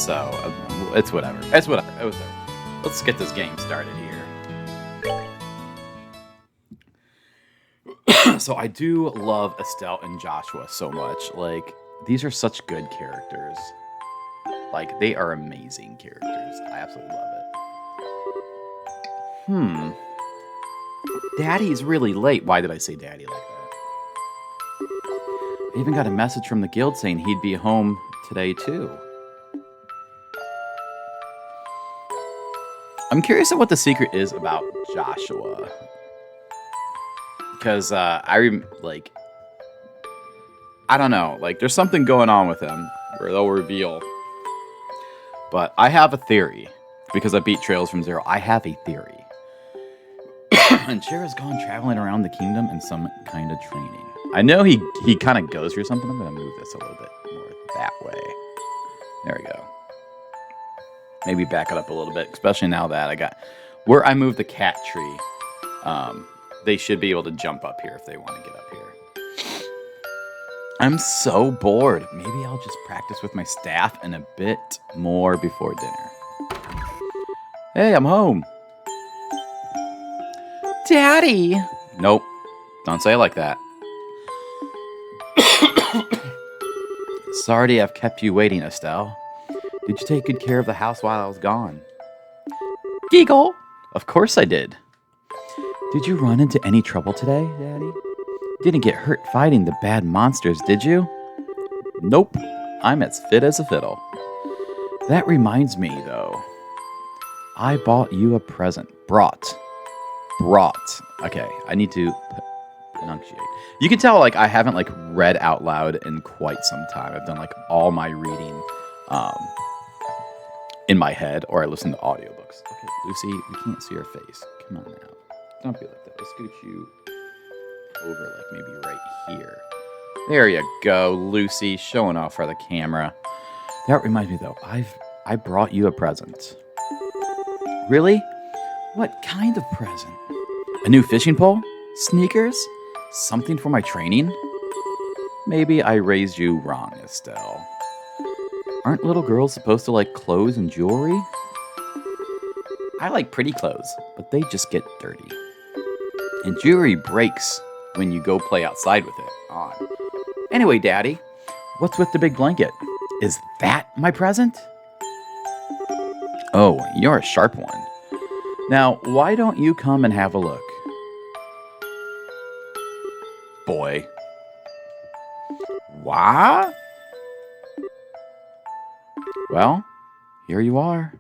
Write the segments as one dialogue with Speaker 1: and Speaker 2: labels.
Speaker 1: So it's whatever. It's whatever. It was there. Let's get this game started here. So I do love Estelle and Joshua so much. Like, these are such good characters. Like, they are amazing characters. I absolutely love it. Daddy's really late. Why did I say daddy like that? I even got a message from the guild saying he'd be home today too. I'm curious of what the secret is about Joshua. Because I don't know. Like, there's something going on with him where they'll reveal. But I have a theory. Because I beat Trails from Zero, I have a theory. And Chera's gone traveling around the kingdom in some kind of training. I know he kind of goes through something. I'm going to move this a little bit more that way. There we go. Maybe back it up a little bit, especially now that I got... Where I moved the cat tree, they should be able to jump up here if they want to get up here. I'm so bored. Maybe I'll just practice with my staff and a bit more before dinner. Hey, I'm home. Daddy! Nope. Don't say it like that. Sorry to have kept you waiting, Estelle. Did you take good care of the house while I was gone? Giggle! Of course I did. Did you run into any trouble today, Daddy? Didn't get hurt fighting the bad monsters, did you? Nope. I'm as fit as a fiddle. That reminds me, though. I bought you a present. Brought. Okay, I need to enunciate. You can tell, like, I haven't, like, read out loud in quite some time. I've done, like, all my reading in my head, or I listen to audiobooks. Okay, Lucy, we can't see your face. Come on now. Don't be like that. Let's scoot you over, like, maybe right here. There you go, Lucy, showing off for the camera. That reminds me, though, I brought you a present. Really? What kind of present? A new fishing pole? Sneakers? Something for my training? Maybe I raised you wrong, Estelle. Aren't little girls supposed to like clothes and jewelry? I like pretty clothes, but they just get dirty. And jewelry breaks when you go play outside with it on. Anyway, Daddy, what's with the big blanket? Is that my present? Oh, you're a sharp one. Now, why don't you come and have a look? Boy. What? Well, here you are.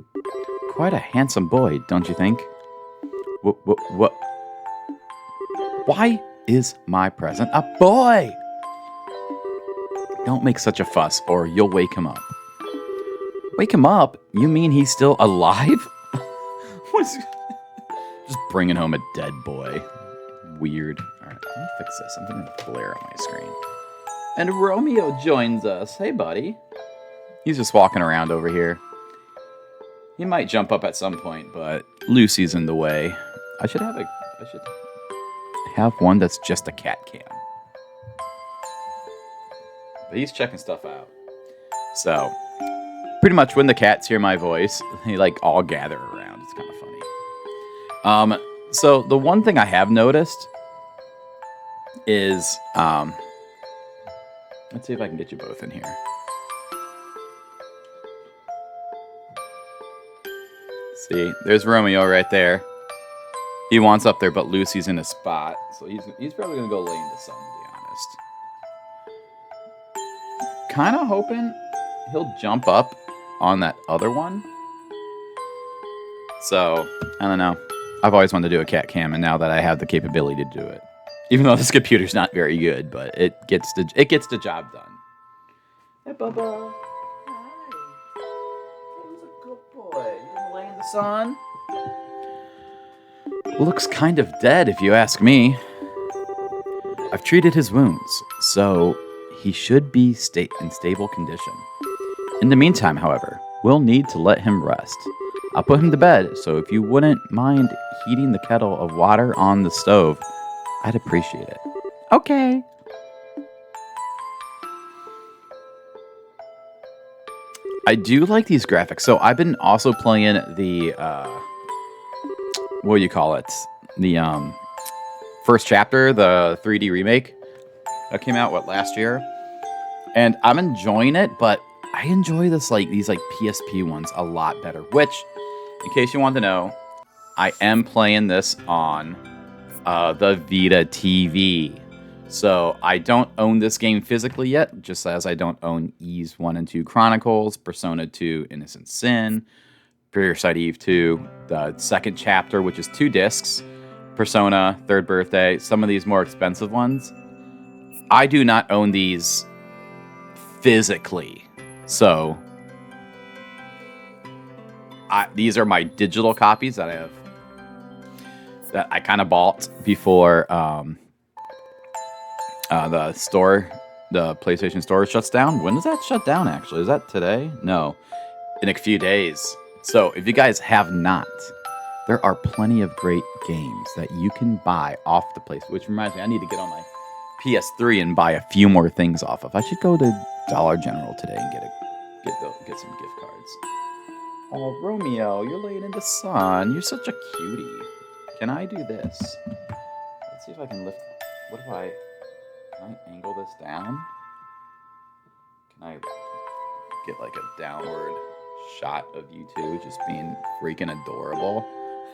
Speaker 1: Quite a handsome boy, don't you think? What? Why is my present a boy? Don't make such a fuss, or you'll wake him up. Wake him up? You mean he's still alive? What's... Just bringing home a dead boy. Weird. Alright, let me fix this. I'm going to glare on my screen. And Romeo joins us. Hey, buddy. He's just walking around over here. He might jump up at some point, but Lucy's in the way. I should have one that's just a cat cam. But he's checking stuff out. So, pretty much when the cats hear my voice, they like all gather around. It's kind of funny. So the one thing I have noticed is, let's see if I can get you both in here. See, there's Romeo right there. He wants up there, but Lucy's in a spot, so he's probably gonna go lay in the sun, to be honest. Kind of hoping he'll jump up on that other one. So, I don't know. I've always wanted to do a cat cam, and now that I have the capability to do it. Even though this computer's not very good, but it gets the job done. Hey, Bubba. Hi. Who's a good boy? You gonna lay in the sun? Looks kind of dead, if you ask me. I've treated his wounds, so he should be in stable condition. In the meantime, however, we'll need to let him rest. I'll put him to bed, so if you wouldn't mind heating the kettle of water on the stove, I'd appreciate it. Okay. I do like these graphics. So I've been also playing the what do you call it? The first chapter, the 3D remake that came out last year, and I'm enjoying it. But I enjoy these PSP ones a lot better. Which, in case you want to know, I am playing this on the Vita TV. So I don't own this game physically yet, just as I don't own Ys 1 and 2 Chronicles, Persona 2 Innocent Sin, Parasite Eve 2, the second chapter, which is 2 discs, Persona, Third Birthday, some of these more expensive ones. I do not own these physically. So these are my digital copies that I have, that I kind of bought before the PlayStation Store shuts down. When does that shut down, actually? Is that today? No. In a few days. So if you guys have not, there are plenty of great games that you can buy off the place. Which reminds me, I need to get on my PS3 and buy a few more things off of. I should go to Dollar General today and get some gift cards. Oh, Romeo, you're laying in the sun. You're such a cutie. Can I do this? Let's see if I can lift. What if I... Can I angle this down? Can I get like a downward shot of you two just being freaking adorable?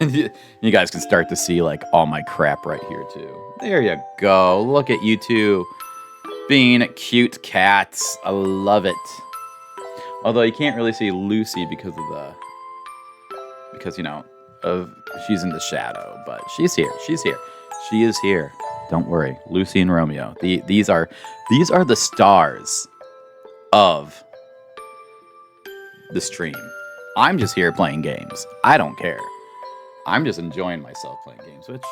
Speaker 1: You guys can start to see like all my crap right here too. There you go. Look at you two being cute cats. I love it. Although you can't really see Lucy because you know, she's in the shadow, but she's here. She's here. She is here. Don't worry, Lucy and Romeo. These are the stars of the stream. I'm just here playing games. I don't care. I'm just enjoying myself playing games, which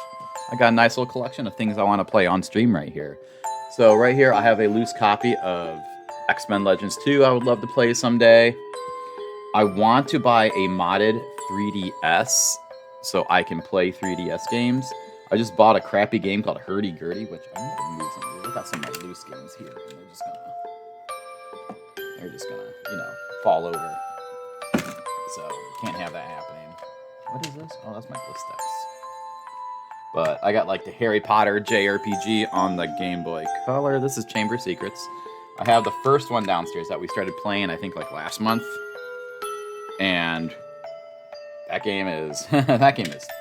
Speaker 1: I got a nice little collection of things I want to play on stream right here. So right here, I have a loose copy of X-Men Legends 2 I would love to play someday. I want to buy a modded 3DS so I can play 3DS games. I just bought a crappy game called Hurdy Gurdy, which I need to move some. We've got some of my loose games here, and they're just gonna, you know, fall over. So can't have that happening. What is this? Oh, that's my Blistex. But I got like the Harry Potter JRPG on the Game Boy Color. This is Chamber Secrets. I have the first one downstairs that we started playing, I think, like last month, and that game is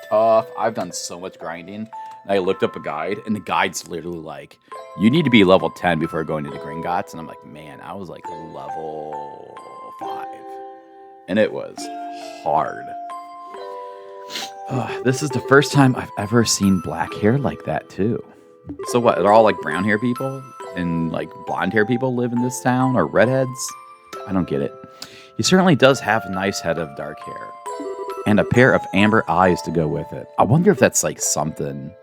Speaker 1: tough. I've done so much grinding. I looked up a guide, and the guide's literally like, you need to be level 10 before going into Gringotts. And I'm like, man, I was like level 5. And it was hard. This is the first time I've ever seen black hair like that, too. So what, they're all like brown hair people? And like blonde hair people live in this town? Or redheads? I don't get it. He certainly does have a nice head of dark hair. And a pair of amber eyes to go with it. I wonder if that's like something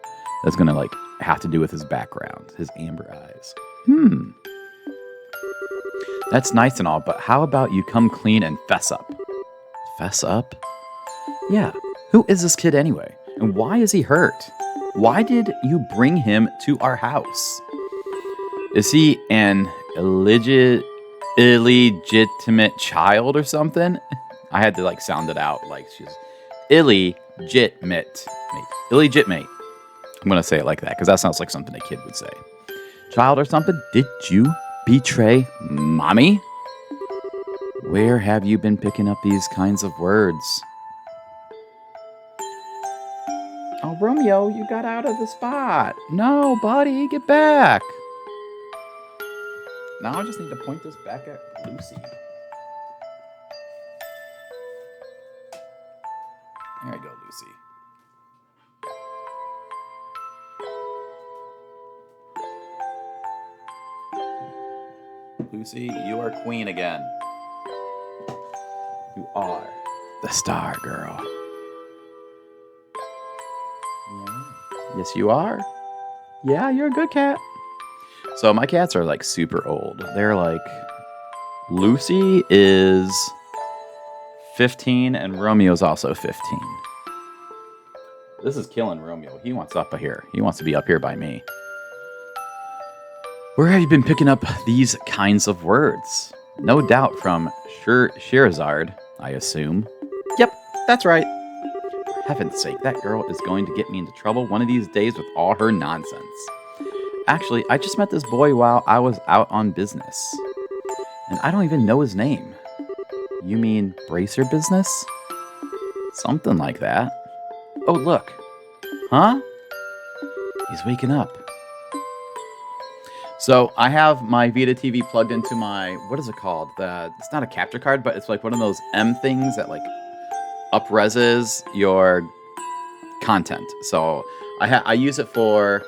Speaker 1: that's gonna like have to do with his background, his amber eyes. That's nice and all, but how about you come clean and fess up? Fess up? Yeah. Who is this kid anyway? And why is he hurt? Why did you bring him to our house? Is he an illegitimate child or something? I had to like sound it out like she's illegitimate. Illegitimate. I'm going to say it like that because that sounds like something a kid would say. Child or something? Did you betray mommy? Where have you been picking up these kinds of words? Oh, Romeo, you got out of the spot. No, buddy, get back. Now I just need to point this back at Lucy. There you go, Lucy. Lucy, you are queen again. You are the star girl. Yeah. Yes, you are. Yeah, you're a good cat. So my cats are like super old. They're like, Lucy is 15 and Romeo's also 15. This is killing Romeo. He wants up here. He wants to be up here by me. Where have you been picking up these kinds of words? No doubt from Shirazard, I assume. Yep, that's right. For heaven's sake, that girl is going to get me into trouble one of these days with all her nonsense. Actually, I just met this boy while I was out on business. And I don't even know his name. You mean Bracer Business? Something like that. Oh, look. Huh? He's waking up. So I have my Vita TV plugged into my, what is it called? It's not a capture card, but it's like one of those M things that like up-reses your content. So I use it for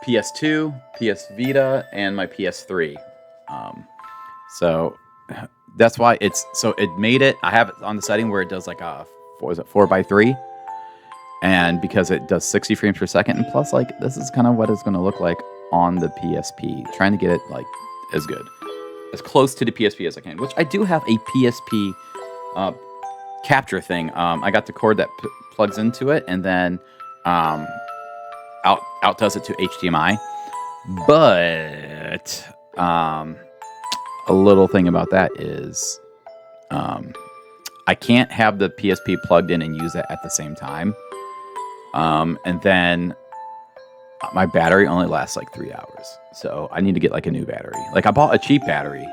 Speaker 1: PS2, PS Vita, and my PS3. So that's why it made it. I have it on the setting where it does like a 4:3, and because it does 60 frames per second, and plus like this is kind of what it's going to look like on the PSP. Trying to get it like as good, as close to the PSP as I can. Which I do have a PSP capture thing. I got the cord that plugs into it, and then out does it to HDMI. But a little thing about that is I can't have the PSP plugged in and use it at the same time. And then my battery only lasts like 3 hours. So I need to get like a new battery. Like I bought a cheap battery,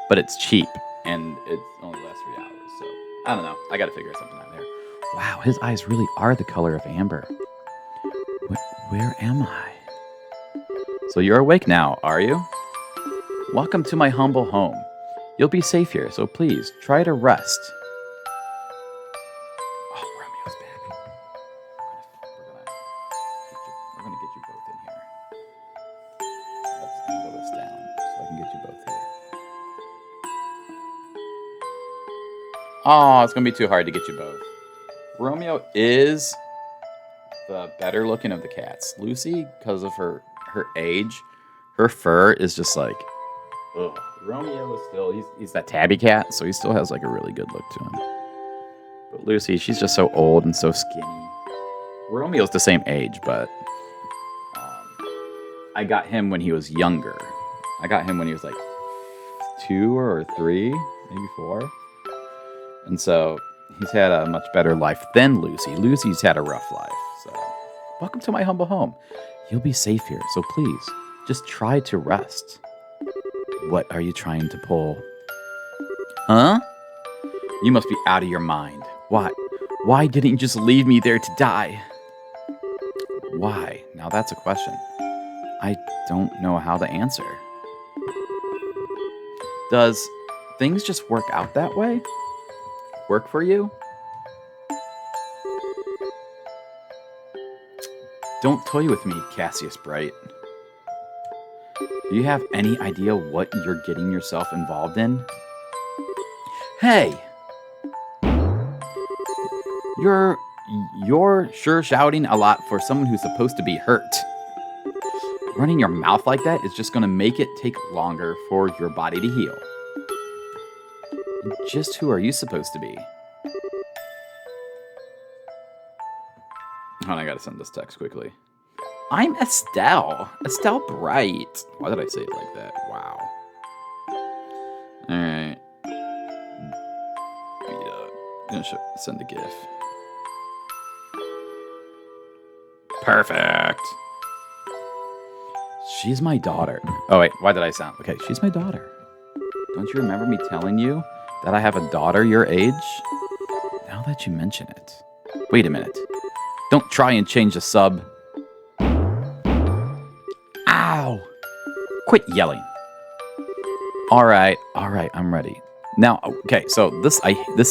Speaker 1: but it's cheap and it only lasts 3 hours. So I don't know. I got to figure something out there. Wow, his eyes really are the color of amber. Where am I? So you're awake now, are you? Welcome to my humble home. You'll be safe here, so please try to rest. Oh, Romeo's back. We're gonna get you both in here. Let's angle this down so I can get you both here. Oh, it's gonna be too hard to get you both. Romeo is the better looking of the cats. Lucy, because of her age, her fur is just like, ugh. Romeo is still, he's that tabby cat, so he still has like a really good look to him. But Lucy, she's just so old and so skinny. Romeo's the same age, but I got him when he was younger. I got him when he was like 2 or 3, maybe 4. And so he's had a much better life than Lucy. Lucy's had a rough life. So welcome to my humble home. You'll be safe here, so please, just try to rest. What are you trying to pull? Huh? You must be out of your mind. Why? Why didn't you just leave me there to die? Why? Now that's a question I don't know how to answer. Does things just work out that way? Work for you? Don't toy with me, Cassius Bright. Do you have any idea what you're getting yourself involved in? Hey! You're sure shouting a lot for someone who's supposed to be hurt. Running your mouth like that is just going to make it take longer for your body to heal. Just who are you supposed to be? Hold on, I gotta send this text quickly. I'm Estelle. Estelle Bright. Why did I say it like that? Wow. Alright. I'm gonna send a GIF. Perfect. She's my daughter. Oh, wait. Why did I sound? Okay, she's my daughter. Don't you remember me telling you that I have a daughter your age? Now that you mention it. Wait a minute. Don't try and change the sub. Ow! Quit yelling. All right, I'm ready. Now, okay, so this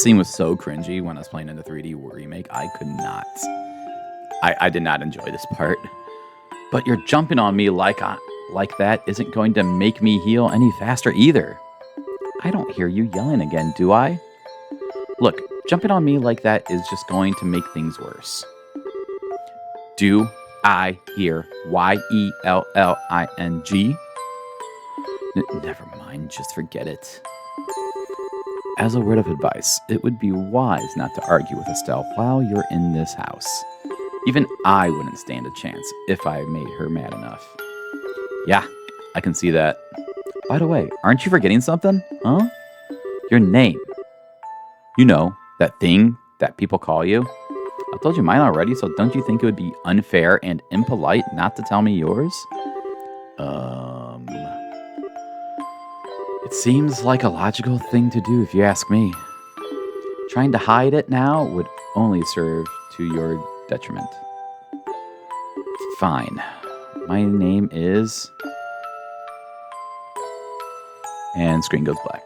Speaker 1: scene was so cringy when I was playing in the 3D remake. I could not. I did not enjoy this part. But you're jumping on me like that isn't going to make me heal any faster either. I don't hear you yelling again, do I? Look, jumping on me like that is just going to make things worse. Do I hear YELLING? Never mind, just forget it. As a word of advice, it would be wise not to argue with Estelle while you're in this house. Even I wouldn't stand a chance if I made her mad enough. Yeah, I can see that. By the way, aren't you forgetting something? Huh? Your name. You know, that thing that people call you. I told you mine already, so don't you think it would be unfair and impolite not to tell me yours? It seems like a logical thing to do if you ask me. Trying to hide it now would only serve to your detriment. Fine. My name is... And screen goes black.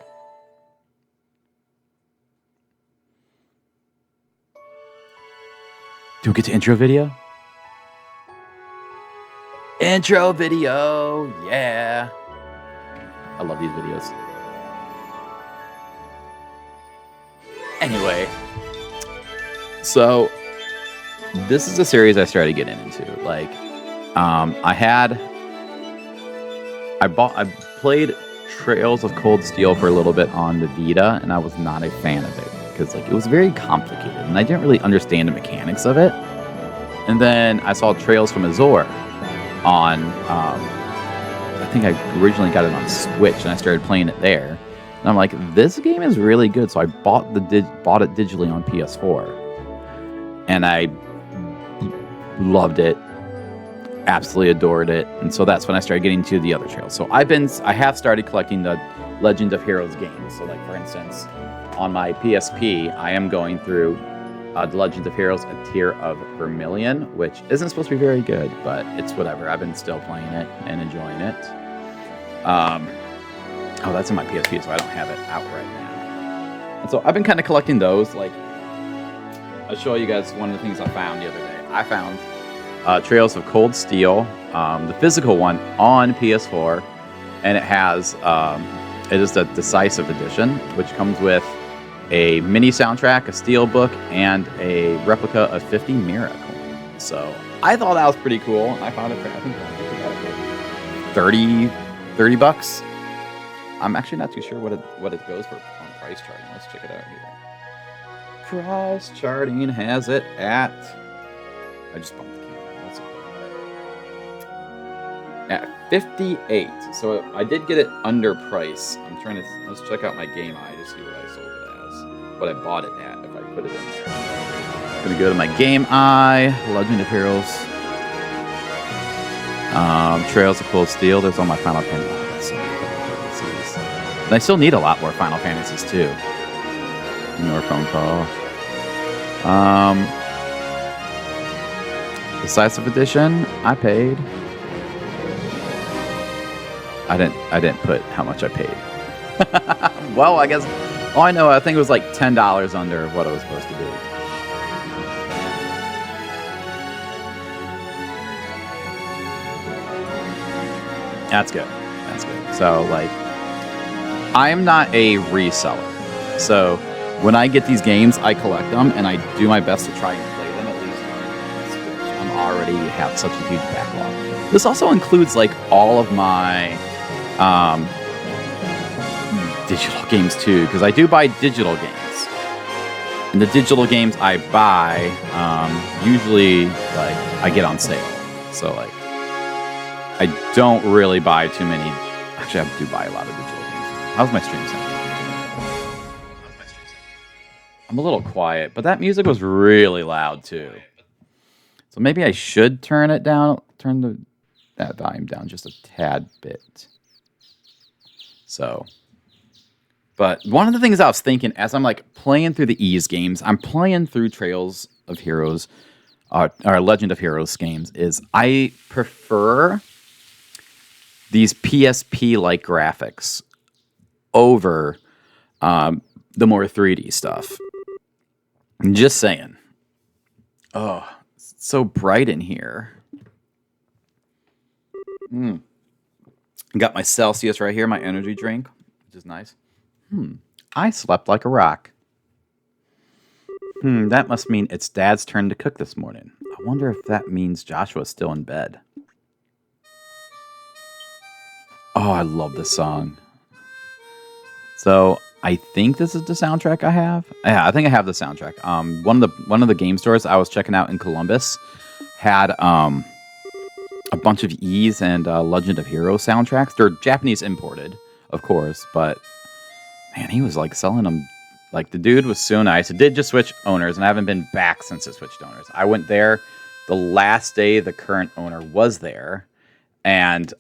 Speaker 1: Do we get to intro video? Intro video! Yeah! I love these videos. Anyway, so this is a series I started getting into. Like, I played Trails of Cold Steel for a little bit on the Vita, and I was not a fan of it because like it was very complicated, and I didn't really understand the mechanics of it. And then I saw Trails from Azure on, I think I originally got it on Switch, and I started playing it there. And I'm like, this game is really good, so I bought it digitally on PS4, and I loved it. Absolutely adored it, and so that's when I started getting to the other Trails. So I have started collecting the Legend of Heroes games. So, like for instance, on my PSP, I am going through the Legend of Heroes: A Tear of Vermilion, which isn't supposed to be very good, but it's whatever. I've been still playing it and enjoying it. Oh, that's in my PSP, so I don't have it out right now. And so I've been kind of collecting those. Like, I'll show you guys one of the things I found the other day. I found Trails of Cold Steel, the physical one on PS4, and it is the Decisive Edition, which comes with a mini soundtrack, a steel book, and a replica of 50 Mira coins. So I thought that was pretty cool. I found it for, I think I got it for 30 bucks. I'm actually not too sure what it goes for on price charting. Let's check it out here. Price charting has it at... I just bumped the camera. At 58. So I did get it under price. Let's check out my Game Eye to see what I sold it as. What I bought it at if I put it in there. I'm gonna go to my Game Eye, Legend of Heroes, Trails of Cold Steel. There's all my Final Fantasy. And I still need a lot more Final Fantasies too. More phone call. Decisive Edition, I paid. I didn't put how much I paid. Well, I guess I think it was like $10 under what it was supposed to be. That's good. That's good. So like, I'm not a reseller. So when I get these games, I collect them and I do my best to try and play them at least on Switch. I'm already have such a huge backlog. This also includes like all of my digital games too, because I do buy digital games. And the digital games I buy, usually like I get on sale. So like I don't really buy too many. Actually, I do buy a lot of digital games. How's my stream sound? I'm a little quiet, but that music was really loud too. So maybe I should turn it down, that volume down just a tad bit. So, but one of the things I was thinking as I'm like playing through the Ys games, I'm playing through Trails of Heroes, or Legend of Heroes games, is I prefer these PSP-like graphics over the more 3D stuff. I'm just saying. Oh, it's so bright in here. Got my Celsius right here, my energy drink, which is nice. I slept like a rock. That must mean it's Dad's turn to cook this morning. I wonder if that means Joshua's still in bed. Oh, I love this song. So I think this is the soundtrack I have. Yeah, I think I have the soundtrack. One of the game stores I was checking out in Columbus had a bunch of Ys and Legend of Heroes soundtracks. They're Japanese imported, of course, but man, he was like selling them. Like the dude was so nice. It did just switch owners, and I haven't been back since it switched owners. I went there the last day the current owner was there, and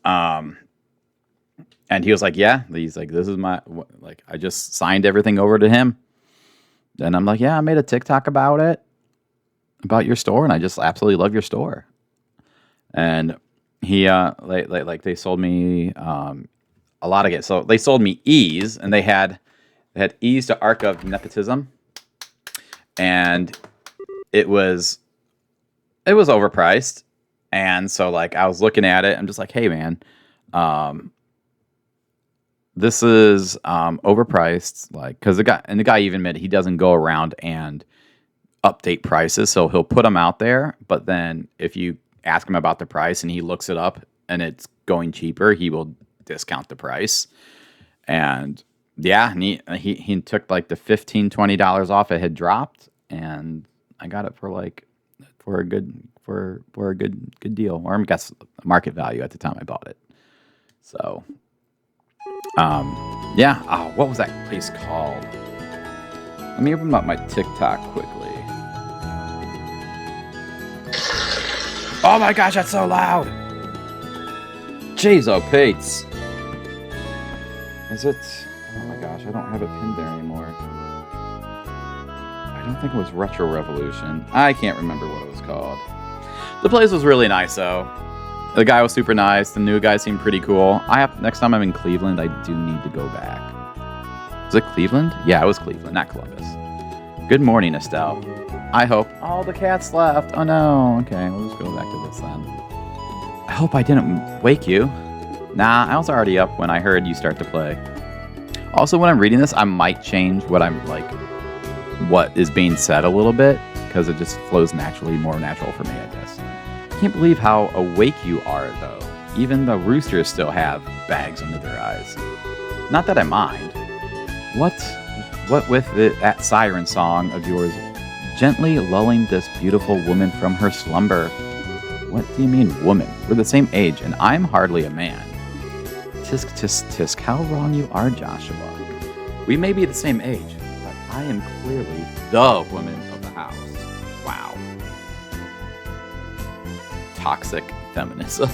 Speaker 1: he was like, yeah, he's like, this is my, like, I just signed everything over to him. And I'm like, yeah, I made a TikTok about it, about your store, and I just absolutely love your store. And he, like they sold me a lot of it. So they sold me Ease, and they had Ease to Arc of Nepotism, and it was overpriced. And so like I was looking at it, I'm just like, hey man, this is overpriced, like, because the guy even admitted he doesn't go around and update prices, so he'll put them out there, but then if you ask him about the price and he looks it up and it's going cheaper, he will discount the price. And yeah, and he took like the $15-$20 off it had dropped, and I got it for a good deal, or I guess market value at the time I bought it. So yeah. Oh, what was that place called? Let me open up my TikTok quickly. Oh my gosh, that's so loud! Jeez, oh Pates. Is it? Oh my gosh, I don't have it pinned there anymore. I don't think it was Retro Revolution. I can't remember what it was called. The place was really nice though. The guy was super nice. The new guy seemed pretty cool. Next time I'm in Cleveland, I do need to go back. Was it Cleveland? Yeah, it was Cleveland, not Columbus. Good morning, Estelle. I hope. Oh, the cat's left. Oh no. Okay, we'll just go back to this then. I hope I didn't wake you. Nah, I was already up when I heard you start to play. Also, when I'm reading this, I might change what is being said a little bit, because it just flows naturally, more natural for me, I guess. I can't believe how awake you are, though. Even the roosters still have bags under their eyes. Not that I mind. What with that siren song of yours, gently lulling this beautiful woman from her slumber? What do you mean, woman? We're the same age, and I'm hardly a man. Tisk, tisk, tisk, how wrong you are, Joshua. We may be the same age, but I am clearly the woman of the house. Wow. Toxic feminism.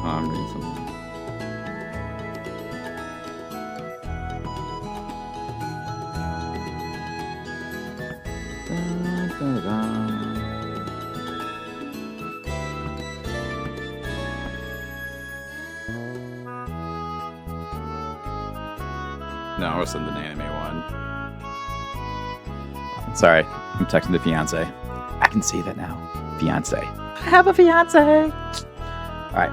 Speaker 1: I'm reading something. No, I was in the anime one. Sorry, I'm texting the fiance. I can see that now. Fiance. I have a fiance. All right.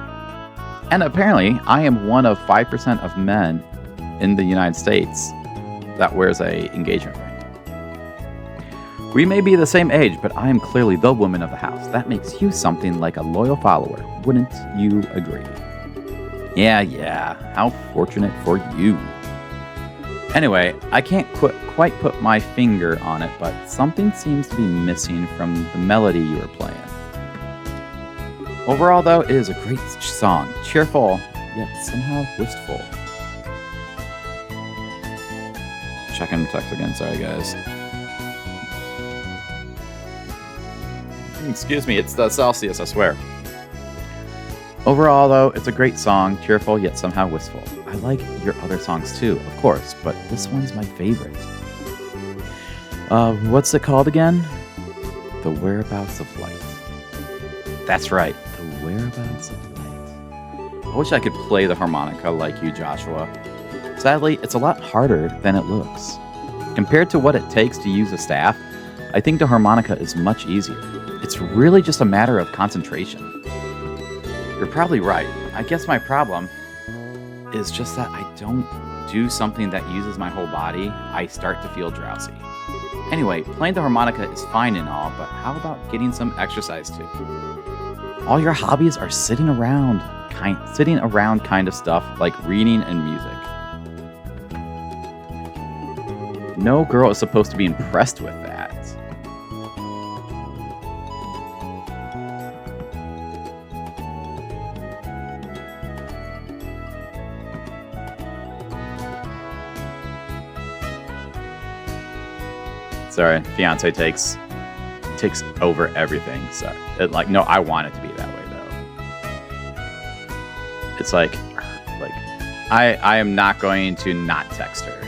Speaker 1: And apparently, I am one of 5% of men in the United States that wears a engagement ring. We may be the same age, but I am clearly the woman of the house. That makes you something like a loyal follower. Wouldn't you agree? Yeah. How fortunate for you. Anyway, I can't quite put my finger on it, but something seems to be missing from the melody you were playing. Overall, though, it is a great song. Cheerful, yet somehow wistful. Checking the text again. Sorry, guys. Excuse me, it's the Celsius, I swear. Overall, though, it's a great song. Cheerful, yet somehow wistful. I like your other songs, too, of course, but this one's my favorite. What's it called again? The Whereabouts of Light. That's right, The Whereabouts of Light. I wish I could play the harmonica like you, Joshua. Sadly, it's a lot harder than it looks. Compared to what it takes to use a staff, I think the harmonica is much easier. It's really just a matter of concentration. You're probably right. I guess my problem is just that I don't do something that uses my whole body. I start to feel drowsy. Anyway, playing the harmonica is fine and all, but how about getting some exercise too? All your hobbies are sitting around kind of stuff like reading and music. No girl is supposed to be impressed with that. Sorry, fiance takes over everything. So, no, I want it to be that way though. It's like I am not going to not text her.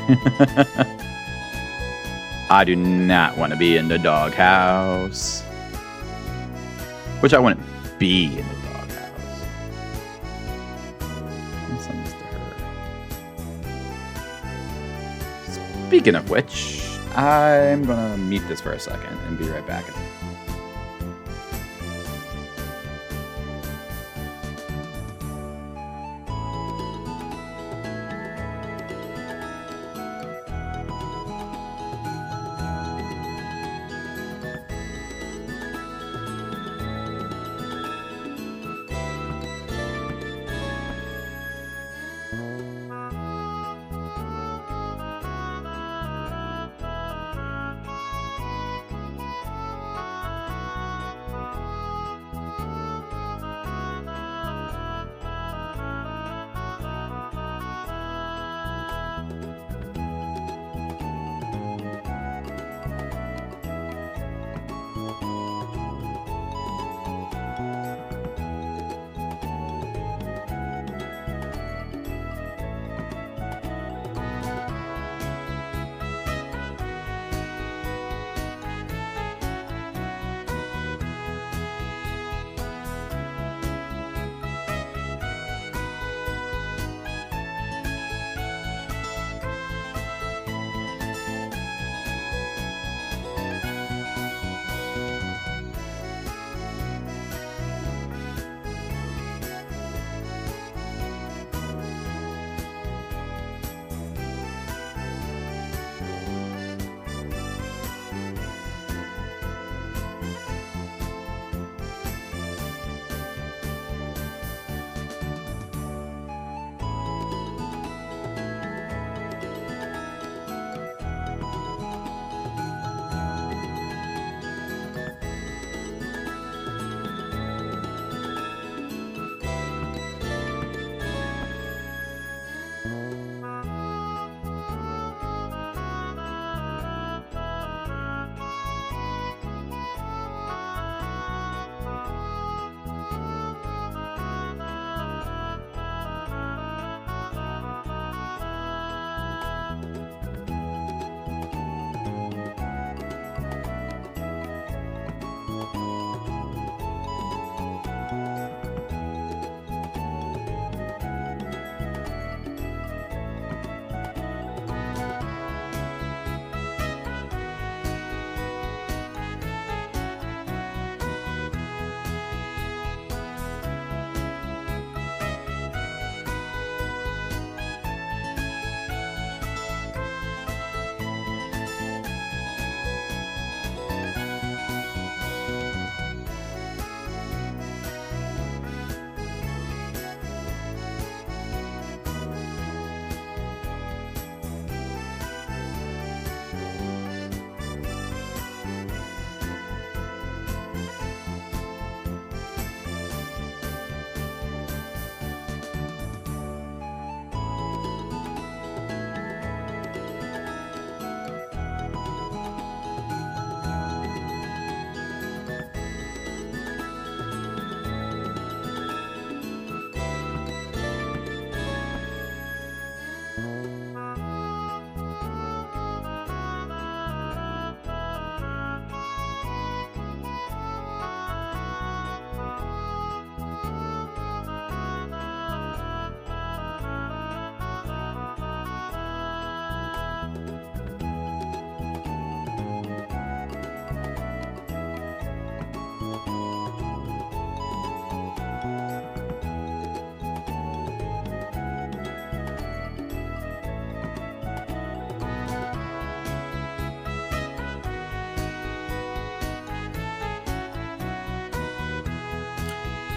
Speaker 1: I do not want to be in the doghouse, which I wouldn't be in the doghouse. I'll send this to her. Speaking of which, I'm gonna mute this for a second and be right back.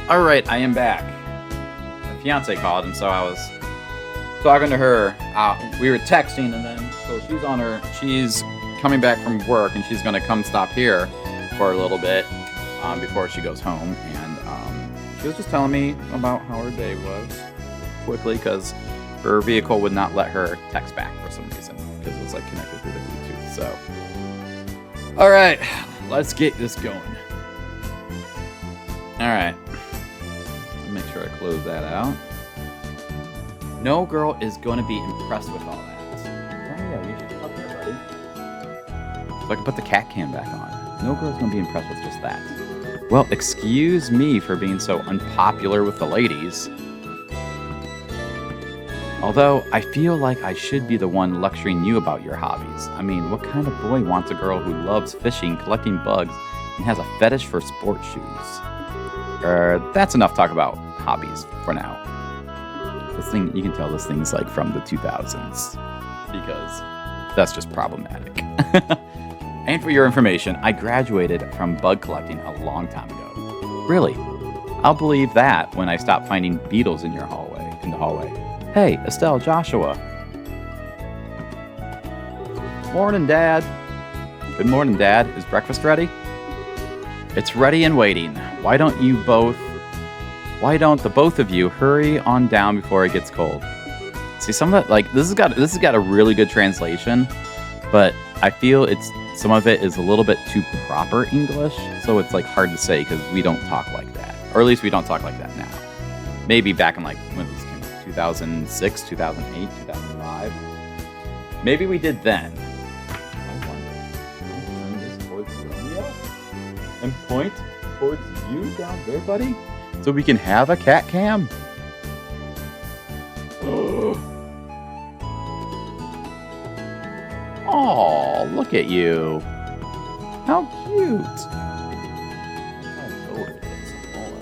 Speaker 2: All right, I am back. My fiance called, and so I was talking to her. We were texting, and then so she's coming back from work, and she's gonna come stop here for a little bit before she goes home. And she was just telling me about how her day was quickly, because her vehicle would not let her text back for some reason, because it was like connected through the Bluetooth. So All right, let's get this going. All right. Make sure I close that out. No girl is going to be impressed with all that. Oh yeah, you should come up here, buddy. So I can put the cat cam back on. No girl's going to be impressed with just that. Well, excuse me for being so unpopular with the ladies. Although, I feel like I should be the one lecturing you about your hobbies. I mean, what kind of boy wants a girl who loves fishing, collecting bugs, and has a fetish for sports shoes? That's enough talk about hobbies for now. This thing, you can tell this thing's like from the 2000s. Because that's just problematic. And for your information, I graduated from bug collecting a long time ago. Really? I'll believe that when I stop finding beetles in the hallway. Hey, Estelle, Joshua. Morning, Dad. Good morning, Dad. Is breakfast ready? It's ready and waiting. Why don't the both of you hurry on down before it gets cold? See, some of that, like, this has got a really good translation, but I feel some of it is a little bit too proper English, so it's like hard to say because we don't talk like that, or at least we don't talk like that now. Maybe back in like when this came out, 2006, 2008, 2005. Maybe we did then. I wonder. Can I turn this towards Romeo and point towards you down there, buddy, so we can have a cat cam? Oh, look at you. How cute. I'll lower it some more.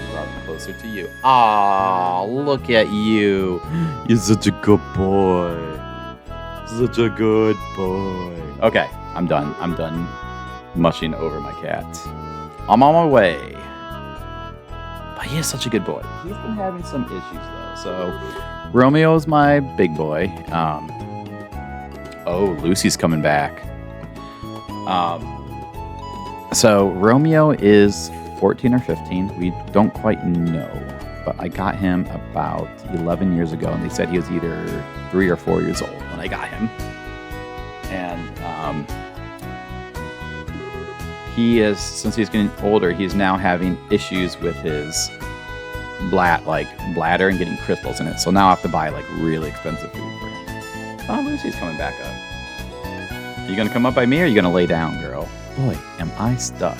Speaker 2: Brought it closer to you. Aw, look at you. You're such a good boy. Such a good boy. Okay, I'm done. I'm done mushing over my cat. I'm on my way. But he is such a good boy. He's been having some issues, though. So, Romeo's my big boy. Oh, Lucy's coming back. So, Romeo is 14 or 15. We don't quite know. But I got him about 11 years ago, and they said he was either 3 or 4 years old when I got him. And since he's getting older, he's now having issues with his bladder and getting crystals in it. So now I have to buy like really expensive food for him. Oh, Lucy's coming back up. Are you gonna come up by me, or are you gonna lay down, girl? Boy, am I stuck.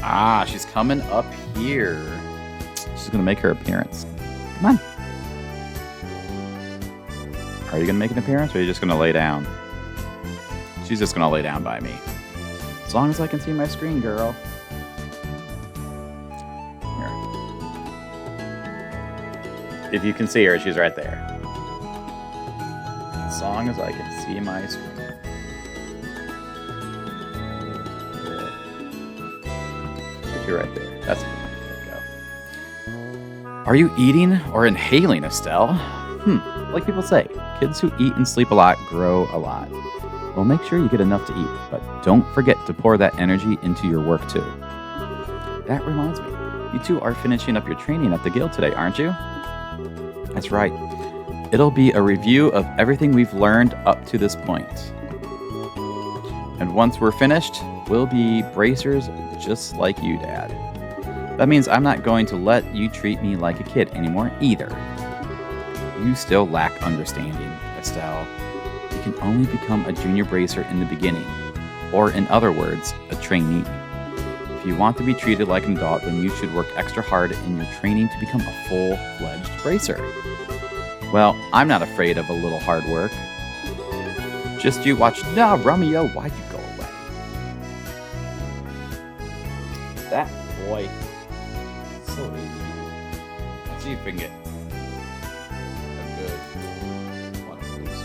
Speaker 2: Ah, she's coming up here. She's gonna make her appearance. Come on. Are you gonna make an appearance, or are you just gonna lay down? She's just gonna lay down by me. As long as I can see my screen, girl. Here. If you can see her, she's right there. As long as I can see my screen. Put you right there. That's good. There we go. Are you eating or inhaling, Estelle? Like people say, kids who eat and sleep a lot grow a lot. Well, make sure you get enough to eat, but don't forget to pour that energy into your work too. That reminds me, you two are finishing up your training at the guild today, aren't you? That's right. It'll be a review of everything we've learned up to this point. And once we're finished, we'll be bracers just like you, Dad. That means I'm not going to let you treat me like a kid anymore either. You still lack understanding, Estelle. You can only become a junior bracer in the beginning, or in other words, a trainee. If you want to be treated like an adult, then you should work extra hard in your training to become a full-fledged bracer. Well, I'm not afraid of a little hard work. Just you watch. No, Romeo, why'd you go away? That boy. So easy. Let's see if we can get a good one of these.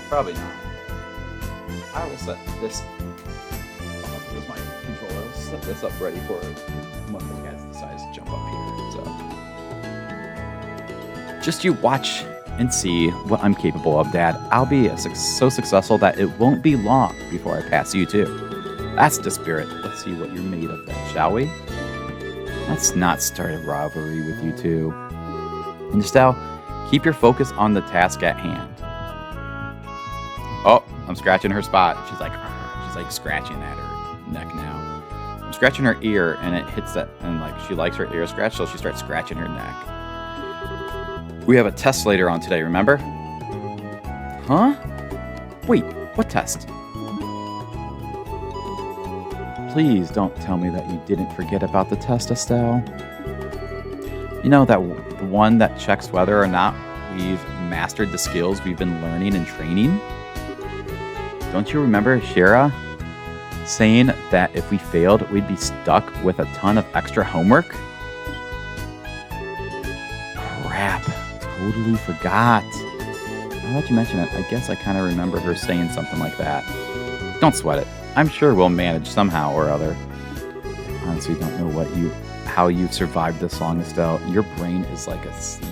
Speaker 2: Probably not. I will set this. Here's my controller. I'll set this up ready for one of the cats decides to jump up here. So just you watch and see what I'm capable of, Dad. I'll be so successful that it won't be long before I pass you too. That's the spirit. Let's see what you're made of then, shall we? Let's not start a rivalry with you two. And Estelle, Keep your focus on the task at hand. Oh, I'm scratching her spot. She's like scratching at her neck now. I'm scratching her ear, and it hits that, and like she likes her ear scratched, so she starts scratching her neck. We have a test later on today, remember? Huh? Wait, what test? Please don't tell me that you didn't forget about the test, Estelle. You know, the one that checks whether or not we've mastered the skills we've been learning and training? Don't you remember Shira saying that if we failed, we'd be stuck with a ton of extra homework? Crap, totally forgot. Now that you mention it, I guess I kind of remember her saying something like that. Don't sweat it. I'm sure we'll manage somehow or other. I honestly don't know how you've survived this long, Estelle. Your brain is like a sieve.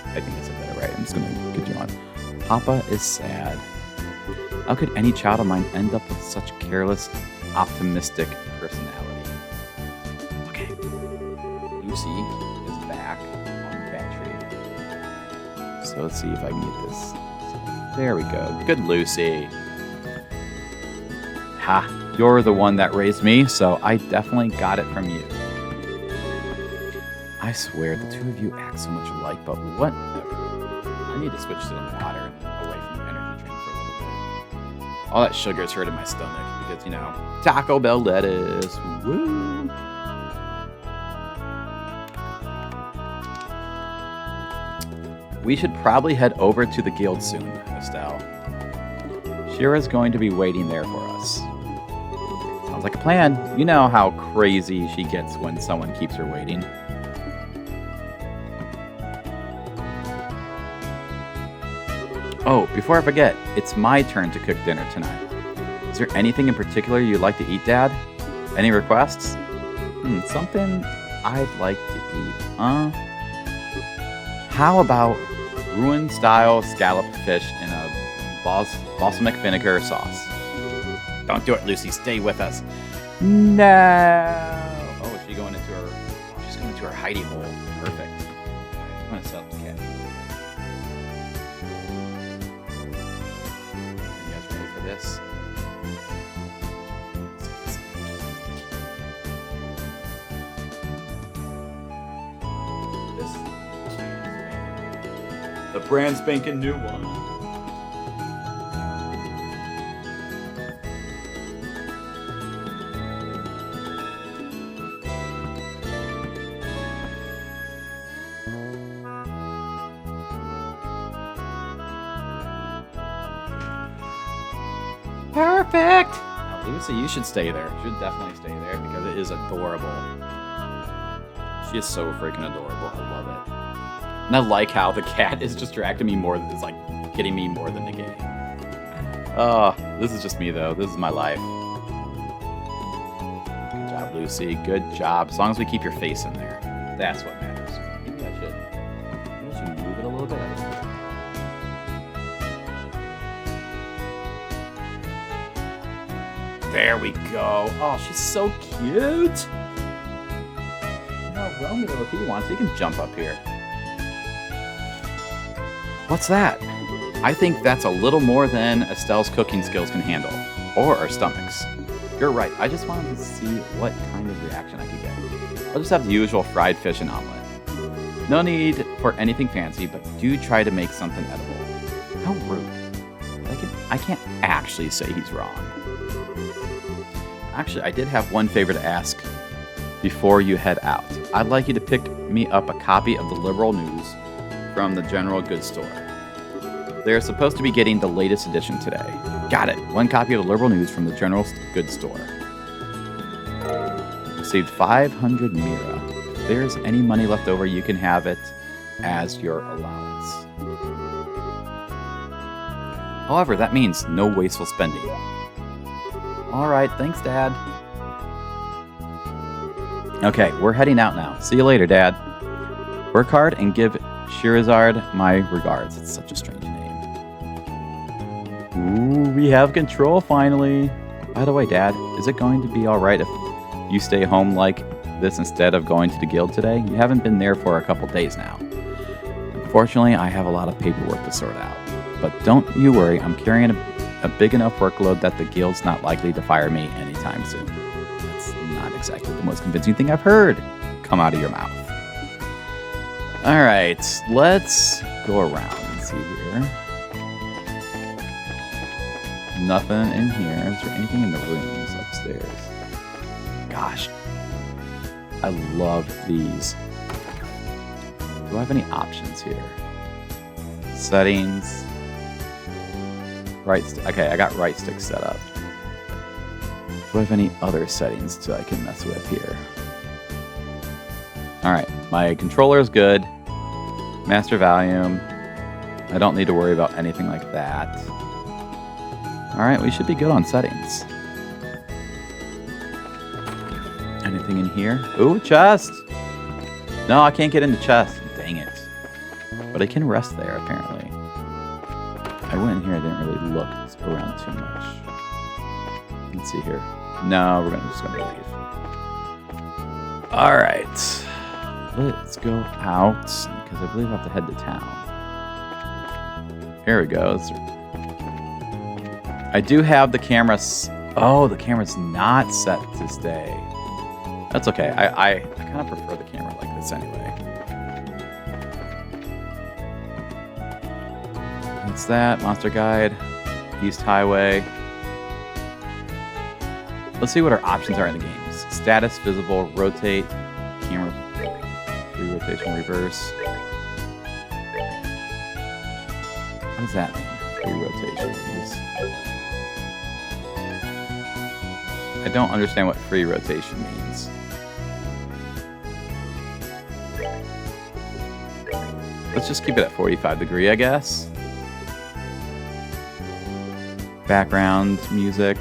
Speaker 2: I think I said that right. I'm just going to continue on. Papa is sad. How could any child of mine end up with such careless, optimistic personality? Okay. Lucy is back on the battery. So let's see if I can get this. There we go. Good Lucy. Ha, you're the one that raised me, so I definitely got it from you. I swear, the two of you act so much alike, but whatever. I need to switch to the water and away from the energy drink for a little bit. All that sugar is hurting my stomach because, you know, Taco Bell lettuce. Woo! We should probably head over to the guild soon, Estelle. Shira's going to be waiting there for us. Sounds like a plan. You know how crazy she gets when someone keeps her waiting. Oh, before I forget, it's my turn to cook dinner tonight. Is there anything in particular you'd like to eat, Dad? Any requests? Something I'd like to eat, How about ruin-style scalloped fish in a balsamic vinegar sauce? Don't do it, Lucy. Stay with us. No. Oh, she's going into her hidey hole. Perfect. I'm gonna set up the cat. You guys ready for this? The brand spanking new one. Perfect! Now, Lucy, you should stay there. You should definitely stay there because it is adorable. She is so freaking adorable. I love it. And I like how the cat is distracting me more, is like getting me more than the game. Oh, this is just me though. This is my life. Good job, Lucy. Good job. As long as we keep your face in there. That's what matters. Maybe I should move it a little bit. There we go. Oh, she's so cute. You know, Romeo, if he wants, he can jump up here. What's that? I think that's a little more than Estelle's cooking skills can handle. Or our stomachs. You're right, I just wanted to see what kind of reaction I could get. I'll just have the usual fried fish and omelet. No need for anything fancy, but do try to make something edible. How rude. I can't actually say he's wrong. Actually, I did have one favor to ask before you head out. I'd like you to pick me up a copy of the Liberal News from the General Goods Store. They're supposed to be getting the latest edition today. Got it. One copy of the Liberal News from the General Goods Store. Received 500 Mira. If there's any money left over, you can have it as your allowance. However, that means no wasteful spending. Alright, thanks, Dad. Okay, we're heading out now. See you later, Dad. Work hard and give Shirazard my regards. It's such a strange name. Ooh, we have control finally. By the way, Dad, is it going to be alright if you stay home like this instead of going to the guild today? You haven't been there for a couple days now. Fortunately, I have a lot of paperwork to sort out. But don't you worry, I'm carrying a big enough workload that the guild's not likely to fire me anytime soon. That's not exactly the most convincing thing I've heard come out of your mouth. Alright, let's go around and see here. Nothing in here. Is there anything in the rooms upstairs? Gosh. I love these. Do I have any options here? Settings. Okay, I got right stick set up. Do I have any other settings that I can mess with here? Alright, my controller is good. Master volume. I don't need to worry about anything like that. Alright, we should be good on settings. Anything in here? Ooh, chest! No, I can't get into chest. Dang it. But I can rest there, apparently. I went in here, I didn't really look around too much. Let's see here. No, we're just gonna leave. Alright. Let's go out, because I believe I have to head to town. Here we go. I do have the camera. Oh, the camera's not set to stay. That's okay. I kind of prefer the camera like this anyway. That's that. Monster Guide. East Highway. Let's see what our options are in the games. Status, visible, rotate, camera, free rotation, reverse. What does that mean? Free rotation. I don't understand what free rotation means. Let's just keep it at 45 degree, I guess. Background music.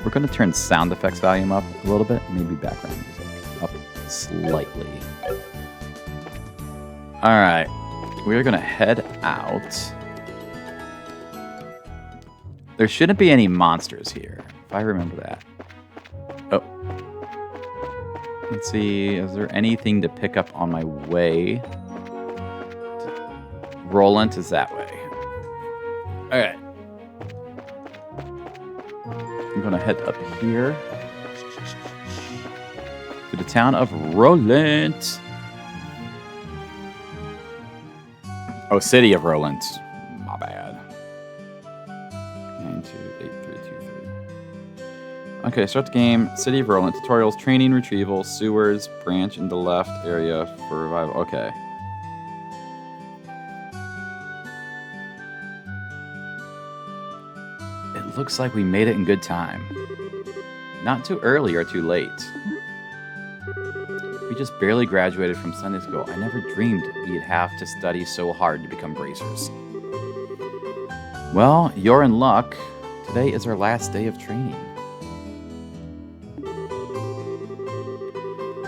Speaker 2: We're going to turn sound effects volume up a little bit. Maybe background music up slightly. Alright. We're going to head out. There shouldn't be any monsters here, if I remember that. Oh. Let's see. Is there anything to pick up on my way? Roland is that way. Alright. I'm going to head up here to the town of Roland. Oh, city of Roland. My bad. 928323. Okay, start the game. City of Roland. Tutorials, training, retrieval, sewers, branch in the left area for revival. Okay. It looks like we made it in good time. Not too early or too late. We just barely graduated from Sunday school. I never dreamed we'd have to study so hard to become bracers. Well, you're in luck. Today is our last day of training.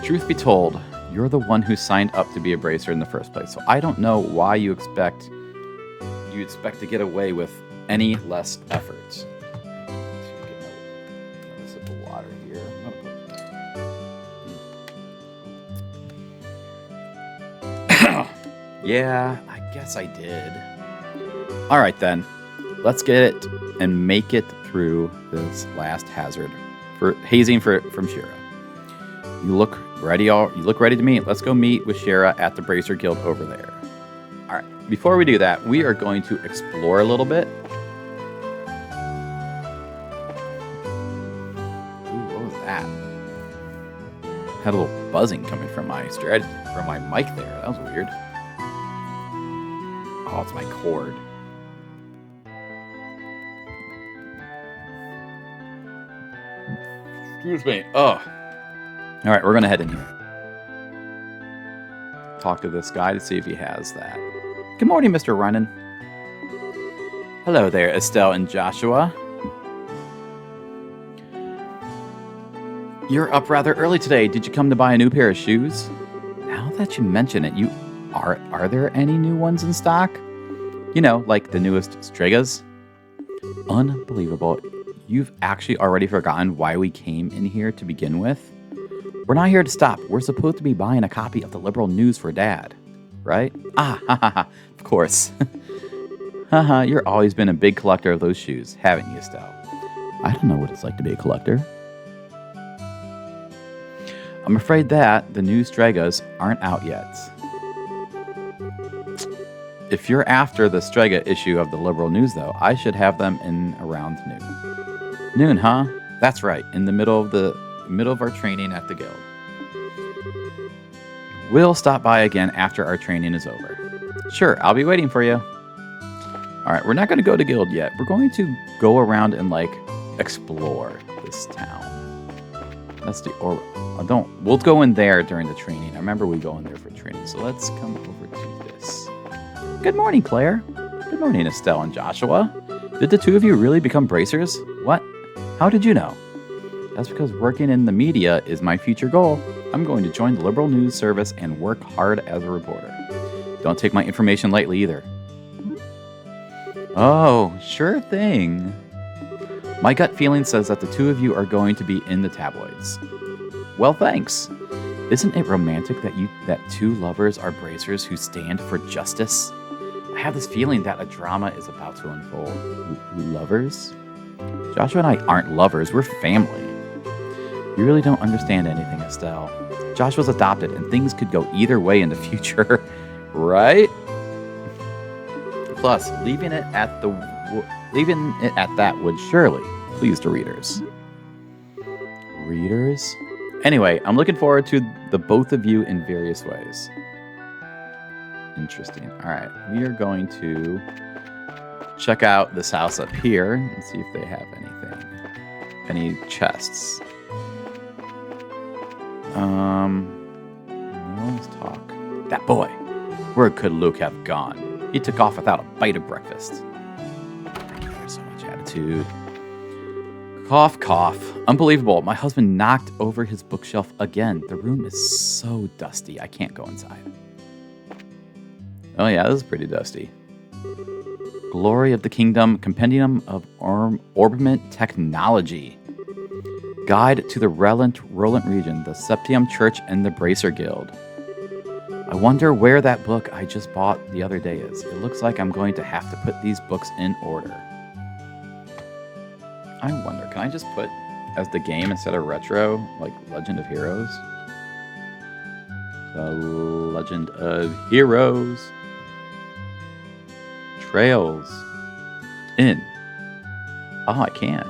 Speaker 2: Truth be told, you're the one who signed up to be a bracer in the first place, so I don't know why you expect to get away with any less effort. Get a sip of water here. Yeah, I guess I did. All right then, let's get it and make it through this last hazard for hazing from Shira. You look ready. You look ready to meet. Let's go meet with Shira at the Bracer Guild over there. All right. Before we do that, we are going to explore a little bit. Ooh, what was that? Had a little buzzing coming from my mic there. That was weird. Oh, it's my cord. Excuse me. Oh. All right, we're going to head in here. Talk to this guy to see if he has that. Good morning, Mr. Runnin. Hello there, Estelle and Joshua. You're up rather early today. Did you come to buy a new pair of shoes? Now that you mention it, are there any new ones in stock? You know, like the newest Stregas? Unbelievable. You've actually already forgotten why we came in here to begin with? We're not here to stop. We're supposed to be buying a copy of the Liberal News for Dad. right? Ah, ha ha ha, of course. Haha, you've always been a big collector of those shoes, haven't you, Estelle? I don't know what it's like to be a collector. I'm afraid that the new Stregas aren't out yet. If you're after the Strega issue of the Liberal News, though, I should have them in around noon. Noon, huh? That's right, in the middle of our training at the guild. We'll stop by again after our training is over. Sure, I'll be waiting for you. All right, we're not going to go to guild yet. We're going to go around and explore this town. We'll go in there during the training. I remember we go in there for training. So let's come over to this. Good morning, Claire. Good morning, Estelle and Joshua. Did the two of you really become bracers? What? How did you know? That's because working in the media is my future goal. I'm going to join the Liberal News Service and work hard as a reporter. Don't take my information lightly either. Oh, sure thing. My gut feeling says that the two of you are going to be in the tabloids. Well, thanks. Isn't it romantic that two lovers are bracers who stand for justice? I have this feeling that a drama is about to unfold. Lovers? Joshua and I aren't lovers, we're family. You really don't understand anything, Estelle. Joshua's adopted, and things could go either way in the future, right? Plus, leaving it at that would surely please the readers. Readers? Anyway, I'm looking forward to the both of you in various ways. Interesting. All right, we are going to check out this house up here and see if they have anything. Any chests. No, let's talk. That boy. Where could Luke have gone? He took off without a bite of breakfast. There's so much attitude. Cough, cough. Unbelievable. My husband knocked over his bookshelf again. The room is so dusty. I can't go inside. Oh yeah, this is pretty dusty. Glory of the Kingdom, Compendium of Orbiment Technology. Guide to the Roland region, the Septium Church, and the Bracer Guild. I wonder where that book I just bought the other day is. It looks like I'm going to have to put these books in order. I wonder, can I just put as the game instead of retro, like Legend of Heroes? The Legend of Heroes. Trails. In. Oh, I can.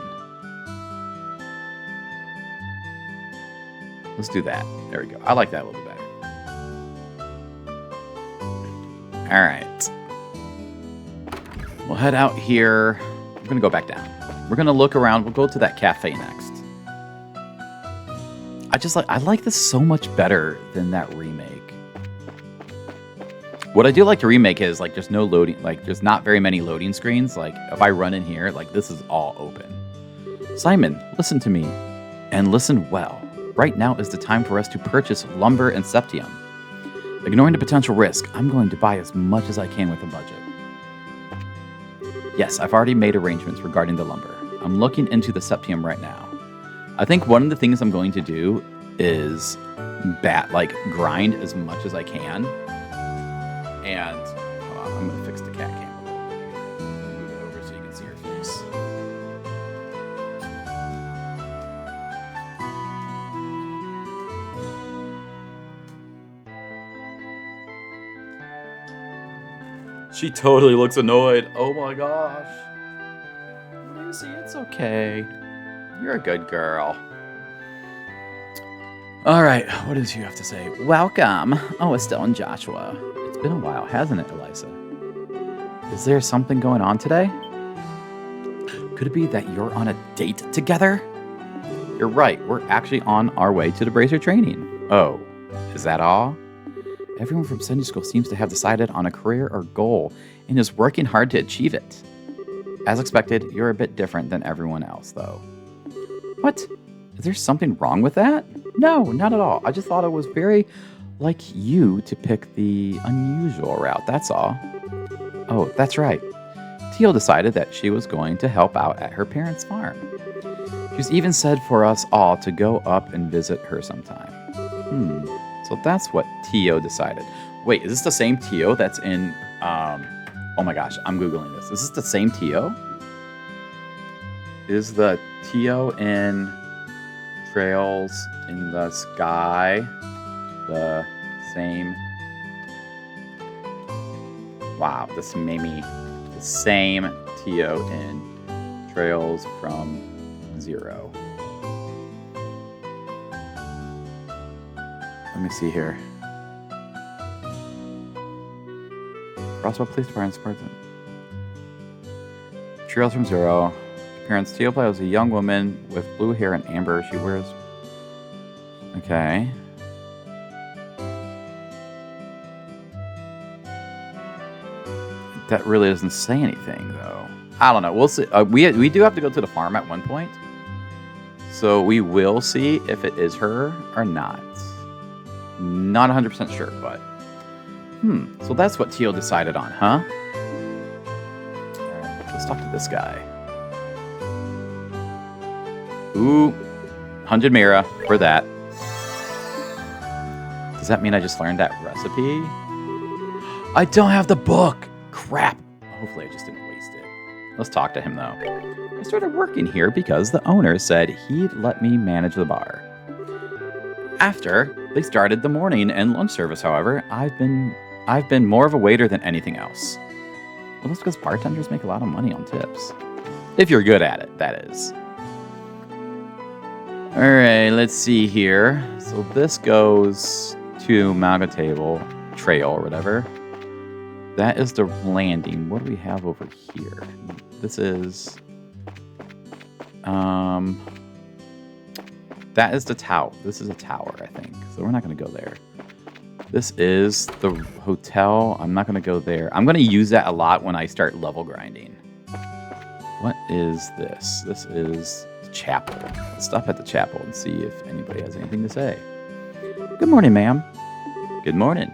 Speaker 2: Let's do that. There we go. I like that a little bit better. All right. We'll head out here. We're going to go back down. We're going to look around. We'll go to that cafe next. I like this so much better than that remake. What I do like to remake is there's no loading, there's not very many loading screens. If I run in here, this is all open. Simon, listen to me and listen well. Right now is the time for us to purchase lumber and septium. Ignoring the potential risk, I'm going to buy as much as I can with a budget. Yes, I've already made arrangements regarding the lumber. I'm looking into the septium right now. I think one of the things I'm going to do is grind as much as I can. And hold on, I'm going to fix the cat cam a little bit. Move it over so you can see her face. She totally looks annoyed. Oh my gosh. Lucy, it's okay. You're a good girl. All right, what does you have to say? Welcome. Oh, Estelle and Joshua. It's been a while, hasn't it, Elisa? Is there something going on today? Could it be that you're on a date together? You're right, we're actually on our way to the Bracer training. Oh, is that all? Everyone from Sunday school seems to have decided on a career or goal and is working hard to achieve it. As expected, you're a bit different than everyone else, though. What? Is there something wrong with that? No, not at all. I just thought it was very like you to pick the unusual route, that's all. Oh, that's right. Teal decided that she was going to help out at her parents' farm. She's even said for us all to go up and visit her sometime. So that's what Tio decided. Wait, is this the same Tio that's in... oh my gosh, I'm Googling this. Is this the same Tio? Is the Tio in Trails in the Sky the same? Wow, this made me the same Tio in Trails from Zero. Let me see here. Roswell Police Department supports it. Trails from Zero. Appearance: Tio plays a young woman with blue hair and amber. She wears... Okay. That really doesn't say anything, though. I don't know. We'll see. We do have to go to the farm at one point. So we will see if it is her or not. Not 100% sure, but... So that's what Tio decided on, huh? Alright, let's talk to this guy. Ooh. 100 Mira for that. Does that mean I just learned that recipe? I don't have the book! Crap. Hopefully I just didn't waste it. Let's talk to him, though. I started working here because the owner said he'd let me manage the bar. After they started the morning and lunch service, however, I've been more of a waiter than anything else. Well, that's because bartenders make a lot of money on tips. If you're good at it, that is. Alright, let's see here. So this goes to Malga Table Trail or whatever. That is the landing. What do we have over here? This is... that is the tower. This is a tower, I think. So we're not going to go there. This is the hotel. I'm not going to go there. I'm going to use that a lot when I start level grinding. What is this? This is the chapel. Let's stop at the chapel and see if anybody has anything to say. Good morning, ma'am. Good morning.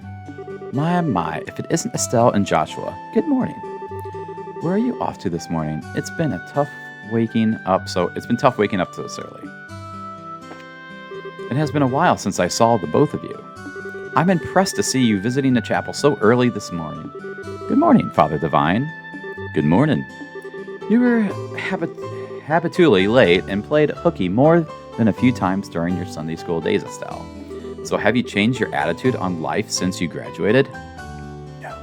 Speaker 2: My, if it isn't Estelle and Joshua. Good morning. Where are you off to this morning? It's been tough waking up so this early. It has been a while since I saw the both of you. I'm impressed to see you visiting the chapel so early this morning. Good morning, Father Divine. Good morning. You were habitually late and played hooky more than a few times during your Sunday school days, Estelle. So have you changed your attitude on life since you graduated? No.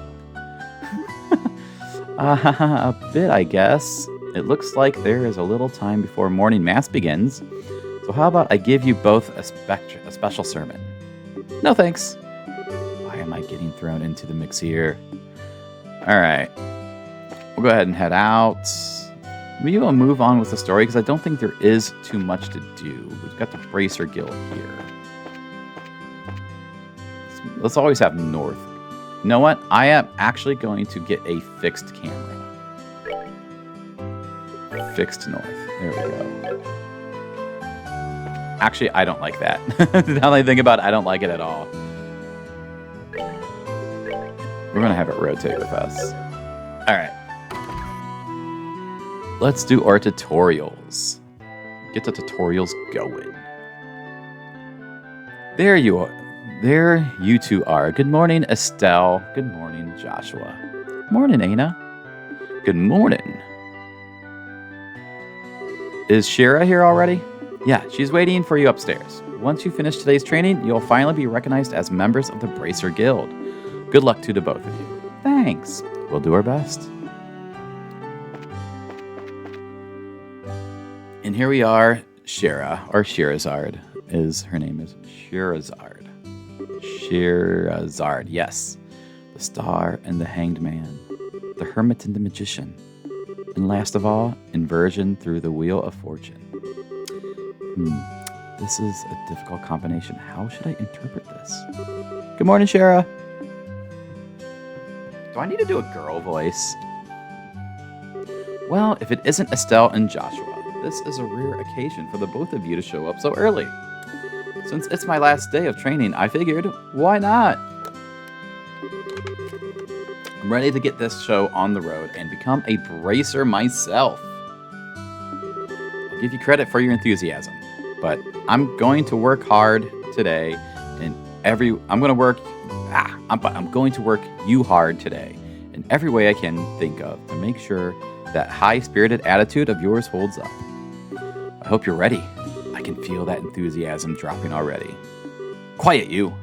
Speaker 2: A bit, I guess. It looks like there is a little time before morning mass begins. So how about I give you both a special sermon? No thanks. Why am I getting thrown into the mix here? Alright. We'll go ahead and head out. We will move on with the story because I don't think there is too much to do. We've got the Bracer Guild here. Let's always have north. You know what? I am actually going to get a fixed camera. Fixed north. There we go. Actually, I don't like that. Now that I think about it, I don't like it at all. We're going to have it rotate with us. Alright. Let's do our tutorials. Get the tutorials going. There you are. There you two are. Good morning, Estelle. Good morning, Joshua. Morning, Aina. Good morning. Is Shira here already? Yeah, she's waiting for you upstairs. Once you finish today's training, you'll finally be recognized as members of the Bracer Guild. Good luck to the both of you. Thanks. We'll do our best. And here we are, Shira, or Shirazard, her name is Shirazard. Shirazard, yes. The Star and the Hanged Man. The Hermit and the Magician. And last of all, Inversion through the Wheel of Fortune. This is a difficult combination. How should I interpret this? Good morning, Shira. Do I need to do a girl voice? Well, if it isn't Estelle and Joshua, this is a rare occasion for the both of you to show up so early. Since it's my last day of training, I figured, why not? I'm ready to get this show on the road and become a bracer myself. I'll give you credit for your enthusiasm, but I'm going to work hard today and I'm going to work you hard today in every way I can think of to make sure that high-spirited attitude of yours holds up. I hope you're ready. I can feel that enthusiasm dropping already. Quiet, you.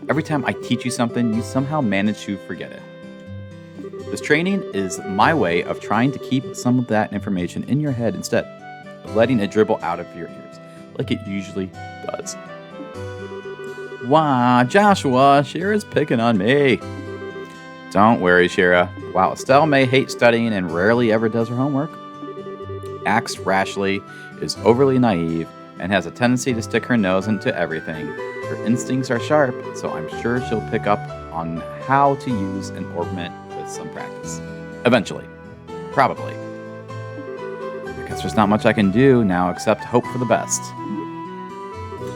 Speaker 2: Every time I teach you something, you somehow manage to forget it. This training is my way of trying to keep some of that information in your head instead of letting it dribble out of your ears, like it usually does. Wow, Joshua, Shira's picking on me. Don't worry, Shira. While Estelle may hate studying and rarely ever does her homework, acts rashly, is overly naive, and has a tendency to stick her nose into everything. Her instincts are sharp, so I'm sure she'll pick up on how to use an orbment with some practice. Eventually. Probably. I guess there's not much I can do now except hope for the best.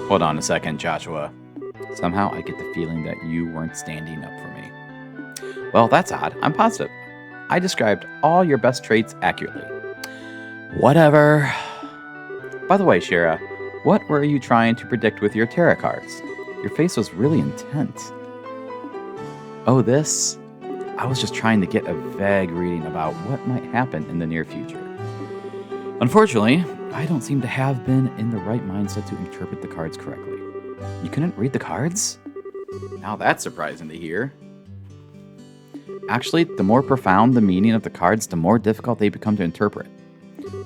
Speaker 2: Hold on a second, Joshua. Somehow I get the feeling that you weren't standing up for me. Well, that's odd. I'm positive. I described all your best traits accurately. Whatever. By the way, Shira, what were you trying to predict with your tarot cards? Your face was really intense. Oh, this? I was just trying to get a vague reading about what might happen in the near future. Unfortunately, I don't seem to have been in the right mindset to interpret the cards correctly. You couldn't read the cards? Now that's surprising to hear. Actually, the more profound the meaning of the cards, the more difficult they become to interpret.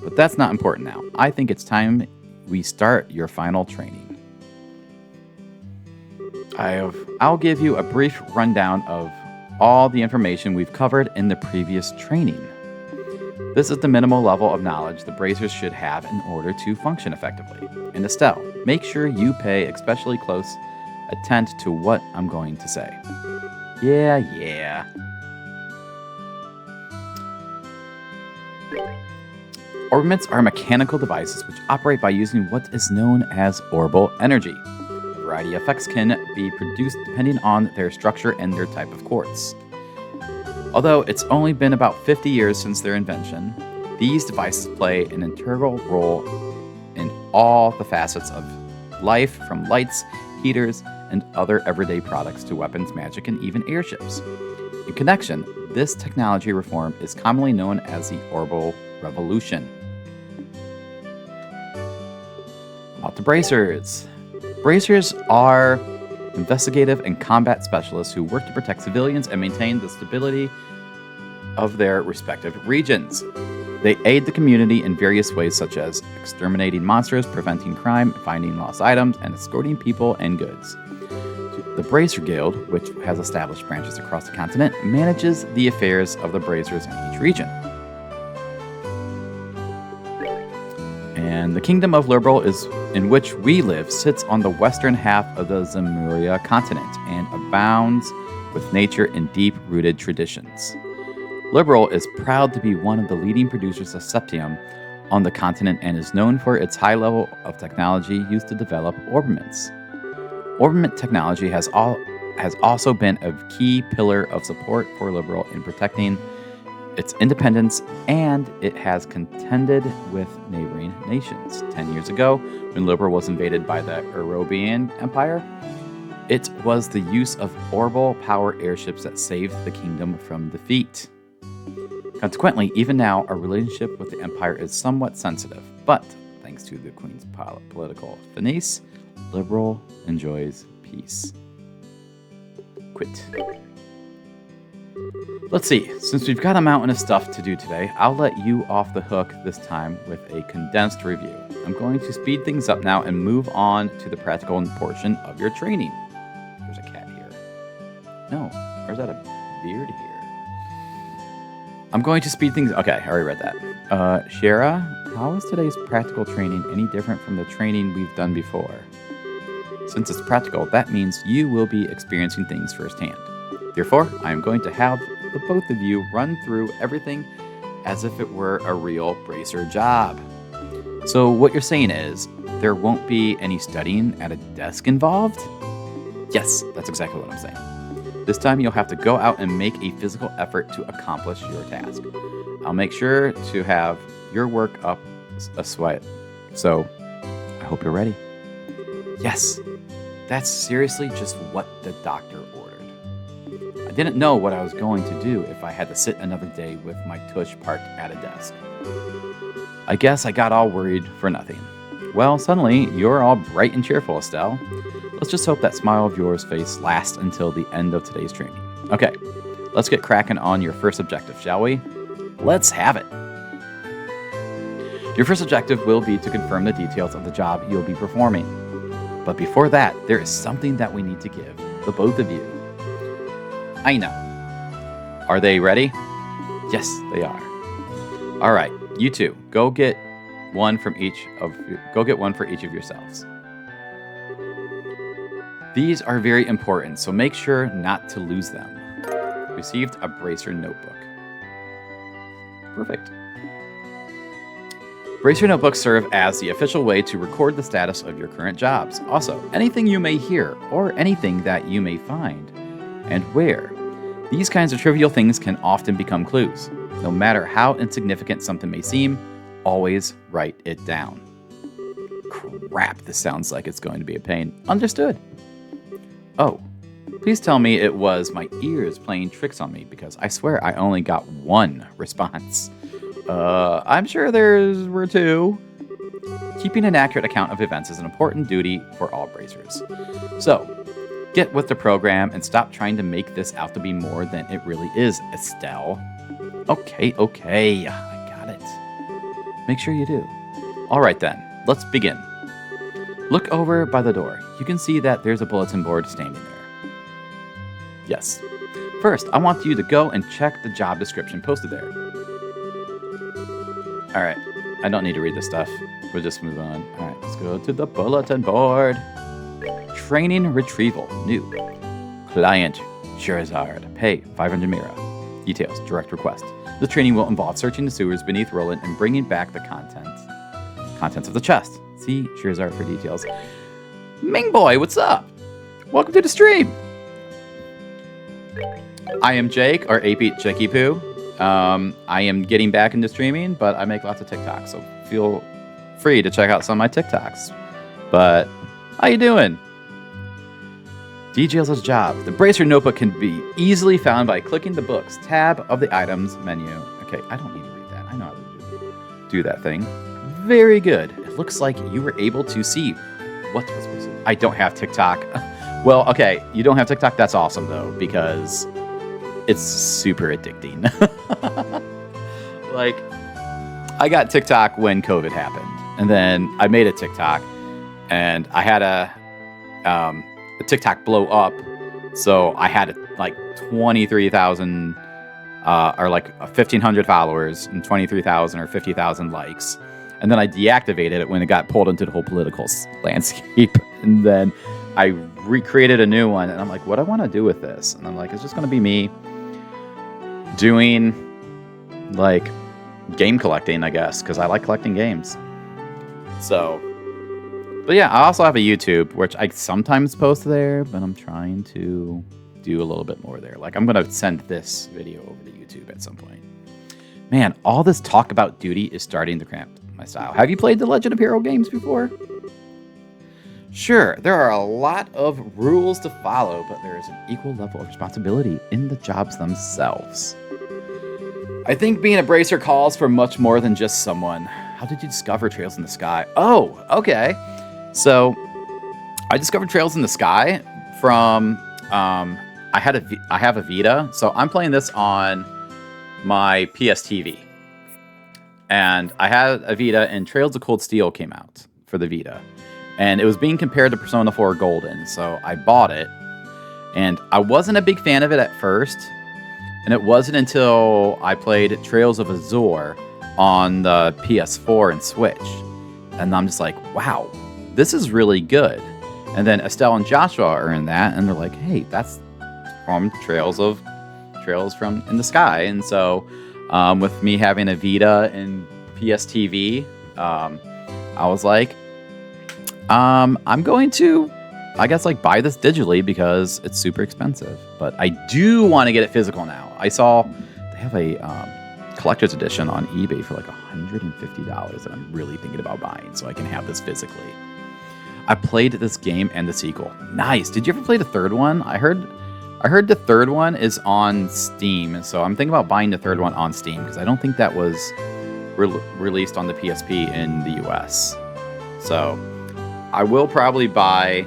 Speaker 2: But that's not important now. I think it's time we start your final training. I'll give you a brief rundown of all the information we've covered in the previous training. This is the minimal level of knowledge the bracers should have in order to function effectively. And Estelle, make sure you pay especially close attention to what I'm going to say. Yeah. Orbments are mechanical devices which operate by using what is known as orbital energy. A variety of effects can be produced depending on their structure and their type of quartz. Although it's only been about 50 years since their invention, these devices play an integral role in all the facets of life, from lights, heaters, and other everyday products to weapons, magic, and even airships. In connection, this technology reform is commonly known as the Orbital Revolution. About the bracers. Bracers are investigative and combat specialists who work to protect civilians and maintain the stability of their respective regions. They aid the community in various ways, such as exterminating monsters, preventing crime, finding lost items, and escorting people and goods. The Bracer Guild, which has established branches across the continent, manages the affairs of the bracers in each region. And the Kingdom of Liberl, in which we live, sits on the western half of the Zemuria continent and abounds with nature and deep-rooted traditions. Liberl is proud to be one of the leading producers of septium on the continent and is known for its high level of technology used to develop orbments. Orbment technology has also been a key pillar of support for Liberl in protecting its independence, and it has contended with neighboring nations. 10 years ago, when Liberl was invaded by the European Empire, it was the use of orbital power airships that saved the kingdom from defeat. Consequently, even now, our relationship with the Empire is somewhat sensitive, but thanks to the Queen's political finesse, Liberl enjoys peace. Quit. Let's see, since we've got a mountain of stuff to do today, I'll let you off the hook this time with a condensed review. I'm going to speed things up now and move on to the practical portion of your training. There's a cat here. No, or is that a beard here? I'm going to speed things... Okay, I already read that. Shira, how is today's practical training any different from the training we've done before? Since it's practical, that means you will be experiencing things firsthand. Therefore, I am going to have the both of you run through everything as if it were a real bracer job. So what you're saying is, there won't be any studying at a desk involved? Yes, that's exactly what I'm saying. This time you'll have to go out and make a physical effort to accomplish your task. I'll make sure to have your work up a sweat. So, I hope you're ready. Yes. That's seriously just what the doctor ordered. I didn't know what I was going to do if I had to sit another day with my tush parked at a desk. I guess I got all worried for nothing. Well, suddenly, you're all bright and cheerful, Estelle. Let's just hope that smile of yours face lasts until the end of today's training. Okay, let's get cracking on your first objective, shall we? Let's have it. Your first objective will be to confirm the details of the job you'll be performing. But before that, there is something that we need to give, the both of you. I know. Are they ready? Yes, they are. All right, you two, go get one for each of yourselves. These are very important, so make sure not to lose them. Received a Bracer notebook. Perfect. Bracer notebooks serve as the official way to record the status of your current jobs. Also, anything you may hear or anything that you may find and where. These kinds of trivial things can often become clues. No matter how insignificant something may seem, always write it down. Crap, this sounds like it's going to be a pain. Understood. Oh, please tell me it was my ears playing tricks on me because I swear I only got one response. I'm sure there were two. Keeping an accurate account of events is an important duty for all bracers. So, get with the program and stop trying to make this out to be more than it really is, Estelle. Okay, I got it. Make sure you do. All right then, let's begin. Look over by the door. You can see that there's a bulletin board standing there. Yes. First, I want you to go and check the job description posted there. All right, I don't need to read this stuff. We'll just move on. All right, let's go to the bulletin board. Training retrieval, new. Client, Sherazard. Pay, 500 Mira. Details, direct request. The training will involve searching the sewers beneath Roland and bringing back the contents of the chest. See Sherazard for details. Ming Boy, what's up? Welcome to the stream. I am Jake, or AP Jakey Poo. I am getting back into streaming, but I make lots of TikToks, so feel free to check out some of my TikToks. But, how you doing? Details of the job. The Bracer notebook can be easily found by clicking the Books tab of the Items menu. Okay, I don't need to read that. I know how to do that thing. Very good. It looks like you were able to see what was posted. I don't have TikTok. Well, okay, you don't have TikTok? That's awesome, though, because it's super addicting. Like, I got TikTok when COVID happened, and then I made a TikTok, and I had a TikTok blow up, so I had like 23,000 or like 1,500 followers and 23,000 or 50,000 likes, and then I deactivated it when it got pulled into the whole political landscape, and then I recreated a new one, and I'm like, what do I want to do with this? And I'm like, it's just going to be me doing like game collecting, I guess, because I like collecting games. So, but yeah, I also have a YouTube, which I sometimes post there, but I'm trying to do a little bit more there. Like, I'm going to send this video over to YouTube at some point. Man, all this talk about duty is starting to cramp my style. Have you played the Legend of Hero games before? Sure, there are a lot of rules to follow, but there is an equal level of responsibility in the jobs themselves. I think being a bracer calls for much more than just someone. How did you discover Trails in the Sky? Oh, okay. So, I discovered Trails in the Sky from, I have a Vita, so I'm playing this on my PS TV. And I had a Vita, and Trails of Cold Steel came out for the Vita. And it was being compared to Persona 4 Golden, so I bought it. And I wasn't a big fan of it at first. And it wasn't until I played Trails of Azure on the PS4 and Switch. And I'm just like, wow, this is really good. And then Estelle and Joshua are in that, and they're like, hey, that's from Trails from in the Sky. And so with me having a Vita and PS TV, I was like, I'm going to, I guess, like, buy this digitally because it's super expensive. But I do want to get it physical now. I saw they have a collector's edition on eBay for like $150 that I'm really thinking about buying so I can have this physically. I played this game and the sequel. Nice. Did you ever play the third one? I heard the third one is on Steam, so I'm thinking about buying the third one on Steam because I don't think that was released on the PSP in the US. So I will probably buy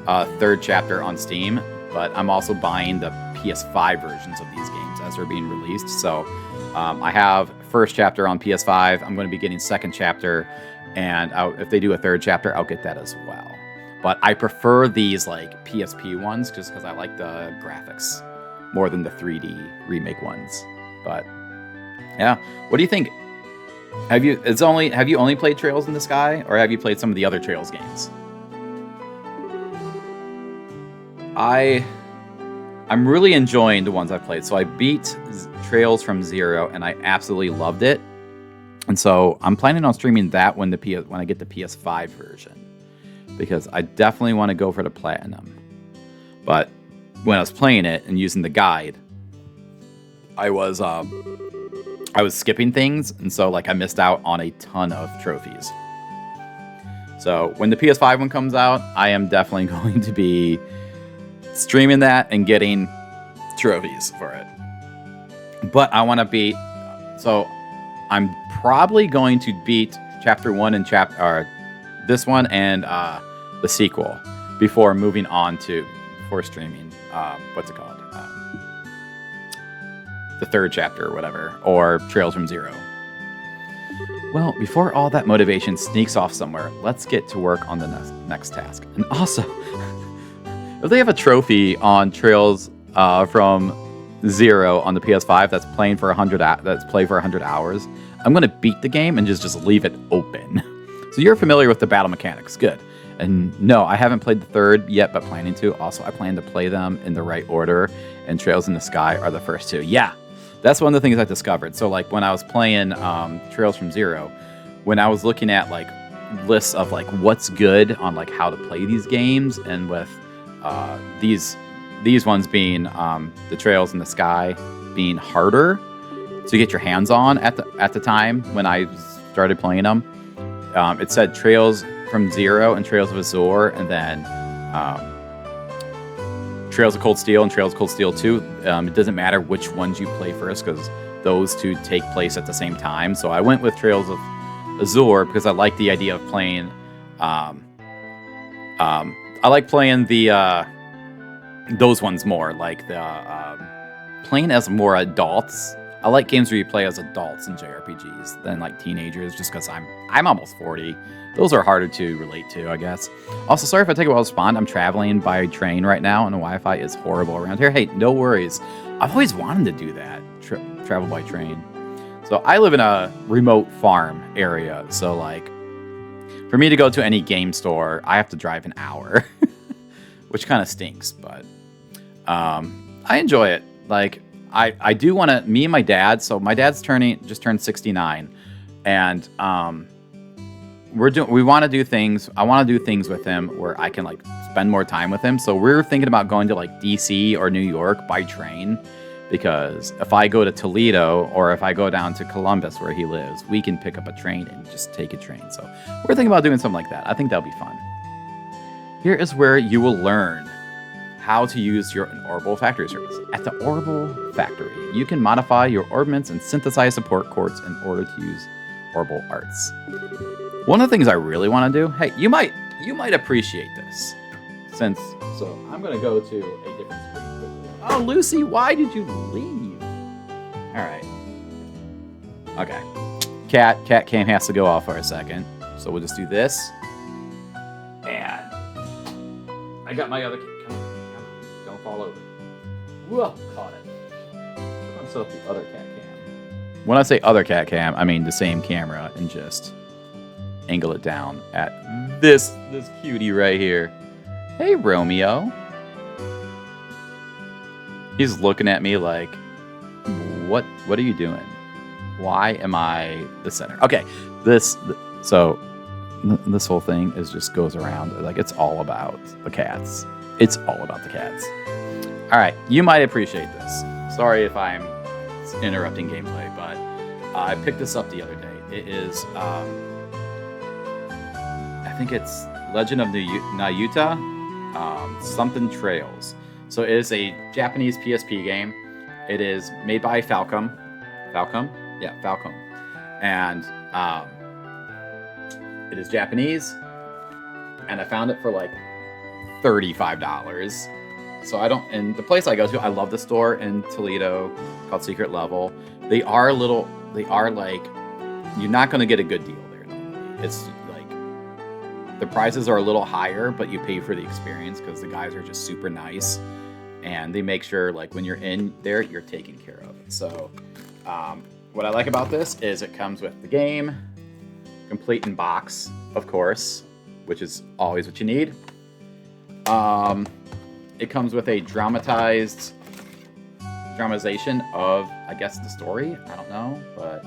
Speaker 2: a third chapter on Steam, but I'm also buying the PS5 versions of these games as they're being released. So I have first chapter on PS5. I'm going to be getting second chapter, and if they do a third chapter, I'll get that as well. But I prefer these like PSP ones just because I like the graphics more than the 3D remake ones. But yeah, what do you think? Have you only played Trails in the Sky, or have you played some of the other Trails games? I'm really enjoying the ones I've played. So I beat Trails from Zero, and I absolutely loved it. And so I'm planning on streaming that when I get the PS5 version, because I definitely want to go for the platinum. But when I was playing it and using the guide, I was skipping things, and so like I missed out on a ton of trophies. So when the PS5 one comes out, I am definitely going to be streaming that and getting trophies for it. But I want to beat, so I'm probably going to beat chapter 1 and this one and the sequel before moving on to streaming the third chapter or whatever, or Trails from Zero. Well, before all that motivation sneaks off somewhere, let's get to work on the next task. And also, if they have a trophy on Trails from Zero on the PS5 that's played for 100 hours, I'm gonna beat the game and just leave it open. So you're familiar with the battle mechanics, good. And no, I haven't played the third yet, but planning to. Also, I plan to play them in the right order, and Trails in the Sky are the first two. Yeah, that's one of the things I discovered. So like when I was playing Trails from Zero, when I was looking at like lists of like what's good on like how to play these games, and with these ones being the Trails in the Sky being harder to get your hands on at the time when I started playing them, it said Trails from Zero and Trails of Azure, and then Trails of Cold Steel and Trails of Cold Steel 2. It doesn't matter which ones you play first because those two take place at the same time. So I went with Trails of Azure because I like the idea of playing. I like playing those ones more, like playing as more adults. I like games where you play as adults in JRPGs than like teenagers, just because I'm almost 40. Those are harder to relate to, I guess. Also, sorry if I take a while to respond. I'm traveling by train right now, and the Wi-Fi is horrible around here. Hey, no worries. I've always wanted to do that, travel by train. So I live in a remote farm area, so like for me to go to any game store, I have to drive an hour, which kind of stinks, but I enjoy it. Like I do want to. Me and my dad. So my dad's just turned 69, and we want to do things. I want to do things with him where I can like spend more time with him. So we're thinking about going to like DC or New York by train, because if I go to Toledo or if I go down to Columbus where he lives, we can pick up a train and just take a train. So we're thinking about doing something like that. I think that'll be fun. Here is where you will learn how to use your Orbital Factory service. At the Orbital Factory, you can modify your orbments and synthesize support cords in order to use Orbital Arts. One of the things I really want to do, hey, you might appreciate this. So I'm going to go to a different screen quickly. Oh, Lucy, why did you leave? All right. Okay. Cat cam has to go off for a second. So we'll just do this. And I got my other cat. Come on. Don't fall over. Whoa, caught it. I'm going to set up the other cat cam. When I say other cat cam, I mean the same camera, and just angle it down at this cutie right here. Hey, Romeo. He's looking at me like, what are you doing? Why am I the center? Okay, this whole thing just goes around. Like, it's all about the cats. It's all about the cats. All right, you might appreciate this. Sorry if I'm interrupting gameplay, but I picked this up the other day. It is, I think it's Legend of Nayuta, something Trails. So it is a Japanese PSP game. It is made by Falcom. Falcom? Yeah, Falcom. And it is Japanese. And I found it for like $35. So and the place I go to, I love the store in Toledo called Secret Level. They are like, you're not going to get a good deal there normally. It's like, the prices are a little higher, but you pay for the experience because the guys are just super nice. And they make sure, like, when you're in there, you're taken care of. So, what I like about this is it comes with the game, complete in box, of course, which is always what you need. It comes with a dramatization of, I guess, the story. I don't know, but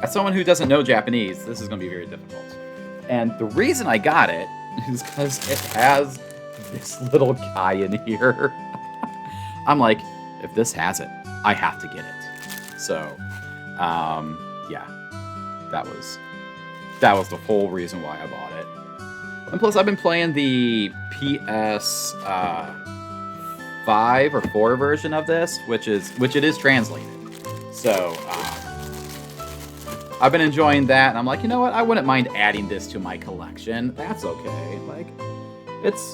Speaker 2: as someone who doesn't know Japanese, this is going to be very difficult. And the reason I got it is because it has this little guy in here. I'm like, if this has it, I have to get it. So, yeah, that was the whole reason why I bought it. And plus, I've been playing the PS 5 or 4 version of this, which it is translated. So, I've been enjoying that, and I'm like, you know what? I wouldn't mind adding this to my collection. That's okay. Like, it's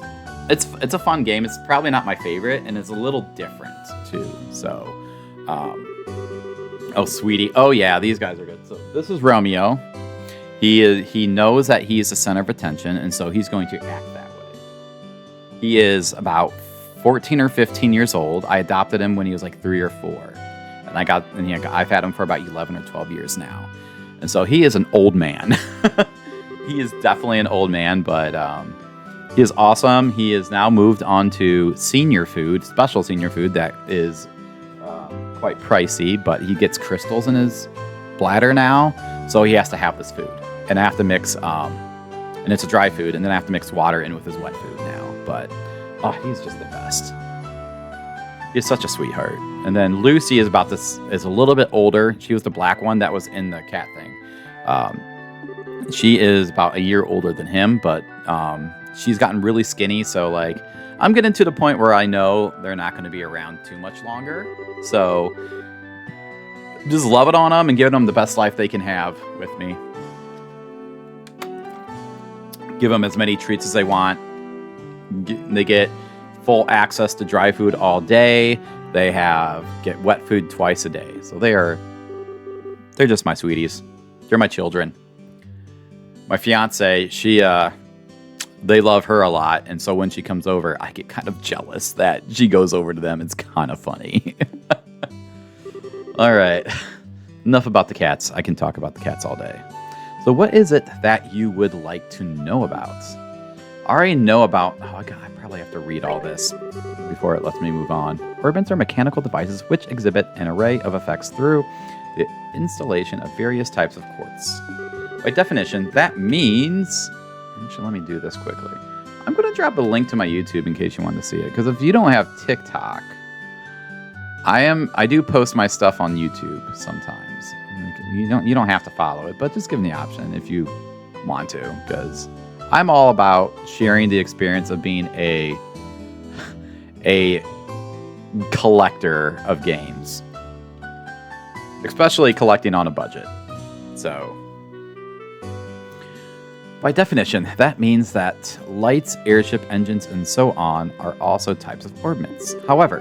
Speaker 2: a fun game. It's probably not my favorite, and it's a little different too. So, oh, sweetie. Oh yeah, these guys are good. So this is Romeo. He knows that he's the center of attention, and so he's going to act that way. He is about 14 or 15 years old. I adopted him when he was like 3 or 4, and I've had him for about 11 or 12 years now. And so he is an old man. He is definitely an old man, but he is awesome. He has now moved on to senior food, special senior food that is quite pricey, but he gets crystals in his bladder now, so he has to have this food. And I have to mix, and it's a dry food, and then I have to mix water in with his wet food now. But, oh, he's just the best. He's such a sweetheart. And then Lucy is a little bit older. She was the black one that was in the cat thing. She is about a year older than him, but she's gotten really skinny. So, like, I'm getting to the point where I know they're not going to be around too much longer. So, just love it on them and giving them the best life they can have with me. Give them as many treats as they want. They get full access to dry food all day. They get wet food twice a day. So they're just my sweeties. They're my children. My fiance, they love her a lot, and so when she comes over, I get kind of jealous that she goes over to them. It's kind of funny. All right, enough about the cats. I can talk about the cats all day. So what is it that you would like to know about? I already know about, oh God, I probably have to read all this before it lets me move on. Orbits are mechanical devices which exhibit an array of effects through the installation of various types of quartz. By definition, that means, actually, let me do this quickly. I'm going to drop a link to my YouTube in case you want to see it, because if you don't have TikTok, I do post my stuff on YouTube sometimes. You don't have to follow it, but just give me the option if you want to, because I'm all about sharing the experience of being a collector of games, especially collecting on a budget. So, by definition, that means that lights, airship engines, and so on are also types of orbits. However,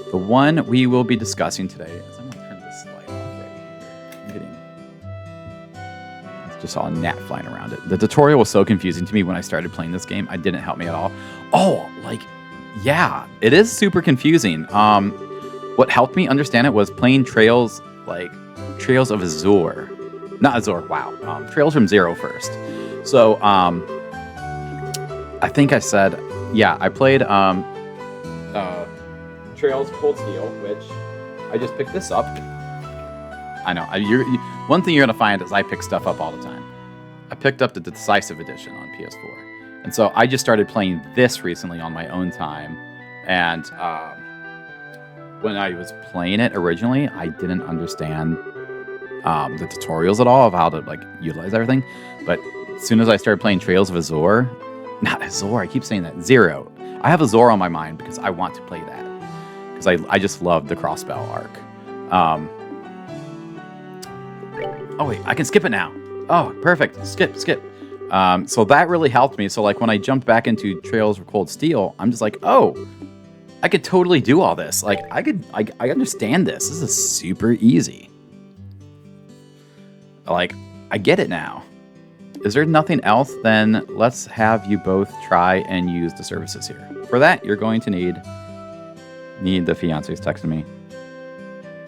Speaker 2: the one we will be discussing today is, I'm going to turn this light off right here. I just saw a gnat flying around it. The tutorial was so confusing to me when I started playing this game. It didn't help me at all. Oh, like, yeah, it is super confusing. What helped me understand it was playing Trails of Azure. Not Azure, wow. Trails from Zero first. So, I think I said, yeah, I played Trails Cold Steel, which I just picked this up. I know. One thing you're going to find is I pick stuff up all the time. I picked up the Decisive Edition on PS4. And so I just started playing this recently on my own time. And when I was playing it originally, I didn't understand the tutorials at all of how to, like, utilize everything. But as soon as I started playing Trails of Azure, Not Azor. I keep saying that. Zero. I have Azor on my mind because I want to play that. Because I just love the crossbow arc. Oh, wait. I can skip it now. Oh, perfect. Skip. So that really helped me. So, like, when I jumped back into Trails of Cold Steel, I'm just like, oh, I could totally do all this. Like, I understand this. This is super easy. Like, I get it now. Is there nothing else? Then let's have you both try and use the services here. For that, you're going to need the fiance's texting me.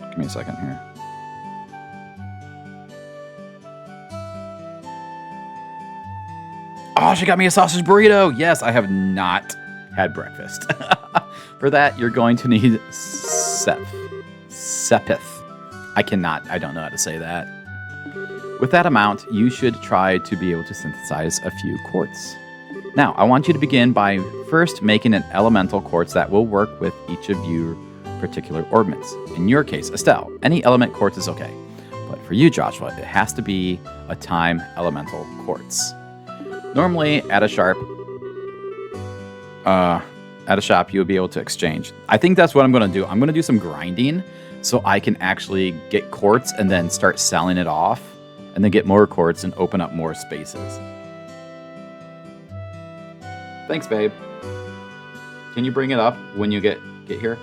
Speaker 2: Give me a second here. Oh, she got me a sausage burrito. Yes, I have not had breakfast. For that, you're going to need Sepith. I don't know how to say that. With that amount, you should try to be able to synthesize a few quartz. Now, I want you to begin by first making an elemental quartz that will work with each of your particular orbments. In your case, Estelle, any element quartz is okay. But for you, Joshua, it has to be a time elemental quartz. Normally, at a shop, you'll be able to exchange. I think that's what I'm going to do. I'm going to do some grinding so I can actually get quartz and then start selling it off. And then get more quartz and open up more spaces. Thanks, babe. Can you bring it up when you get here?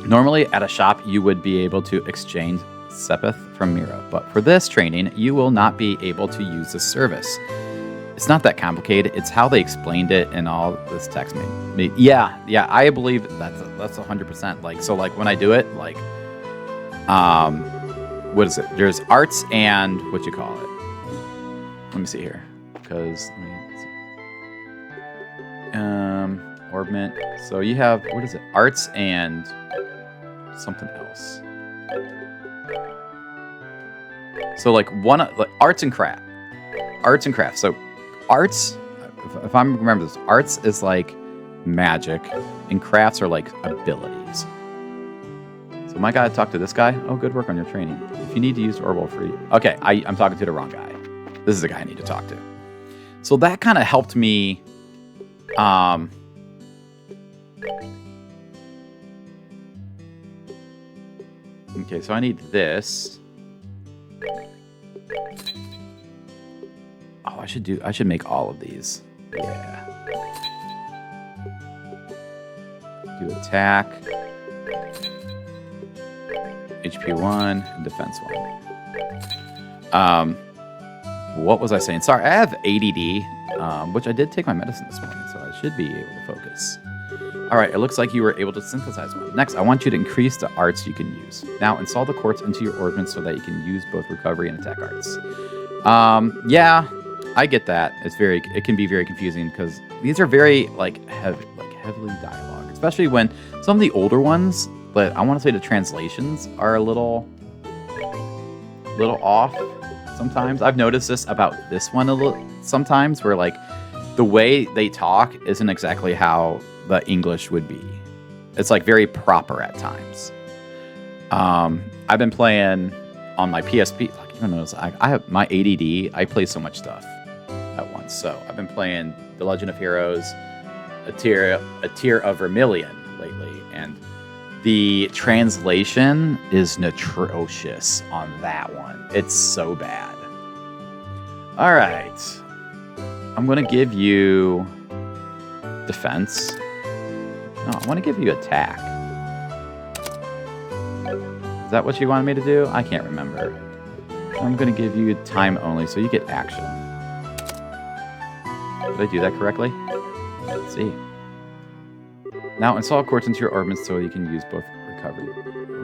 Speaker 2: Normally, at a shop, you would be able to exchange Sepith from Mira. But for this training, you will not be able to use this service. It's not that complicated. It's how they explained it in all this text. Yeah, I believe that's 100%. Like, so like when I do it, like, what is it? There's arts and what you call it. Let me see here, because orbment. So you have, what is it? Arts and something else. So like arts and craft. So arts, if I remember this, arts is like magic, and crafts are like abilities. So am I gotta talk to this guy? Oh, good work on your training. If you need to use Orbital free. Okay, I'm talking to the wrong guy. This is the guy I need to talk to. So that kind of helped me. Okay, so I need this. Oh, I should make all of these. Yeah. Do attack, HP 1, and defense 1. What was I saying? Sorry, I have ADD, which I did take my medicine this morning, so I should be able to focus. All right, it looks like you were able to synthesize one. Next, I want you to increase the arts you can use. Now, install the quartz into your ordnance so that you can use both recovery and attack arts. Yeah, I get that. It can be very confusing because these are very heavily dialogue, especially when some of the older ones. But I want to say the translations are a little off sometimes. I've noticed this about this one a little sometimes, where like the way they talk isn't exactly how the English would be. It's like very proper at times. I've been playing on my PSP. Like, even though I have my ADD, I play so much stuff at once. So I've been playing The Legend of Heroes, a tier of Vermilion lately, and the translation is atrocious on that one. It's so bad. All right, I'm gonna give you defense. No, I want to give you attack. Is that what you wanted me to do? I can't remember. I'm going to give you time only, so you get action. Did I do that correctly? Let's see. Now install quartz into your orbits so you can use both recovery.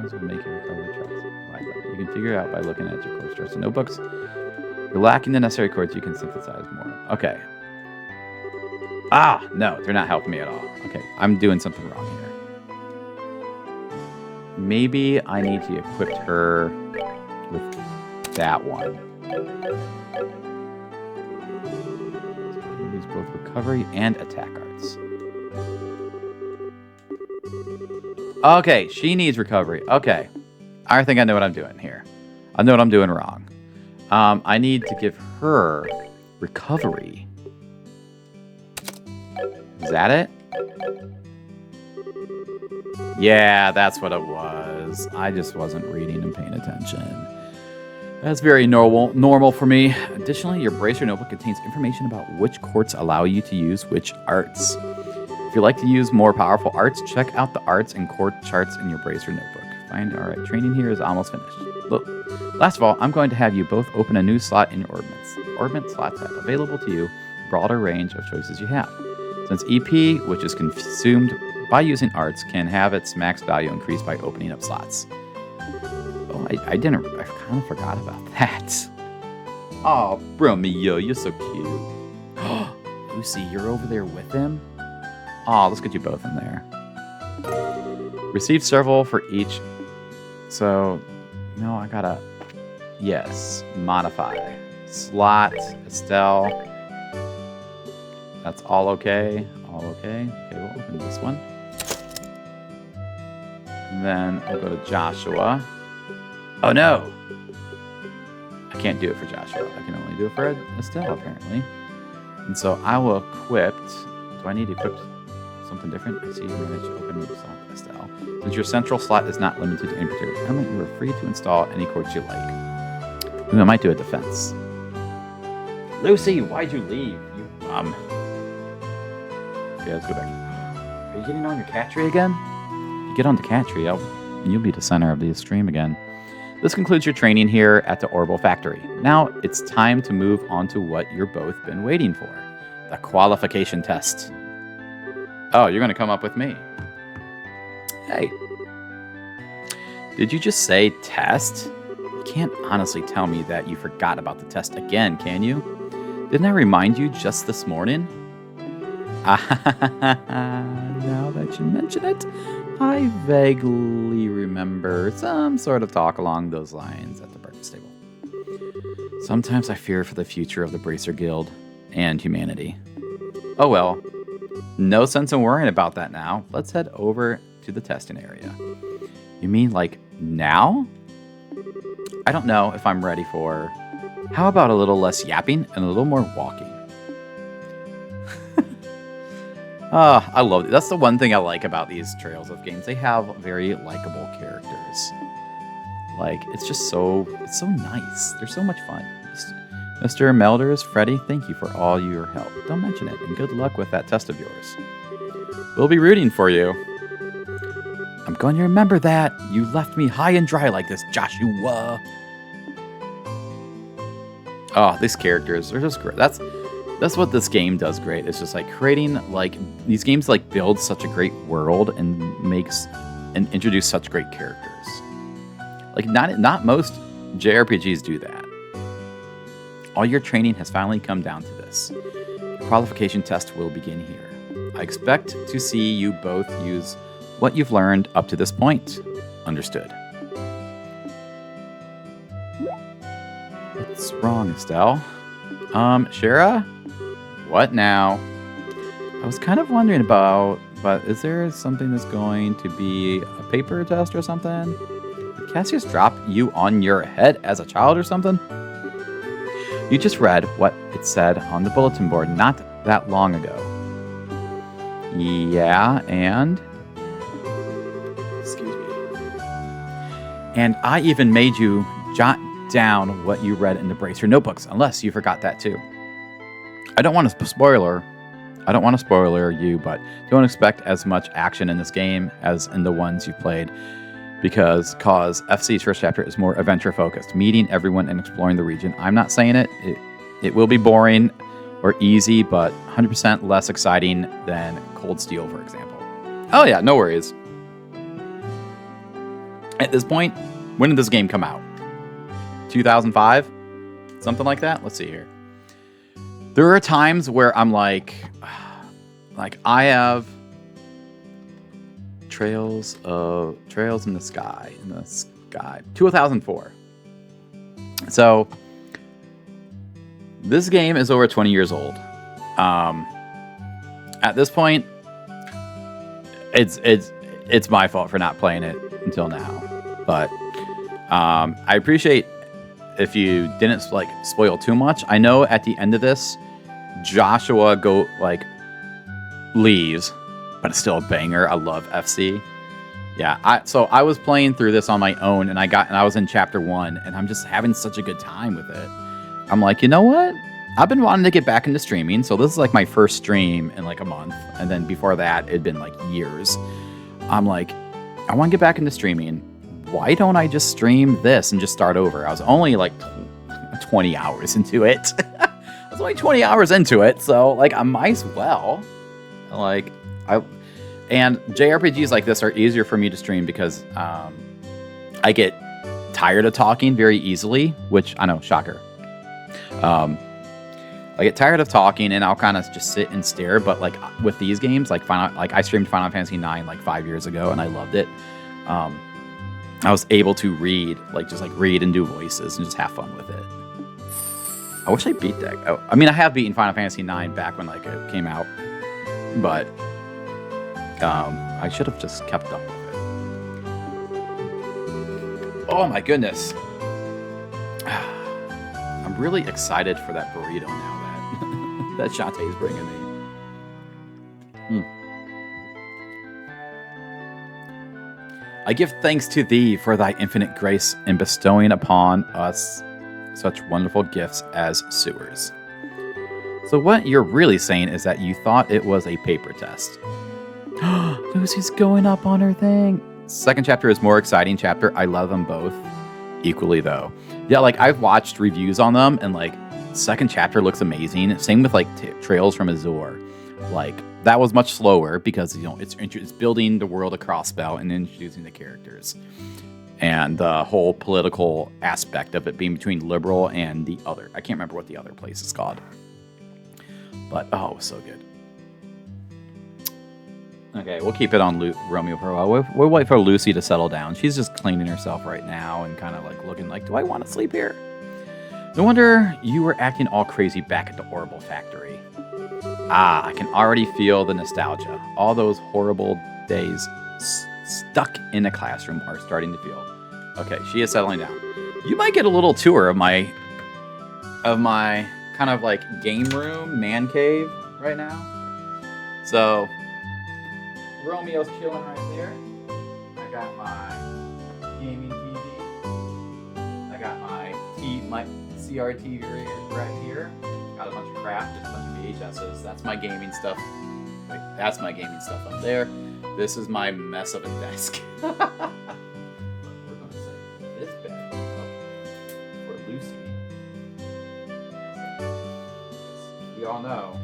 Speaker 2: Those will make your recovery charts. You can figure it out by looking at your quartz charts and notebooks. If you're lacking the necessary quartz, you can synthesize more. Okay. Ah, no, they're not helping me at all. Okay, I'm doing something wrong here. Maybe I need to equip her with that one. So use both recovery and attack arts. Okay, she needs recovery. Okay. I think I know what I'm doing here. I know what I'm doing wrong. I need to give her recovery. Is that it? Yeah, that's what it was. I just wasn't reading and paying attention. That's very normal for me. Additionally, your Bracer notebook contains information about which courts allow you to use which arts. If you like to use more powerful arts, check out the arts and court charts in your Bracer notebook. Alright, training here is almost finished. Look, last of all, I'm going to have you both open a new slot in your Orbments. The Orbment slots have available to you a broader range of choices you have. Since EP, which is consumed by using arts, can have its max value increased by opening up slots. Oh, I kind of forgot about that. Oh, Bromeo, you're so cute. Lucy, you're over there with him? Oh, let's get you both in there. Receive several for each. So, no, I gotta. Yes, modify. Slot, Estelle. That's all okay. All okay. Okay, we'll open this one. And then we'll go to Joshua. Oh no! I can't do it for Joshua. I can only do it for Estelle, apparently. And so I will equip. Do I need to equip something different? I see you managed to open the slot, Estelle. Since your central slot is not limited to any particular element, you are free to install any courts you like. Ooh, I might do a defense. Lucy, why'd you leave? You Okay, let's go back. Are you getting on your cat tree again? If you get on the cat tree, you'll be the center of the stream again. This concludes your training here at the Orbital Factory. Now it's time to move on to what you've both been waiting for. The qualification test. Oh, you're going to come up with me. Hey. Did you just say test? You can't honestly tell me that you forgot about the test again, can you? Didn't I remind you just this morning? Now that you mention it, I vaguely remember some sort of talk along those lines at the breakfast table. Sometimes I fear for the future of the Bracer Guild and humanity. Oh well, no sense in worrying about that now. Let's head over to the testing area. You mean like now? I don't know if I'm ready for... How about a little less yapping and a little more walking? I love it. That's the one thing I like about these Trails of games. They have very likable characters. Like, it's so nice. They're so much fun. Mr. Melders, Freddy, thank you for all your help. Don't mention it, and good luck with that test of yours. We'll be rooting for you. I'm going to remember that. You left me high and dry like this, Joshua. Oh, these characters are just great. That's what this game does great. It's just like creating, like, these games like build such a great world and introduce such great characters. Like not most JRPGs do that. All your training has finally come down to this. The qualification test will begin here. I expect to see you both use what you've learned up to this point. Understood. What's wrong, Estelle? Shara? What now? I was kind of wondering about, but is there something that's going to be a paper test or something? Did Cassius drop you on your head as a child or something? You just read what it said on the bulletin board not that long ago. Yeah, and? Excuse me. And I even made you jot down what you read in the Bracer notebooks, unless you forgot that too. I don't want to spoiler you, but don't expect as much action in this game as in the ones you've played, because FC's first chapter is more adventure focused, meeting everyone and exploring the region. I'm not saying it will be boring or easy, but 100% less exciting than Cold Steel, for example. Oh yeah, no worries. At this point, when did this game come out? 2005? Something like that? Let's see here. There are times where I'm like I have Trails in the Sky. 2004. So this game is over 20 years old. At this point, it's my fault for not playing it until now. But I appreciate if you didn't like spoil too much, I know at the end of this, Joshua leaves, but it's still a banger. I love FC. Yeah, so I was playing through this on my own, and I was in chapter 1, and I'm just having such a good time with it. I'm like, you know what? I've been wanting to get back into streaming, so this is like my first stream in like a month, and then before that, it'd been like years. I'm like, I want to get back into streaming. Why don't I just stream this and just start over? I was only like 20 hours into it. I was only 20 hours into it, so like I might as well. Like and JRPGs like this are easier for me to stream because I get tired of talking very easily, which I know, shocker. I get tired of talking and I'll kind of just sit and stare. But like with these games, like I streamed Final Fantasy IX like 5 years ago and I loved it. I was able to read and do voices and just have fun with it. I wish I beat that. I mean, I have beaten Final Fantasy IX back when like it came out, but I should have just kept up with it. Oh my goodness. I'm really excited for that burrito now that Shantae's bringing me. I give thanks to thee for thy infinite grace in bestowing upon us such wonderful gifts as sewers. So what you're really saying is that you thought it was a paper test. Lucy's going up on her thing. Second chapter is more exciting chapter. I love them both equally though. Yeah, like I've watched reviews on them and like second chapter looks amazing. Same with like Trails from Azure. Like that was much slower because it's building the world of Crossbell and introducing the characters and the whole political aspect of it being between liberal and the other. I can't remember what the other place is called, but oh, it was so good. Okay, we'll keep it on Romeo for a while. We'll wait for Lucy to settle down. She's just cleaning herself right now and kind of like looking like, do I want to sleep here? No wonder you were acting all crazy back at the Orbital Factory. I can already feel the nostalgia. All those horrible days stuck in a classroom are starting to feel. Okay, she is settling down. You might get a little tour of my kind of like game room, man cave right now. So Romeo's chilling right there. I got my gaming TV. I got my CRT right here. Got a bunch of crap, just a bunch of VHSs. That's my gaming stuff. That's my gaming stuff up there. This is my mess of a desk. We're gonna say this bed up for Lucy. We all know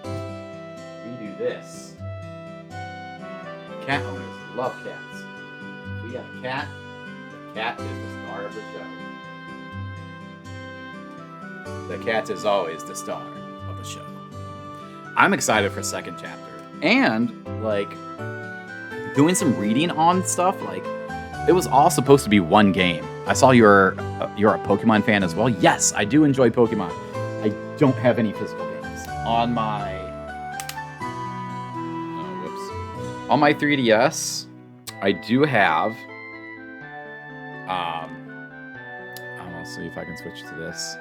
Speaker 2: we do this. Cat owners love cats. If we have a cat, the cat is the star of the show. The cat is always the star of the show. I'm excited for second chapter. And, like, doing some reading on stuff, like, it was all supposed to be one game. I saw you're a Pokemon fan as well. Yes, I do enjoy Pokemon. I don't have any physical games. On my... On my 3DS, I do have... I'll see if I can switch to this.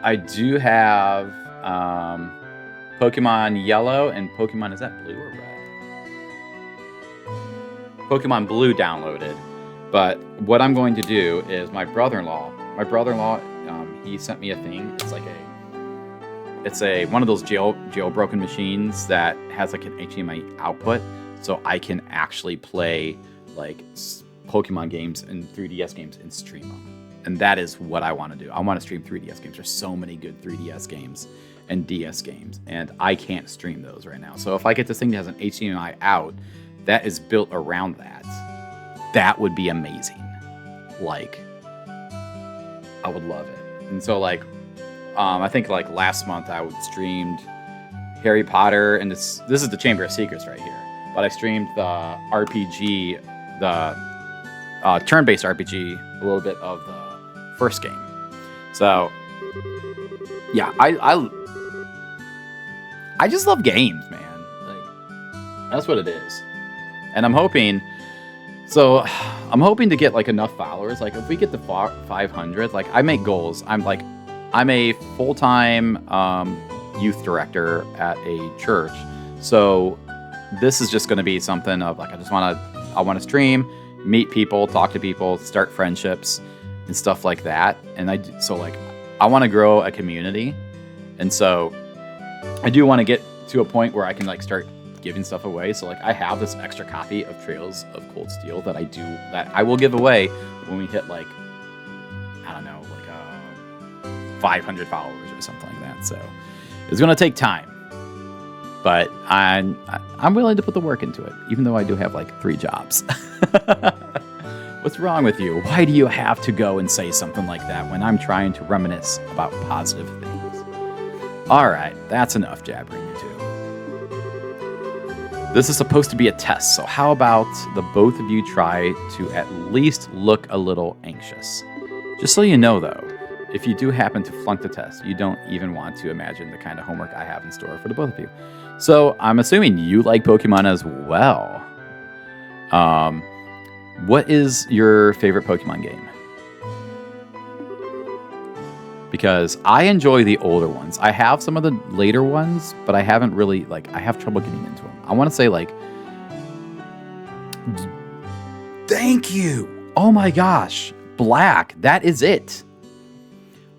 Speaker 2: I do have Pokemon Yellow and Pokemon, is that blue or red? Pokemon Blue downloaded. But what I'm going to do is my brother-in-law, he sent me a thing. It's one of those jailbroken machines that has like an HDMI output, so I can actually play like Pokemon games and 3DS games and stream them. And that is what I want to do. I want to stream 3DS games. There's so many good 3DS games and DS games, and I can't stream those right now. So if I get this thing that has an HDMI out that is built around that would be amazing. Like, I would love it. And so like, I think like last month I streamed Harry Potter, and this is the Chamber of Secrets right here. But I streamed the RPG, the turn-based RPG, a little bit of the first game. So yeah, I just love games, man. Like, that's what it is. And I'm hoping. So I'm hoping to get like enough followers. Like if we get to 500, like I make goals. I'm a full-time youth director at a church. So this is just going to be something of like I want to stream, meet people, talk to people, start friendships and stuff like that. And I want to grow a community. And so I do want to get to a point where I can like start giving stuff away. So like I have this extra copy of Trails of Cold Steel that I will give away when we hit like, I don't know, like 500 followers or something like that. So it's going to take time, but I'm willing to put the work into it, even though I do have like 3 jobs. What's wrong with you? Why do you have to go and say something like that when I'm trying to reminisce about positive things? All right, that's enough jabbering, you two. This is supposed to be a test, so how about the both of you try to at least look a little anxious? Just so you know, though, if you do happen to flunk the test, you don't even want to imagine the kind of homework I have in store for the both of you. So I'm assuming you like Pokemon as well. What is your favorite Pokemon game? Because I enjoy the older ones. I have some of the later ones, but I haven't really, I have trouble getting into them. I want to say, thank you. Oh my gosh. Black. That is it.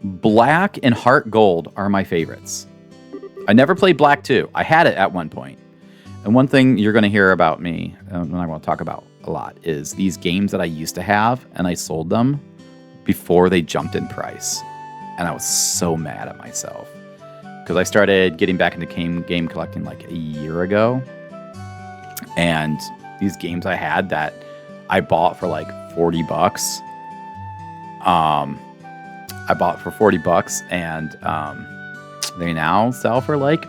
Speaker 2: Black and Heart Gold are my favorites. I never played Black 2. I had it at one point. And one thing you're going to hear about me, and I want to talk about a lot, is these games that I used to have, and I sold them before they jumped in price. And I was so mad at myself because I started getting back into game collecting like a year ago. And these games I had that I bought for like $40. I bought for $40 and they now sell for like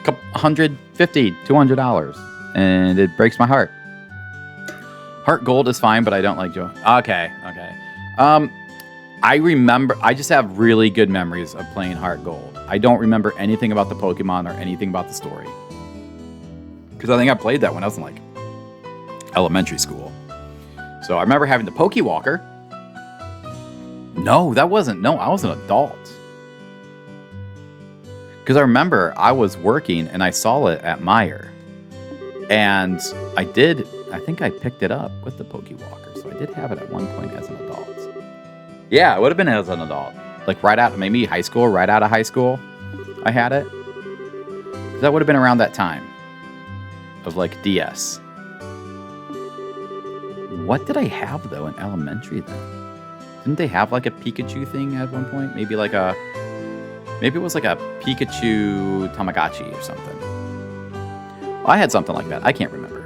Speaker 2: $150, $200. And it breaks my heart. Heart Gold is fine, but I don't like Joe. Okay. I just have really good memories of playing Heart Gold. I don't remember anything about the Pokemon or anything about the story. Because I think I played that when I was in like elementary school. So I remember having the Pokewalker. No, I was an adult. Because I remember I was working and I saw it at Meijer. And I think I picked it up with the Pokewalker. So I did have it at one point as an adult. Yeah, it would have been as an adult. Like right out of high school, I had it. That would have been around that time of like DS. What did I have though in elementary then? Didn't they have like a Pikachu thing at one point? Maybe it was like a Pikachu Tamagotchi or something. Well, I had something like that. I can't remember.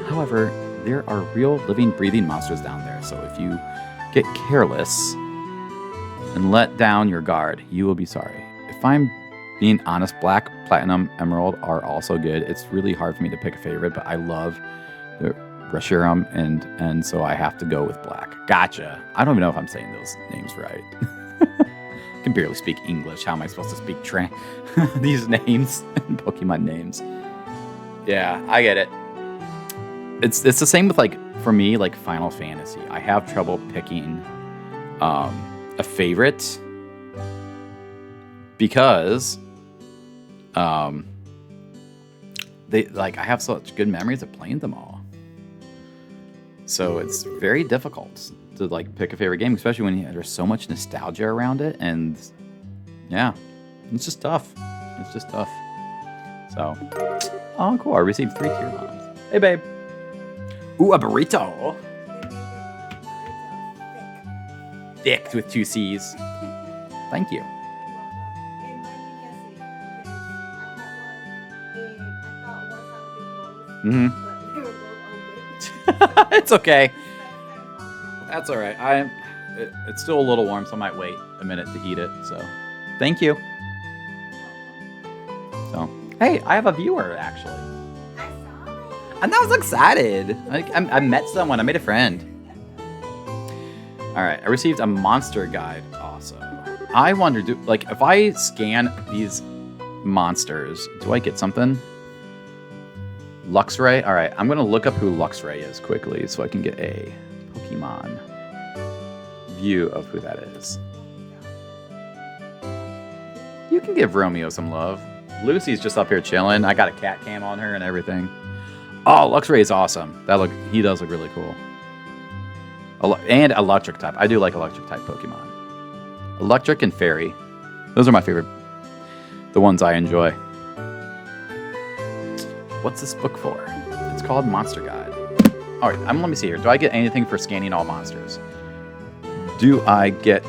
Speaker 2: However, there are real living, breathing monsters down there. So if you get careless and let down your guard, you will be sorry. If I'm being honest, Black, Platinum, Emerald are also good. It's really hard for me to pick a favorite, but I love the Reshiram, and so I have to go with Black. Gotcha. I don't even know if I'm saying those names right. I can barely speak English. How am I supposed to speak these names? Pokemon names. Yeah, I get it. It's the same with for me, Final Fantasy. I have trouble picking a favorite because I have such good memories of playing them all. So it's very difficult to pick a favorite game, especially when there's so much nostalgia around it, and yeah, it's just tough. So, oh cool, I received 3 tier bombs. Hey babe. Ooh, a burrito. Thick with 2 C's. Thank you. Mm-hmm. It's okay. That's all right. It's still a little warm, so I might wait a minute to eat it. So, thank you. So, hey, I have a viewer actually. And I was excited. I met someone. I made a friend. All right. I received a monster guide also. I wonder, if I scan these monsters, do I get something? Luxray? Alright, I'm going to look up who Luxray is quickly so I can get a Pokemon view of who that is. You can give Romeo some love. Lucy's just up here chilling. I got a cat cam on her and everything. Oh, Luxray is awesome. He does look really cool. And electric type. I do like electric type Pokemon. Electric and Fairy. Those are my favorite. The ones I enjoy. What's this book for? It's called Monster Guide. All right, let me see here. Do I get anything for scanning all monsters? Do I get...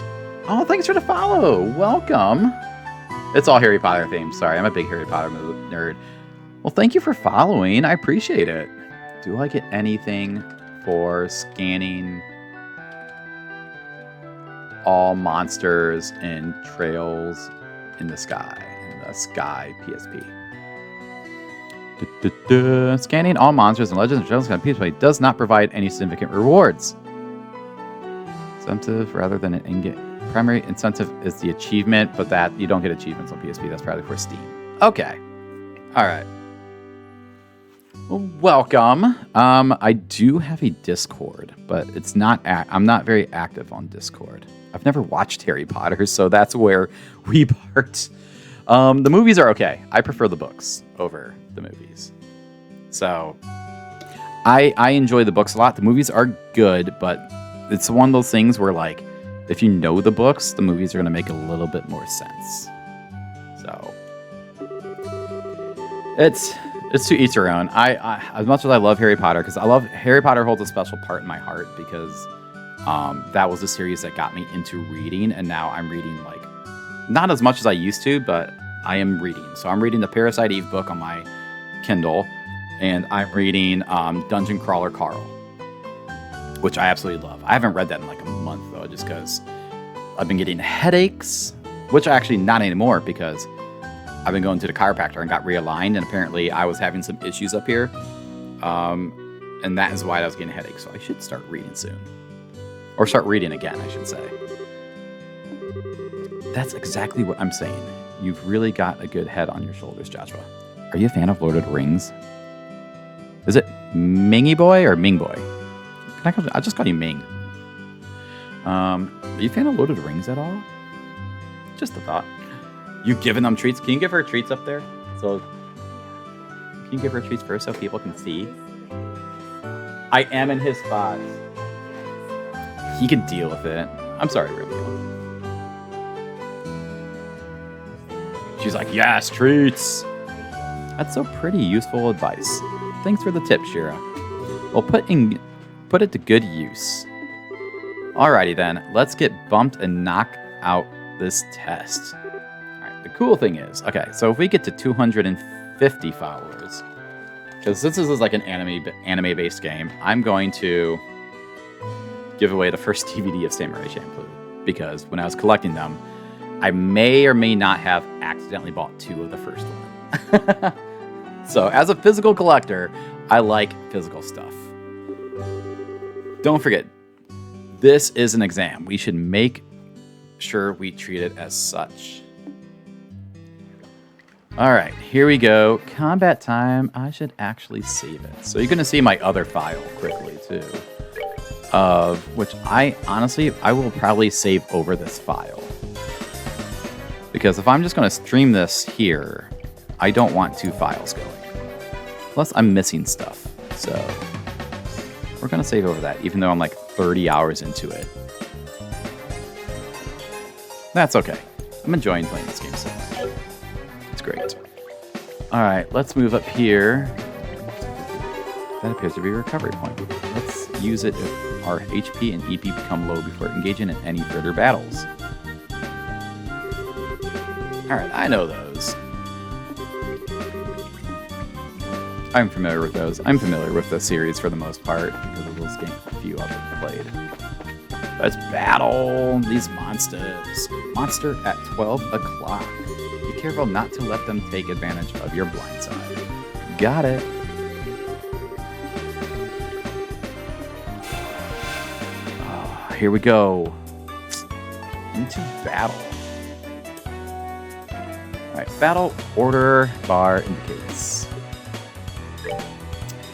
Speaker 2: Oh, thanks for the follow. Welcome. It's all Harry Potter themed. Sorry, I'm a big Harry Potter nerd. Well, thank you for following. I appreciate it. Do I get anything for scanning all monsters in Trails in the Sky? In the Sky PSP. Scanning all monsters in Legends of Trails in PSP does not provide any significant rewards. Incentive rather than an in-game. Primary incentive is the achievement, but that you don't get achievements on PSP. That's probably for Steam. Okay. All right. Well, welcome. I do have a Discord, but it's not. I'm not very active on Discord. I've never watched Harry Potter, so that's where we part. The movies are okay. I prefer the books over the movies. So I enjoy the books a lot. The movies are good, but it's one of those things where, like, if you know the books, the movies are going to make a little bit more sense. So it's to each their own. I as much as I love Harry Potter, because Harry Potter holds a special part in my heart, because that was the series that got me into reading, and now I'm reading, like, not as much as I used to, but I am reading. So I'm reading the Parasite Eve book on my Kindle, and I'm reading Dungeon Crawler Carl, which I absolutely love. I haven't read that in like a month, though, just because I've been getting headaches, which actually not anymore, because I've been going to the chiropractor and got realigned, and apparently I was having some issues up here, and that is why I was getting headaches. So I should start reading soon. Or start reading again, I should say. That's exactly what I'm saying. You've really got a good head on your shoulders, Joshua. Are you a fan of Lord of the Rings? Is it Mingy Boy or Ming Boy? I'll just call you Ming. Are you a fan of Lord of the Rings at all? Just a thought. You giving them treats? Can you give her treats up there? So, can you give her treats first so people can see? I am in his spot. He can deal with it. I'm sorry, Romeo. She's like, yes, treats. That's so pretty useful advice. Thanks for the tip, Shira. Well, put it to good use. Alrighty then, let's get bumped and knock out this test. Alright, the cool thing is, okay, so if we get to 250 followers, because this is like an anime-based game, I'm going to give away the first DVD of Samurai Champloo, because when I was collecting them, I may or may not have accidentally bought 2 of the first one. So, as a physical collector, I like physical stuff. Don't forget, this is an exam. We should make sure we treat it as such. Alright, here we go. Combat time. I should actually save it. So you're going to see my other file quickly, too. Which I will probably save over this file. Because if I'm just going to stream this here, I don't want 2 files going. Plus, I'm missing stuff. So, we're going to save over that, even though I'm like 30 hours into it. That's okay. I'm enjoying playing this game so much. It's great. Alright, let's move up here. That appears to be a recovery point. Let's use it if our HP and EP become low before engaging in any further battles. Alright, I know those. I'm familiar with those. I'm familiar with the series for the most part, because of those games, a few of them played. Let's battle these monsters. Monster at 12 o'clock. Be careful not to let them take advantage of your blind side. Got it. Oh, here we go. Into battle. Alright, battle order bar indicates.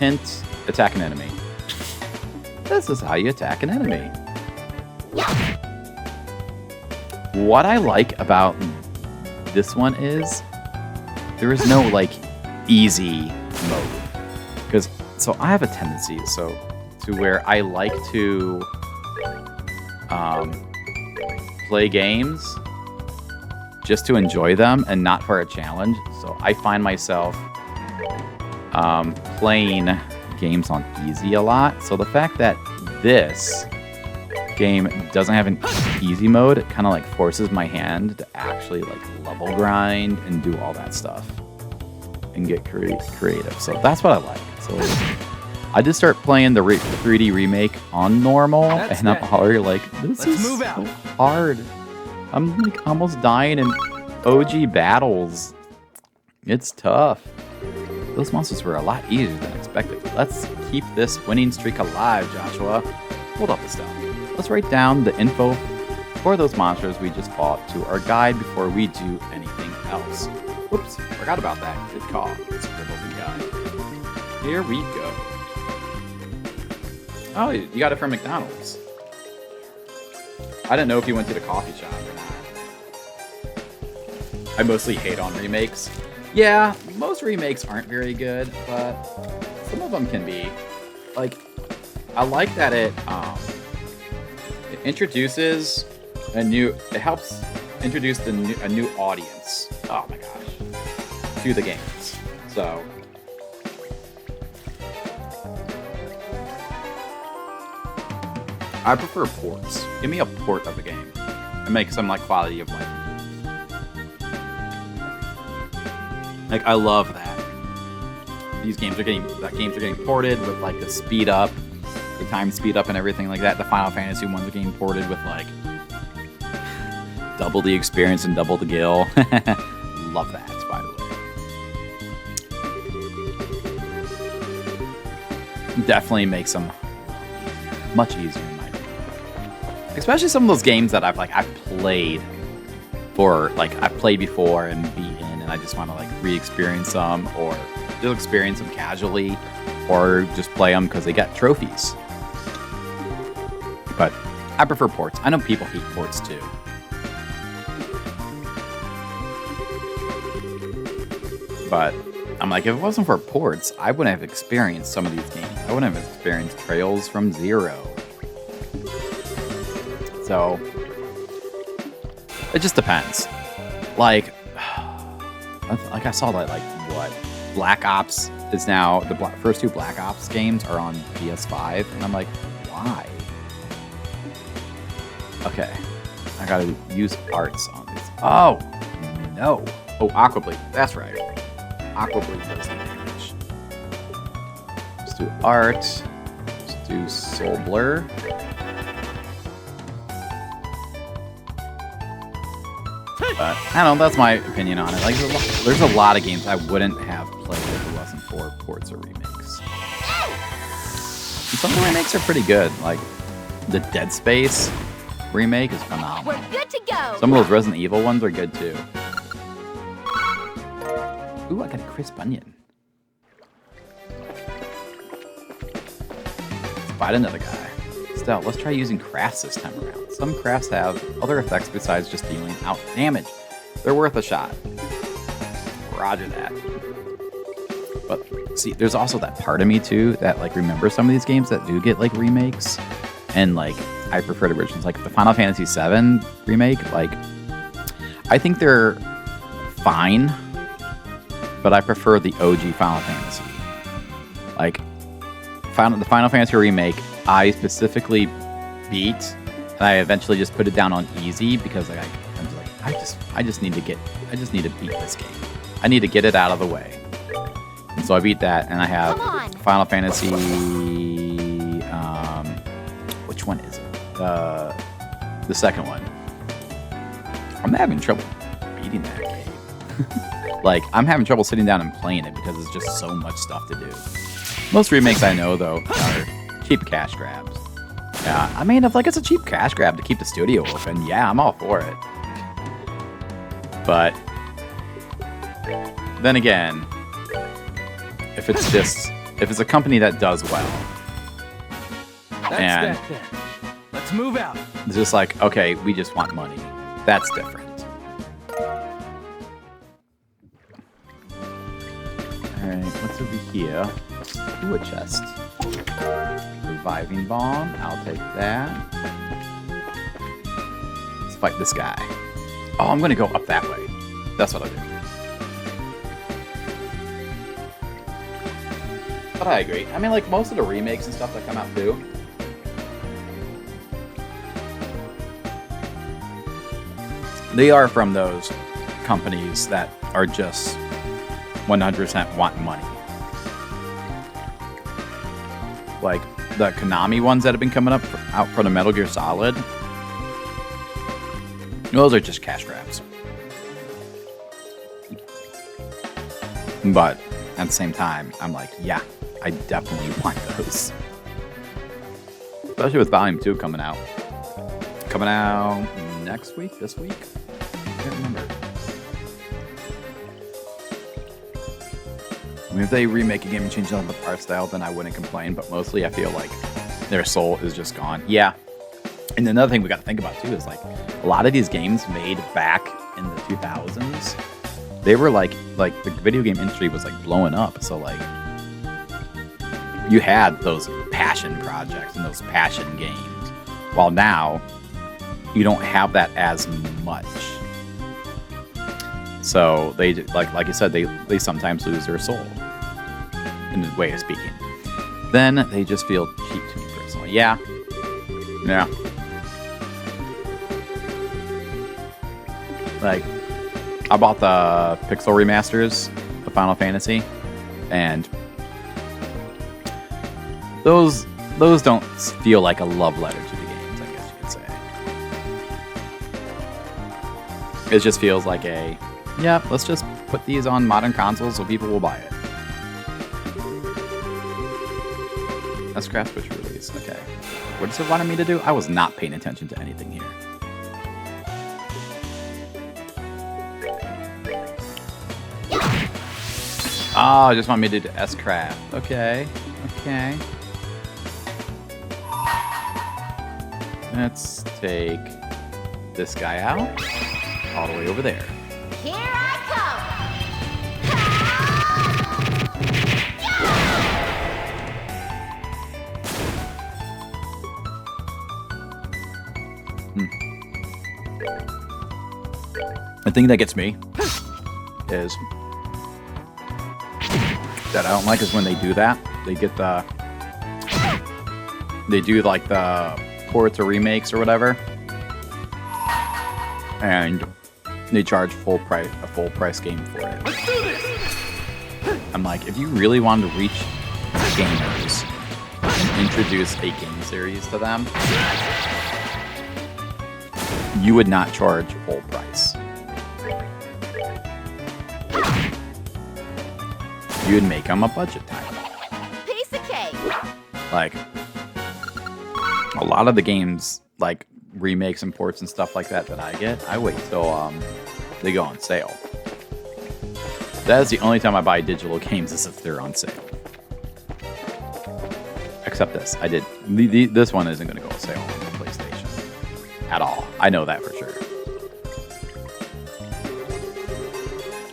Speaker 2: Hint, attack an enemy. This is how you attack an enemy. What I like about this one is there is no like easy mode. Because so I have a tendency to where I like to play games just to enjoy them and not for a challenge. So I find myself playing games on easy a lot. So the fact that this game doesn't have an easy mode, it kind of like forces my hand to actually like level grind and do all that stuff and get creative. So that's what I like. So I just start playing the 3D remake on normal, and I'm already like, this is so hard. I'm like almost dying in OG battles. It's tough. Those monsters were a lot easier than expected. Let's keep this winning streak alive, Joshua. Hold up the stuff. Let's write down the info for those monsters we just fought to our guide before we do anything else. Whoops, forgot about that. Good call. Scribble the guide. Here we go. Oh, you got it from McDonald's. I didn't know if you went to the coffee shop or not. I mostly hate on remakes. Yeah, most remakes aren't very good, but some of them can be. Like, I like that it introduces it helps introduce a new audience. Oh my gosh, to the games. So. I prefer ports. Give me a port of the game. It makes some like quality of life. Like I love that. These games are getting ported with like the speed up, the time speed up and everything like that. The Final Fantasy ones are getting ported with like double the experience and double the gil. Love that, by the way. Definitely makes them much easier. Especially some of those games that I've played before and beaten, and I just want to like re-experience them or just experience them casually, or just play them because they get trophies. But I prefer ports. I know people hate ports too. But I'm like, if it wasn't for ports, I wouldn't have experienced some of these games. I wouldn't have experienced Trails from Zero. So, it just depends. Like I saw that, like, what? Black Ops is now, the first two Black Ops games are on PS5, and I'm like, why? Okay, I gotta use arts on this. Oh, no. Oh, Aquableed, that's right. Aquableed does the damage. Let's do art. Let's do Soul Blur. But I don't know, that's my opinion on it. Like, there's a lot of games I wouldn't have played if it wasn't for ports or remakes. And some of the remakes are pretty good. Like, the Dead Space remake is phenomenal.
Speaker 3: We're good to go.
Speaker 2: Some of those Resident Evil ones are good too. Ooh, I got a crisp onion. Let's fight another guy. Still, let's try using crafts this time around. Some crafts have other effects besides just dealing out damage. They're worth a shot. Roger that. But see, there's also that part of me too that like remembers some of these games that do get like remakes, and like I prefer the originals. Like the Final Fantasy VII remake, like I think they're fine, but I prefer the OG Final Fantasy. Like the Final Fantasy remake, I specifically beat, and I eventually just put it down on easy because like I just need to beat this game. I need to get it out of the way. And so I beat that, and I have Final Fantasy. Which one is it? The second one. I'm having trouble beating that game. Like I'm having trouble sitting down and playing it because it's just so much stuff to do. Most remakes I know though are cheap cash grabs. Yeah, I mean, if like it's a cheap cash grab to keep the studio open, yeah, I'm all for it. But then again, if it's if it's a company that does well,
Speaker 3: That's
Speaker 2: and
Speaker 3: that then. Let's move out.
Speaker 2: it's just like, okay, we just want money. That's different. Alright, what's over here? Ooh, a chest. Reviving bomb. I'll take that. Let's fight this guy. Oh, I'm gonna go up that way. That's what I'll do. But I agree. I mean, like, most of the remakes and stuff that come out too, they are from those companies that are just 100% want money. Like the Konami ones that have been coming out for the Metal Gear Solid, those are just cash grabs. But at the same time, I'm like, yeah, I definitely want those. Especially with Volume 2 coming out. Coming out next week? This week? I can't remember. I mean, if they remake a game and change up the art style, then I wouldn't complain. But mostly, I feel like their soul is just gone. Yeah. And another thing we got to think about, too, is like a lot of these games made back in the 2000s, they were like the video game industry was like blowing up. So like you had those passion projects and those passion games. While now you don't have that as much. So they like you said, they sometimes lose their soul in a way of speaking. Then they just feel cheap to me personally. Yeah. Yeah. Like, I bought the Pixel remasters of Final Fantasy, and those don't feel like a love letter to the games, I guess you could say. It just feels like yeah, let's just put these on modern consoles so people will buy it. S-Craft Switch release, okay. What does it want me to do? I was not paying attention to anything here. Oh, I just want me to do S-Craft. Okay. Okay. Let's take this guy out. All the way over there.
Speaker 4: Here I
Speaker 2: The thing that gets me is that I don't like is when they do that. They get they do like the ports or remakes or whatever, and they charge a full price game for it.
Speaker 3: Let's do this.
Speaker 2: I'm like, if you really wanted to reach gamers and introduce a game series to them, you would not charge full price. You would make them a budget title.
Speaker 4: piece of cake.
Speaker 2: Like, a lot of the games, like remakes and ports and stuff like that I get, I wait till they go on sale. That is the only time I buy digital games is if they're on sale. Except this. I did. This one isn't going to go on sale on the PlayStation. At all. I know that for sure.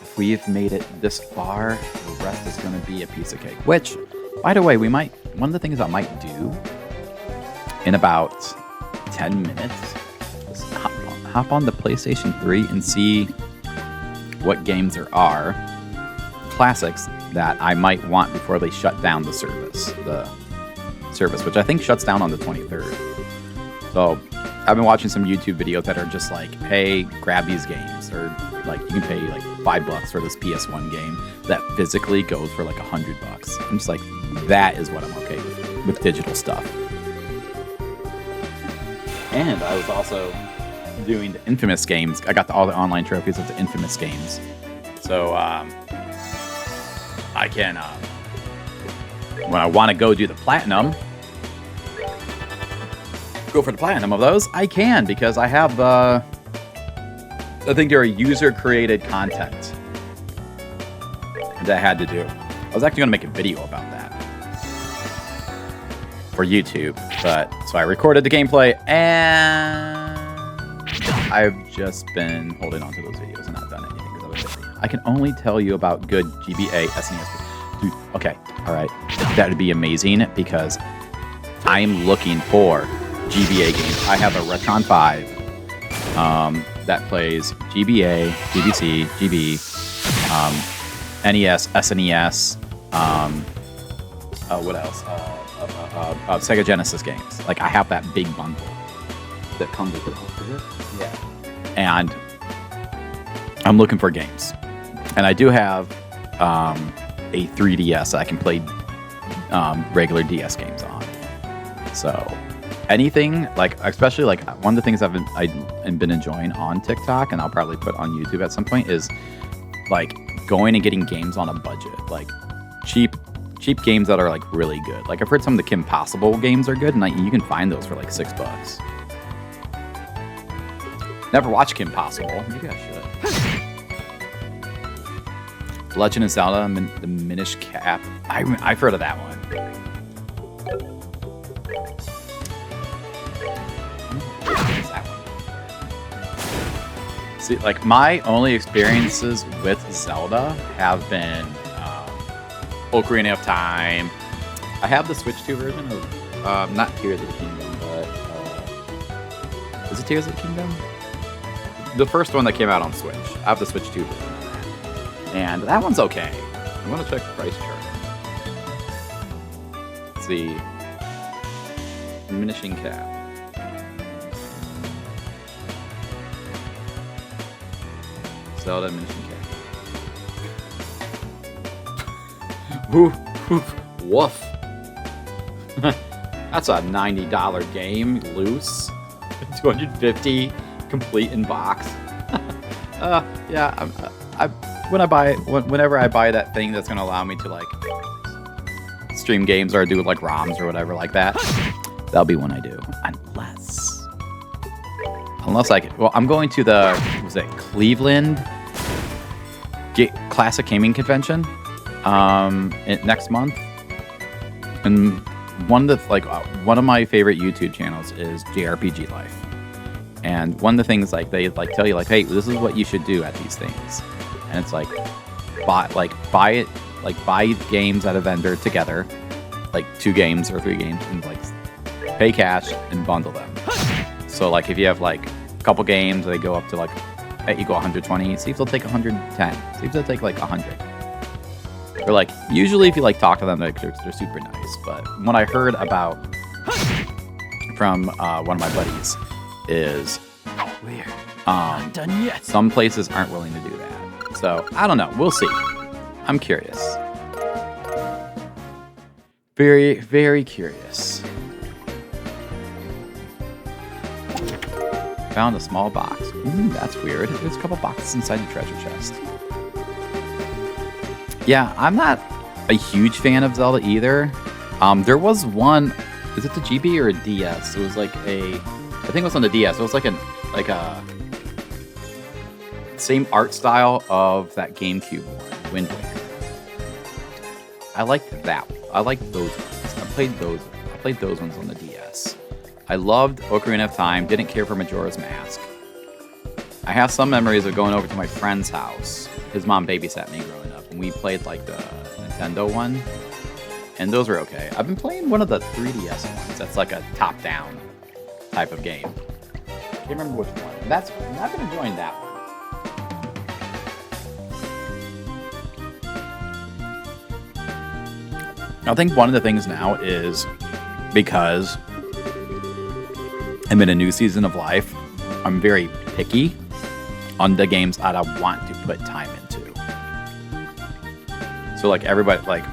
Speaker 2: If we've made it this far, the rest is going to be a piece of cake. Which, by the way, one of the things I might do in about 10 minutes is hop on the PlayStation 3 and see what games there are, classics, that I might want before they shut down the service. Which I think shuts down on the 23rd. So I've been watching some YouTube videos that are just like, hey, grab these games, or like you can pay like $5 for this PS1 game that physically goes for like $100. I'm just like, that is what I'm okay with digital stuff. And I was also doing the Infamous games. I got all the online trophies of the Infamous games. So I can, when I want to go do the platinum, go for the platinum of those, I can, because I have I think there are user-created content that I had to do. I was actually going to make a video about that. for YouTube. But so I recorded the gameplay, and I've just been holding on to those videos and not done anything because I was busy. I can only tell you about good GBA SNES. Dude, okay, all right, that would be amazing because I'm looking for GBA games. I have a Retron 5 that plays GBA, GBC, GB, NES, SNES, what else? Sega Genesis games. Like, I have that big bundle that comes with it. Yeah. And I'm looking for games. And I do have a 3DS I can play regular DS games on. So anything, like, especially like one of the things I've been enjoying on TikTok, and I'll probably put on YouTube at some point, is like going and getting games on a budget, like cheap games that are like really good. Like, I've heard some of the Kim Possible games are good, and you can find those for like $6. Never watched Kim Possible. Maybe I should. Legend of Zelda: The Minish Cap. I've heard of that one. See, like, my only experiences with Zelda have been Ocarina of Time. I have the Switch 2 version of, not Tears of the Kingdom, but, is it Tears of the Kingdom? The first one that came out on Switch. I have the Switch 2 version of that. And that one's okay. I want to check the price chart. Let's see. Diminishing Cap. Zelda Diminishing Cap. Woof, woof, woof. That's a $90 game, loose. 250 complete in box. Yeah. Whenever I buy that thing that's gonna allow me to like stream games or do like ROMs or whatever like that, that'll be when I do. Unless I can. Well, I'm going to the Cleveland Classic Gaming Convention next month, and one of my favorite YouTube channels is JRPG Life, and one of the things like they like tell you like, hey, this is what you should do at these things, and it's like buy games at a vendor together, like 2 games or 3 games, and like pay cash and bundle them. So like if you have like a couple games, they go up to like equal 120. See if they'll take 110. See if they'll take like 100. Or like usually if you like talk to them, they're super nice. But what I heard about from one of my buddies is
Speaker 3: Weird. Not done yet.
Speaker 2: some places aren't willing to do that. So I don't know. We'll see. I'm curious. Very, very curious. Found a small box. Ooh, that's weird. There's a couple boxes inside the treasure chest. Yeah, I'm not a huge fan of Zelda either. There was one. Is it the GB or a DS? It was like I think it was on the DS. It was like a same art style of that GameCube one, Wind Waker. I liked that. I liked those ones. I played those ones on the DS. I loved Ocarina of Time. Didn't care for Majora's Mask. I have some memories of going over to my friend's house. His mom babysat me growing up, and we played like the Nintendo one, and those were okay. I've been playing one of the 3DS ones. That's like a top-down type of game. Can't remember which one. I've been enjoying that one. I think one of the things now is because I'm in a new season of life, I'm very picky on the games that I want to put time into. So like everybody, like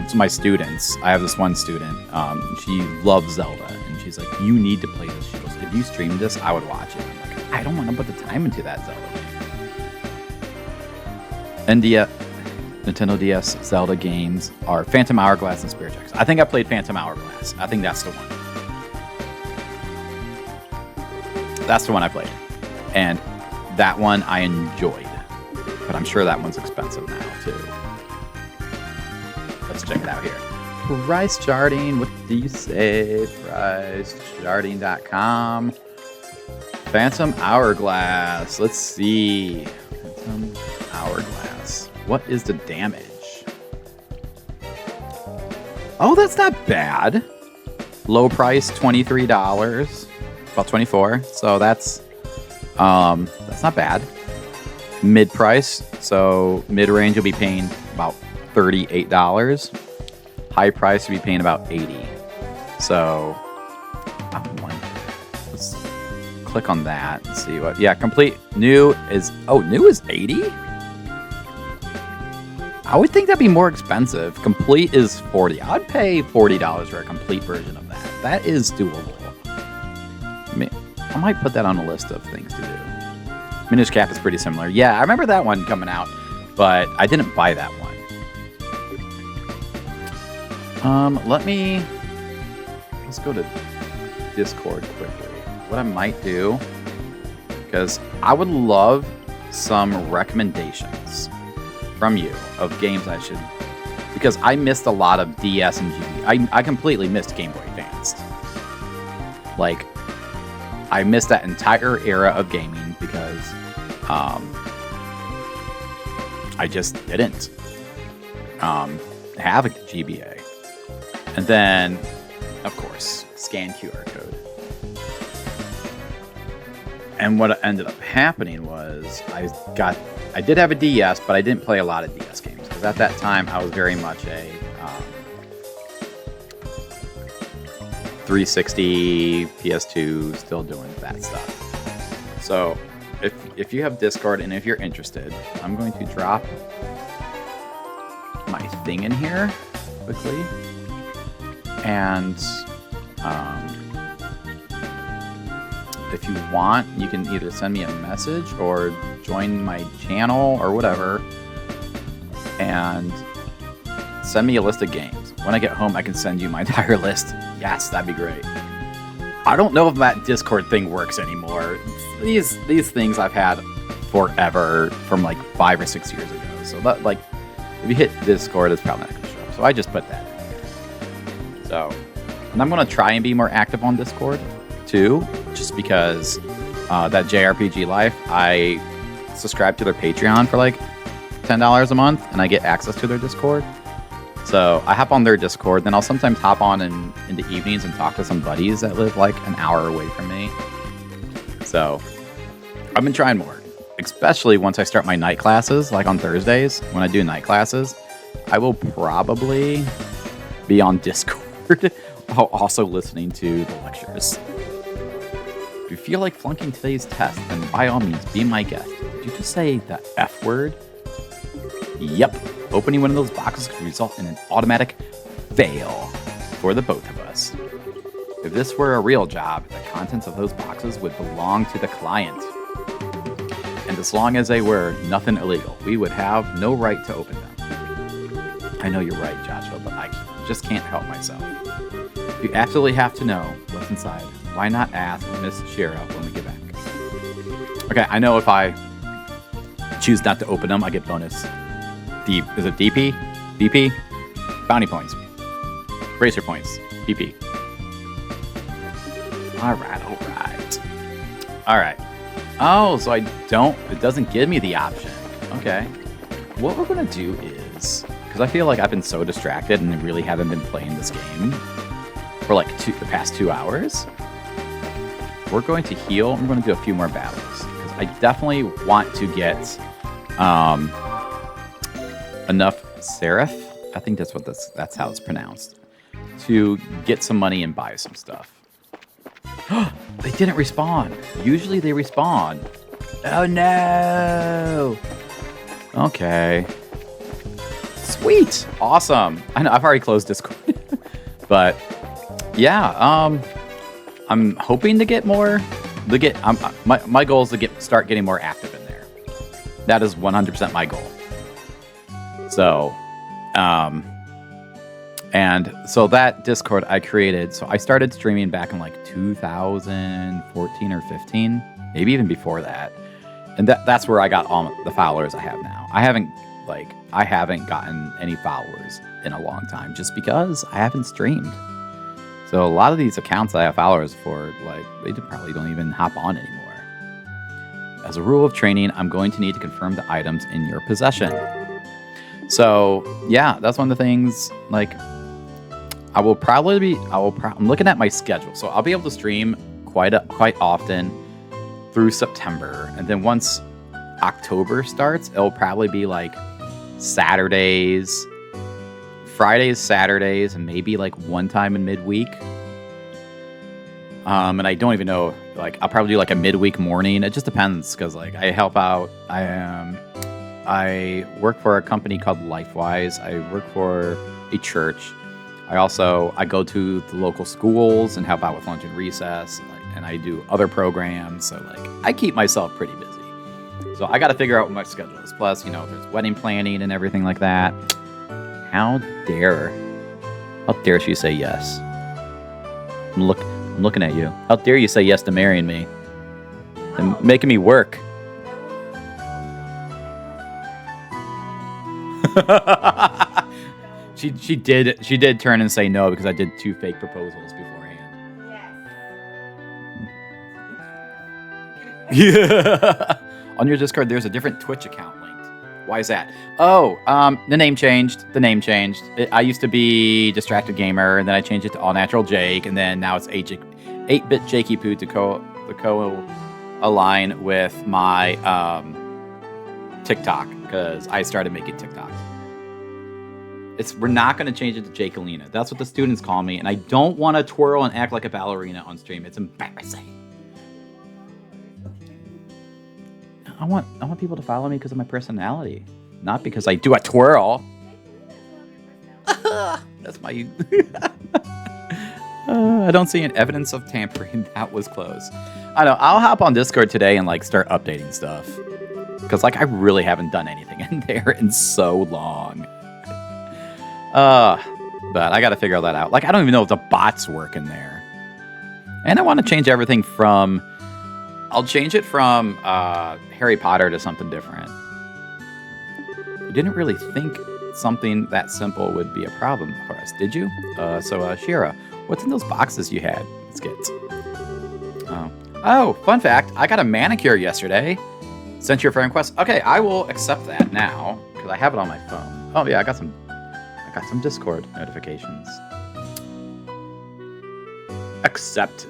Speaker 2: to my students, I have this one student, she loves Zelda, and she's like, you need to play this. She goes, if you streamed this, I would watch it. I'm like, I don't want to put the time into that Zelda game. Nintendo DS Zelda games are Phantom Hourglass and Spirit Tracks. I think I played Phantom Hourglass. I think that's the one. That's the one I played. And that one I enjoyed. But I'm sure that one's expensive now, too. Let's check it out here. price charting. What do you say? Pricecharting.com. Phantom Hourglass. Let's see. Phantom Hourglass. What is the damage? Oh, that's not bad. Low price, $23. About 24. So that's not bad. Mid price, so mid range you'll be paying about $38. High price you'll be paying about $80. So I wonder. Let's click on that and see what. Yeah, complete new is new is $80. I would think that'd be more expensive. Complete is $40. I'd pay $40 for a complete version of that. That is doable. I might put that on a list of things to do. Minish Cap is pretty similar. Yeah, I remember that one coming out, but I didn't buy that one. Let's go to Discord quickly. What I might do, because I would love some recommendations from you of games I should, because I missed a lot of DS and GB. I completely missed Game Boy Advanced. Like, I missed that entire era of gaming because I just didn't have a GBA. And then, of course, scan QR code. And what ended up happening was I did have a DS, but I didn't play a lot of DS games because at that time I was very much a 360, PS2, still doing that stuff. So if you have Discord and if you're interested, I'm going to drop my thing in here quickly. And if you want, you can either send me a message or join my channel or whatever and send me a list of games. When I get home, I can send you my entire list. Yes, that'd be great. I don't know if that Discord thing works anymore. These things I've had forever, from like 5 or 6 years ago. So that, like, if you hit Discord, it's probably not going to show up. So I just put that in here. So, and I'm going to try and be more active on Discord too, just because that JRPG Life, I subscribe to their Patreon for like $10 a month, and I get access to their Discord. So I hop on their Discord, then I'll sometimes hop on in the evenings and talk to some buddies that live like an hour away from me. So I've been trying more, especially once I start my night classes, like on Thursdays. When I do night classes, I will probably be on Discord while also listening to the lectures. If you feel like flunking today's test, then by all means, be my guest. Did you just say the F word? Yep. Opening one of those boxes could result in an automatic fail for the both of us. If this were a real job, the contents of those boxes would belong to the client. And as long as they were nothing illegal, we would have no right to open them. I know you're right, Joshua, but I just can't help myself. If you absolutely have to know what's inside, why not ask Miss Shira when we get back? Okay, I know if I choose not to open them, I get bonus. Is it DP? BP? Bounty points. Bracer points. PP. Alright. Oh, so it doesn't give me the option. Okay. What we're going to do is, because I feel like I've been so distracted and really haven't been playing this game for like the past 2 hours, we're going to heal and we're going to do a few more battles. Because I definitely want to get enough Seraph, I think that's how it's pronounced, to get some money and buy some stuff. They didn't respawn. Usually they respawn. Oh no. Okay. Sweet. Awesome. I know I've already closed Discord. But yeah, I'm hoping to get more. My goal is to start getting more active in there. That is 100% my goal. So, and so that Discord I created, so I started streaming back in like 2014 or 15, maybe even before that. And that's where I got all the followers I have now. I haven't like I haven't gotten any followers in a long time just because I haven't streamed. So a lot of these accounts I have followers for, like, they probably don't even hop on anymore. As a rule of training, I'm going to need to confirm the items in your possession. So yeah, that's one of the things. Like, I'm looking at my schedule, so I'll be able to stream quite often through September, and then once October starts, it'll probably be like Saturdays, Fridays, Saturdays, and maybe like one time in midweek. And I don't even know, like, I'll probably do like a midweek morning. It just depends, because like I help out. I work for a company called LifeWise. I work for a church. I go to the local schools and help out with lunch and recess, and I do other programs. So like I keep myself pretty busy. So I got to figure out what my schedule is. Plus, there's wedding planning and everything like that. How dare she say yes? I'm looking at you. How dare you say yes to marrying me and making me work? She did turn and say no because I did 2 fake proposals beforehand. Yeah. On your Discord, there's a different Twitch account linked. Why is that? Oh, the name changed. I used to be Distracted Gamer, and then I changed it to All Natural Jake, and then now it's 8-Bit Jakey Poo to co-align with my TikTok, because I started making TikToks. We're not going to change it to Jakealina. That's what the students call me, and I don't want to twirl and act like a ballerina on stream. It's embarrassing. I want people to follow me because of my personality, not because I do a twirl. That's my... I don't see any evidence of tampering. That was close. I know. I'll hop on Discord today and like start updating stuff, because like I really haven't done anything in there in so long. But I got to figure all that out. Like, I don't even know if the bots work in there, and I want to change everything from... I'll change it from Harry Potter to something different. You didn't really think something that simple would be a problem for us, did you? So Shira, what's in those boxes you had? Skits. Oh, fun fact. I got a manicure yesterday. Sent your friend request. Okay, I will accept that now, because I have it on my phone. Oh yeah, I got some Discord notifications. Accepted.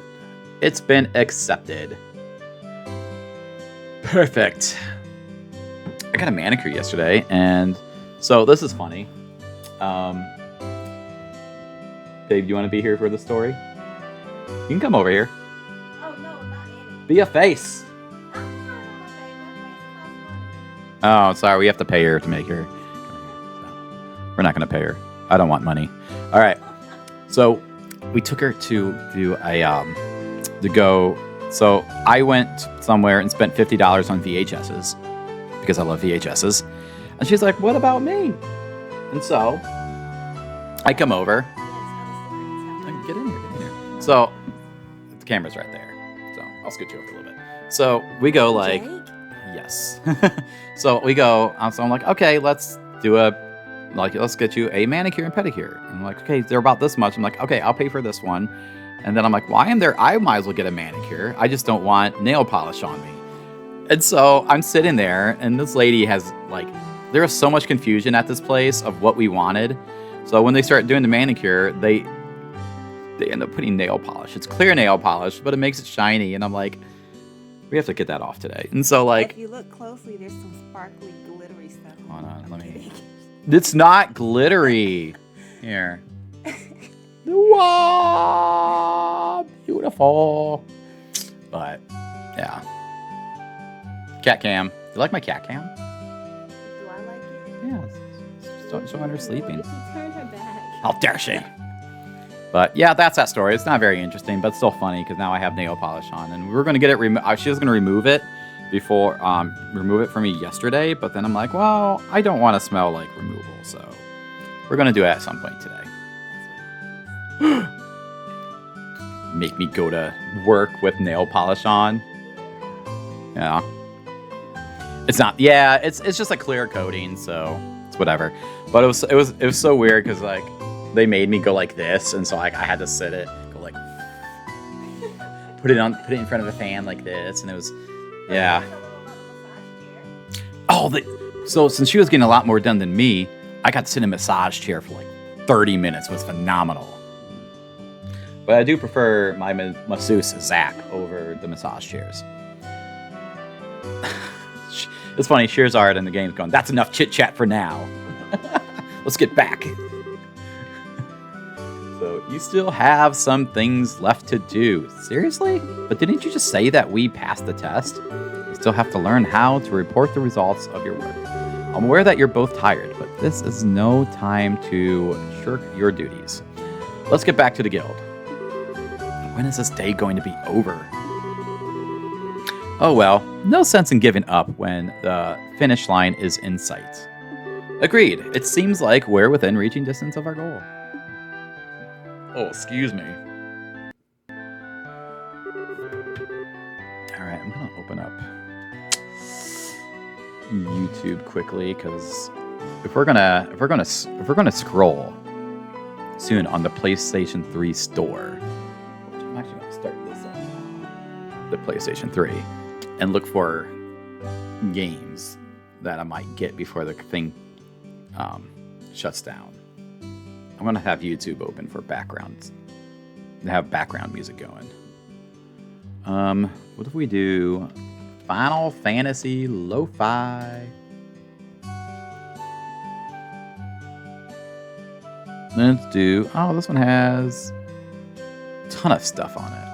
Speaker 2: It's been accepted. Perfect. I got a manicure yesterday, and so this is funny. Babe, do you want to be here for the story? You can come over here.
Speaker 4: Oh, no, not in it.
Speaker 2: Be a face. Oh, sorry. We have to pay her to make her. We're not going to pay her. I don't want money. All right. So we took her to do So I went somewhere and spent $50 on VHSs because I love VHSs. And she's like, what about me? And so I come over. Get in here. So the camera's right there. So I'll scoot you over a little bit. So we go like,
Speaker 4: Jake?
Speaker 2: yes. So we go. So I'm like, okay, let's get you a manicure and pedicure. And I'm like, okay, they're about this much. I'm like, okay, I'll pay for this one. And then I'm like, well, I might as well get a manicure. I just don't want nail polish on me. And so I'm sitting there, and this lady has, like, there was so much confusion at this place of what we wanted. So when they start doing the manicure, they end up putting nail polish. It's clear nail polish, but it makes it shiny. And I'm like, we have to get that off today. And so, like...
Speaker 5: If you look closely, there's some sparkly, glittery stuff.
Speaker 2: Hold on, let me... It's not glittery. Here. Wow, beautiful. But yeah, cat cam. Do you like my cat cam?
Speaker 5: Do I like it?
Speaker 2: Yeah, show her sleeping.
Speaker 5: What if you turned her back?
Speaker 2: How dare she? But yeah, that's that story. It's not very interesting, but still funny because now I have nail polish on, and we're gonna get it. She was gonna remove it remove it for me yesterday, but then I'm like, well, I don't want to smell like removal, so we're gonna do it at some point today. Make me go to work with nail polish on. Yeah. It's not. Yeah, it's just a clear coating, so it's whatever. But it was so weird because like they made me go like this, and so like I had to sit it, go like put it in front of a fan like this, and it was yeah. Oh, so since she was getting a lot more done than me, I got to sit in a massage chair for like 30 minutes. It was phenomenal. But I do prefer my masseuse Zach over the massage chairs. It's funny, Shearzard in the game's going, that's enough chit-chat for now. Let's get back. So, you still have some things left to do. Seriously? But didn't you just say that we passed the test? You still have to learn how to report the results of your work. I'm aware that you're both tired, but this is no time to shirk your duties. Let's get back to the guild. When is this day going to be over? Oh well, no sense in giving up when the finish line is in sight. Agreed. It seems like we're within reaching distance of our goal. Oh, excuse me. Alright, I'm gonna open up YouTube quickly because if we're gonna scroll soon on the PlayStation 3 store, which I'm actually gonna start this up now, the PlayStation 3, and look for games that I might get before the thing shuts down. I'm gonna have YouTube open for backgrounds, have background music going. What if we do Final Fantasy Lo-Fi? Let's do. Oh, this one has a ton of stuff on it.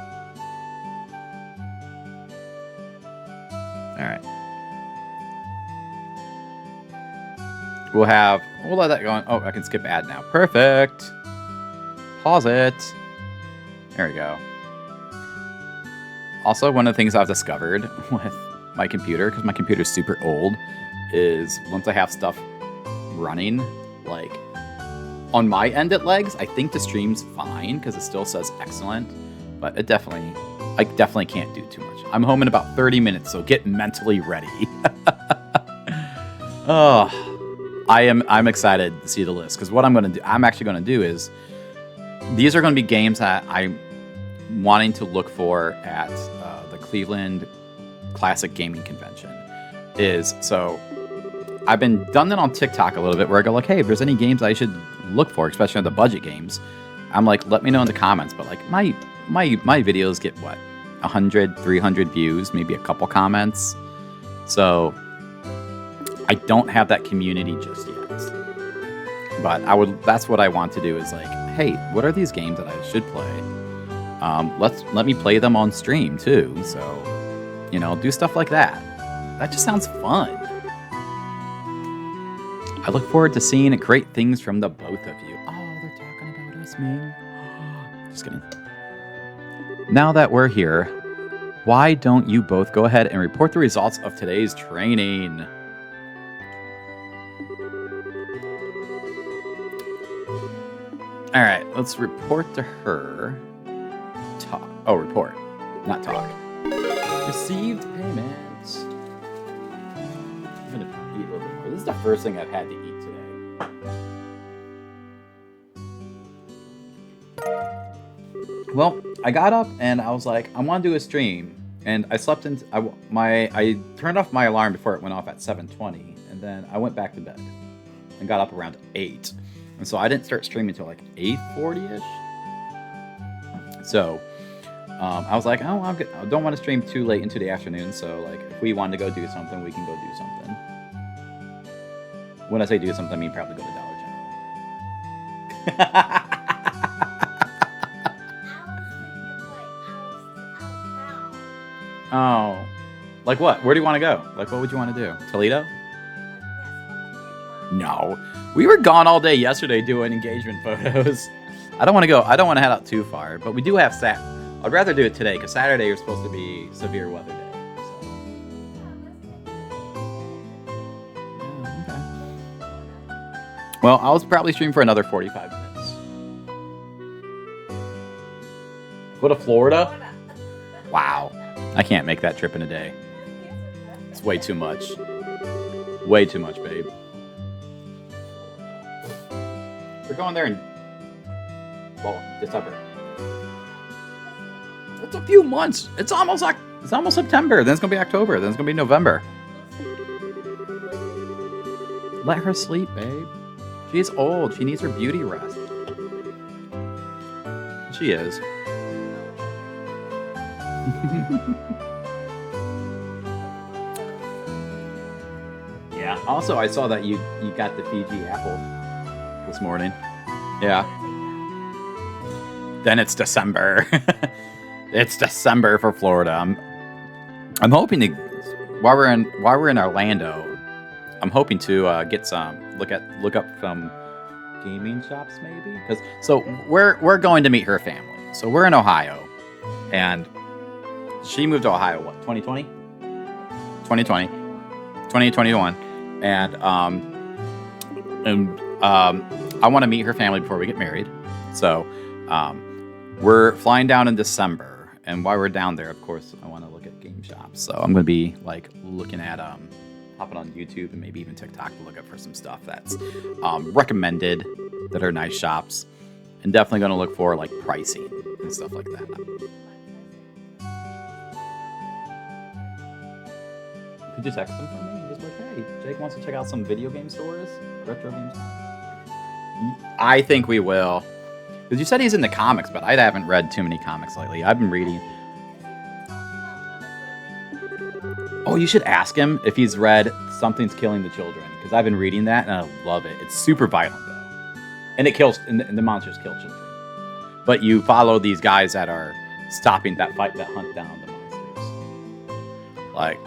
Speaker 2: All right. We'll let that go on. Oh, I can skip ad now. Perfect. Pause it. There we go. Also, one of the things I've discovered with my computer, because my computer's super old, is once I have stuff running, like on my end it lags. I think the stream's fine because it still says excellent, but I definitely can't do too much. I'm home in about 30 minutes, so get mentally ready. Oh. I'm excited to see the list because what I'm actually gonna do is these are gonna be games that I'm wanting to look for at the Cleveland Classic Gaming Convention. So I've been done that on TikTok a little bit where I go like, hey, if there's any games I should look for, especially on the budget games, I'm like, let me know in the comments. But like my videos get what, 100, 300 views, maybe a couple comments. So I don't have that community just yet, but that's what I want to do is like, hey, what are these games that I should play? Let me play them on stream too. So, do stuff like that. That just sounds fun. I look forward to seeing great things from the both of you. Oh, they're talking about us, Ming. Just kidding. Now that we're here, why don't you both go ahead and report the results of today's training? All right, let's report to her. Talk. Oh, report, not talk. Received payments. I'm gonna eat a little bit more. This is the first thing I've had to eat today. Well, I got up and I was like, I want to do a stream, and I slept in. I turned off my alarm before it went off at 7:20, and then I went back to bed and got up around 8. And so I didn't start streaming until like 8:40ish. So I was like, oh, I don't want to stream too late into the afternoon. So like, if we wanted to go do something, we can go do something. When I say do something, I mean probably go to Dollar General. Oh, like what? Where do you want to go? Like, what would you want to do? Toledo? No. We were gone all day yesterday doing engagement photos. I don't want to go. I don't want to head out too far, but we do have I'd rather do it today because Saturday is supposed to be severe weather day. So. Yeah, okay. Well, I'll probably stream for another 45 minutes. Go to Florida? Wow. I can't make that trip in a day. It's way too much. Way too much, babe. We're going there in, well, December. It's a few months. It's almost September. Then it's gonna be October. Then it's gonna be November. Let her sleep, babe. She's old. She needs her beauty rest. She is. Yeah. Also, I saw that you got the Fiji apple this morning. Yeah. Then it's December. It's December for Florida. I'm hoping to while we're in Orlando, I'm hoping to get some look up some gaming shops maybe, because we're going to meet her family. So we're in Ohio, and she moved to Ohio, what, 2020? 2020. 2021. And I want to meet her family before we get married. So we're flying down in December, and while we're down there, of course, I want to look at game shops. So I'm going to be like looking at hopping on YouTube and maybe even TikTok to look up for some stuff that's recommended that are nice shops, and definitely going to look for like pricing and stuff like that. Could you text them for me? Just like, hey, Jake wants to check out some video game stores, retro games. I think we will. Because you said he's into comics, but I haven't read too many comics lately. I've been reading. Oh, you should ask him if he's read Something's Killing the Children, because I've been reading that and I love it. It's super violent though, and the monsters kill children. But you follow these guys that are stopping that fight that hunt down the monsters. Like,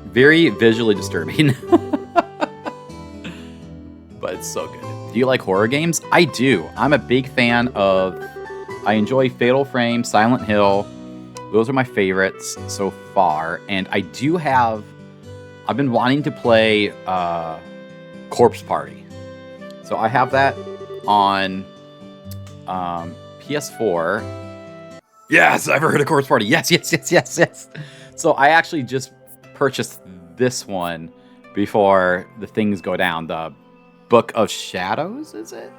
Speaker 2: very visually disturbing, but it's so good. Do you like horror games? I do. I'm a big fan of. I enjoy Fatal Frame, Silent Hill. Those are my favorites so far, and I do have. I've been wanting to play Corpse Party, so I have that on PS4. Yes, I've heard of Corpse Party. Yes. So I actually just purchased this one before the things go down. The Book of Shadows, is it?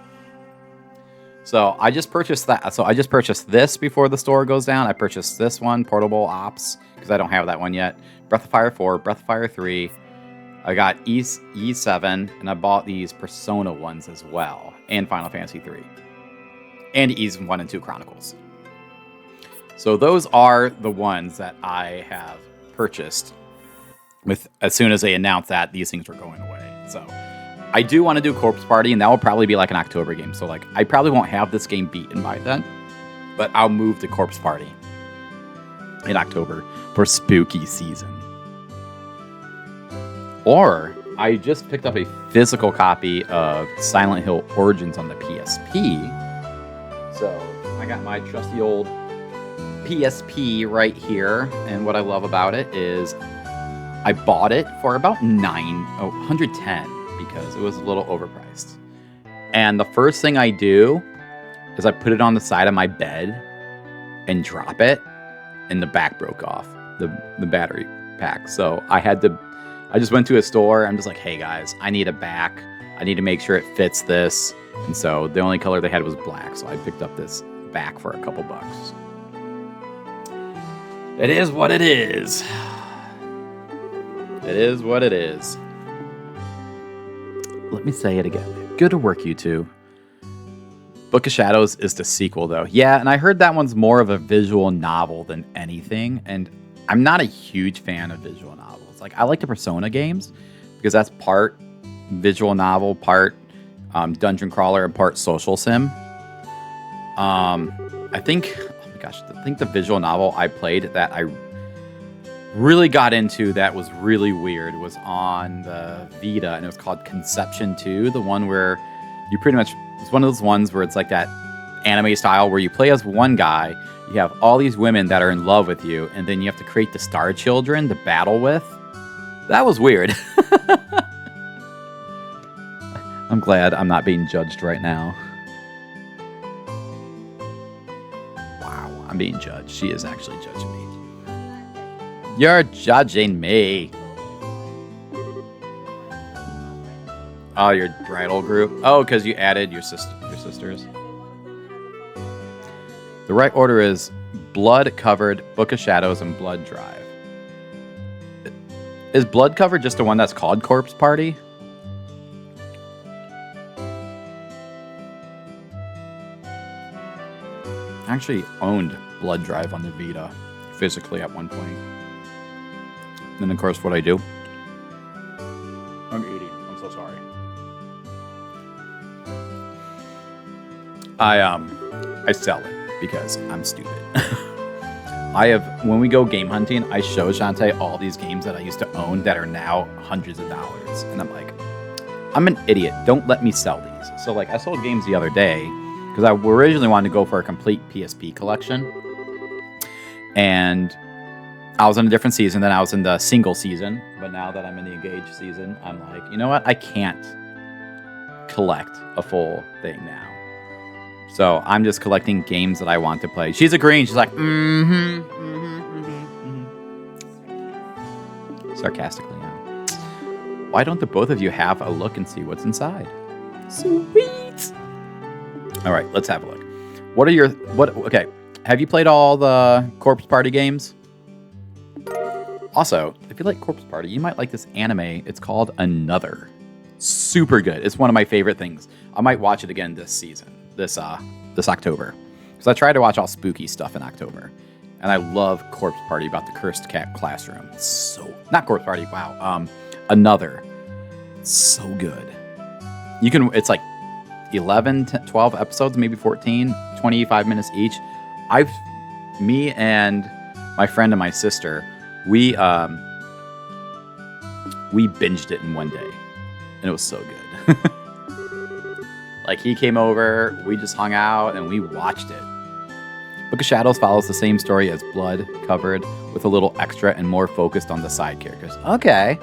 Speaker 2: So I just purchased that. So I just purchased this before the store goes down. I purchased this one, Portable Ops, because I don't have that one yet. Breath of Fire 4, Breath of Fire 3. I got E7, and I bought these Persona ones as well, and Final Fantasy 3. And Ys 1 and 2 Chronicles. So those are the ones that I have purchased as soon as they announced that these things were going away. So I do want to do Corpse Party, and that will probably be like an October game. So like, I probably won't have this game beaten by then, but I'll move to Corpse Party in October for spooky season. Or I just picked up a physical copy of Silent Hill Origins on the PSP. So I got my trusty old PSP right here, and what I love about it is I bought it for about $110 because it was a little overpriced. And the first thing I do is I put it on the side of my bed and drop it, and the back broke off, the battery pack. So I just went to a store. I'm just like, hey guys, I need a back. I need to make sure it fits this. And so the only color they had was black. So I picked up this back for a couple bucks. It is what it is. It is what it is. Let me say it again. Good work, you two. Book of Shadows is the sequel, though. Yeah, and I heard that one's more of a visual novel than anything. And I'm not a huge fan of visual novels. Like, I like the Persona games because that's part visual novel, part dungeon crawler, and part social sim. I think the visual novel I played that I really got into that was really weird was on the Vita, and it was called Conception 2, the one where you pretty much, it's one of those ones where it's like that anime style where you play as one guy, you have all these women that are in love with you, and then you have to create the star children to battle with. That was weird. I'm glad I'm not being judged right now. Wow, I'm being judged. She is actually judging me. You're judging me. Oh, your bridal group. Oh, because you added your sisters. The right order is Blood Covered, Book of Shadows, and Blood Drive. Is Blood Covered just the one that's called Corpse Party? I actually owned Blood Drive on the Vita physically at one point. And then, of course, what I do? I'm eating. I'm so sorry. I sell it because I'm stupid. When we go game hunting, I show Shantae all these games that I used to own that are now hundreds of dollars. And I'm like, I'm an idiot. Don't let me sell these. So, like, I sold games the other day because I originally wanted to go for a complete PSP collection. And I was in a different season. Then I was in the single season. But now that I'm in the engaged season, I'm like, you know what? I can't collect a full thing now. So I'm just collecting games that I want to play. She's agreeing. She's like, sarcastically now. Why don't the both of you have a look and see what's inside? Sweet. All right, let's have a look. Okay, have you played all the Corpse Party games? Also, if you like Corpse Party, you might like this anime. It's called Another. Super good. It's one of my favorite things. I might watch it again this season. This October, because I try to watch all spooky stuff in October, and I love Corpse Party about the cursed cat classroom. Not Corpse Party. Wow. Another. So good. It's like 11, 12 episodes, maybe 14, 25 minutes each. Me and my friend and my sister, we binged it in one day, and it was so good. Like, he came over, we just hung out, and we watched it. Book of Shadows follows the same story as Blood Covered, with a little extra and more focused on the side characters. Okay.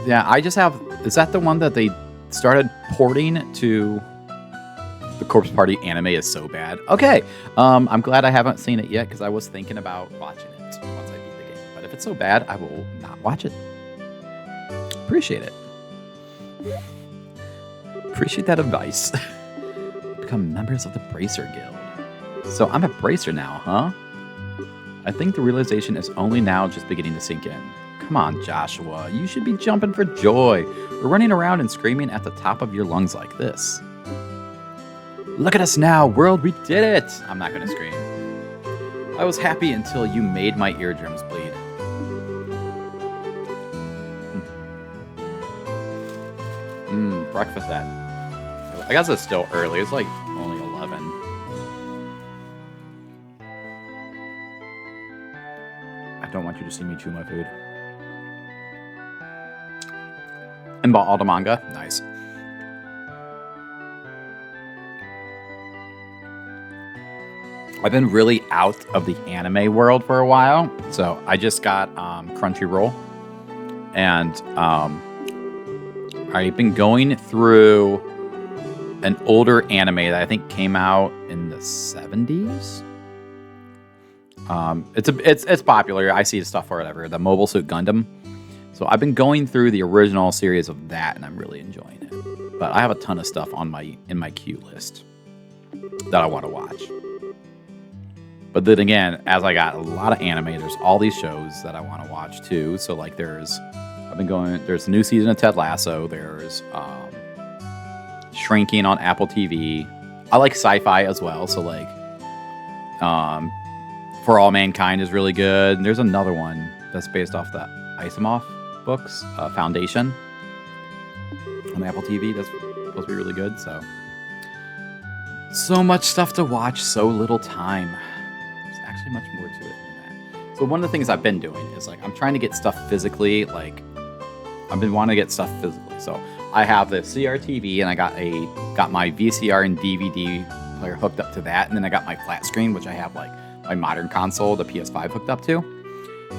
Speaker 2: Yeah, I just have... Is that the one that they started porting to... The Corpse Party anime is so bad. Okay. I'm glad I haven't seen it yet, because I was thinking about watching it once I beat the game. But if it's so bad, I will not watch it. Appreciate it. Appreciate that advice. Become members of the Bracer Guild. So I'm a Bracer now, huh? I think the realization is only now just beginning to sink in. Come on, Joshua. You should be jumping for joy. We're running around and screaming at the top of your lungs like this. Look at us now, world. We did it. I'm not going to scream. I was happy until you made my eardrums bleed. Breakfast at... I guess it's still early. It's like only 11. I don't want you to see me chew my food. And bought all the manga. Nice. I've been really out of the anime world for a while. So I just got Crunchyroll. And... I've been going through an older anime that I think came out in the 70s. It's popular. I see stuff for whatever. The Mobile Suit Gundam. So I've been going through the original series of that, and I'm really enjoying it. But I have a ton of stuff in my queue list that I want to watch. But then again, as I got a lot of anime, there's all these shows that I want to watch too. So like there's a new season of Ted Lasso. There's Shrinking on Apple TV. I like sci-fi as well. So like For All Mankind is really good. And there's another one that's based off the Asimov books, Foundation, on Apple TV. That's supposed to be really good. So much stuff to watch, so little time. There's actually much more to it than that. So one of the things I've been doing is like I'm trying to get stuff physically. Like I've been wanting to get stuff physically. So I have the CRTV, and I got my VCR and DVD player hooked up to that, and then I got my flat screen, which I have like my modern console, the PS5, hooked up to.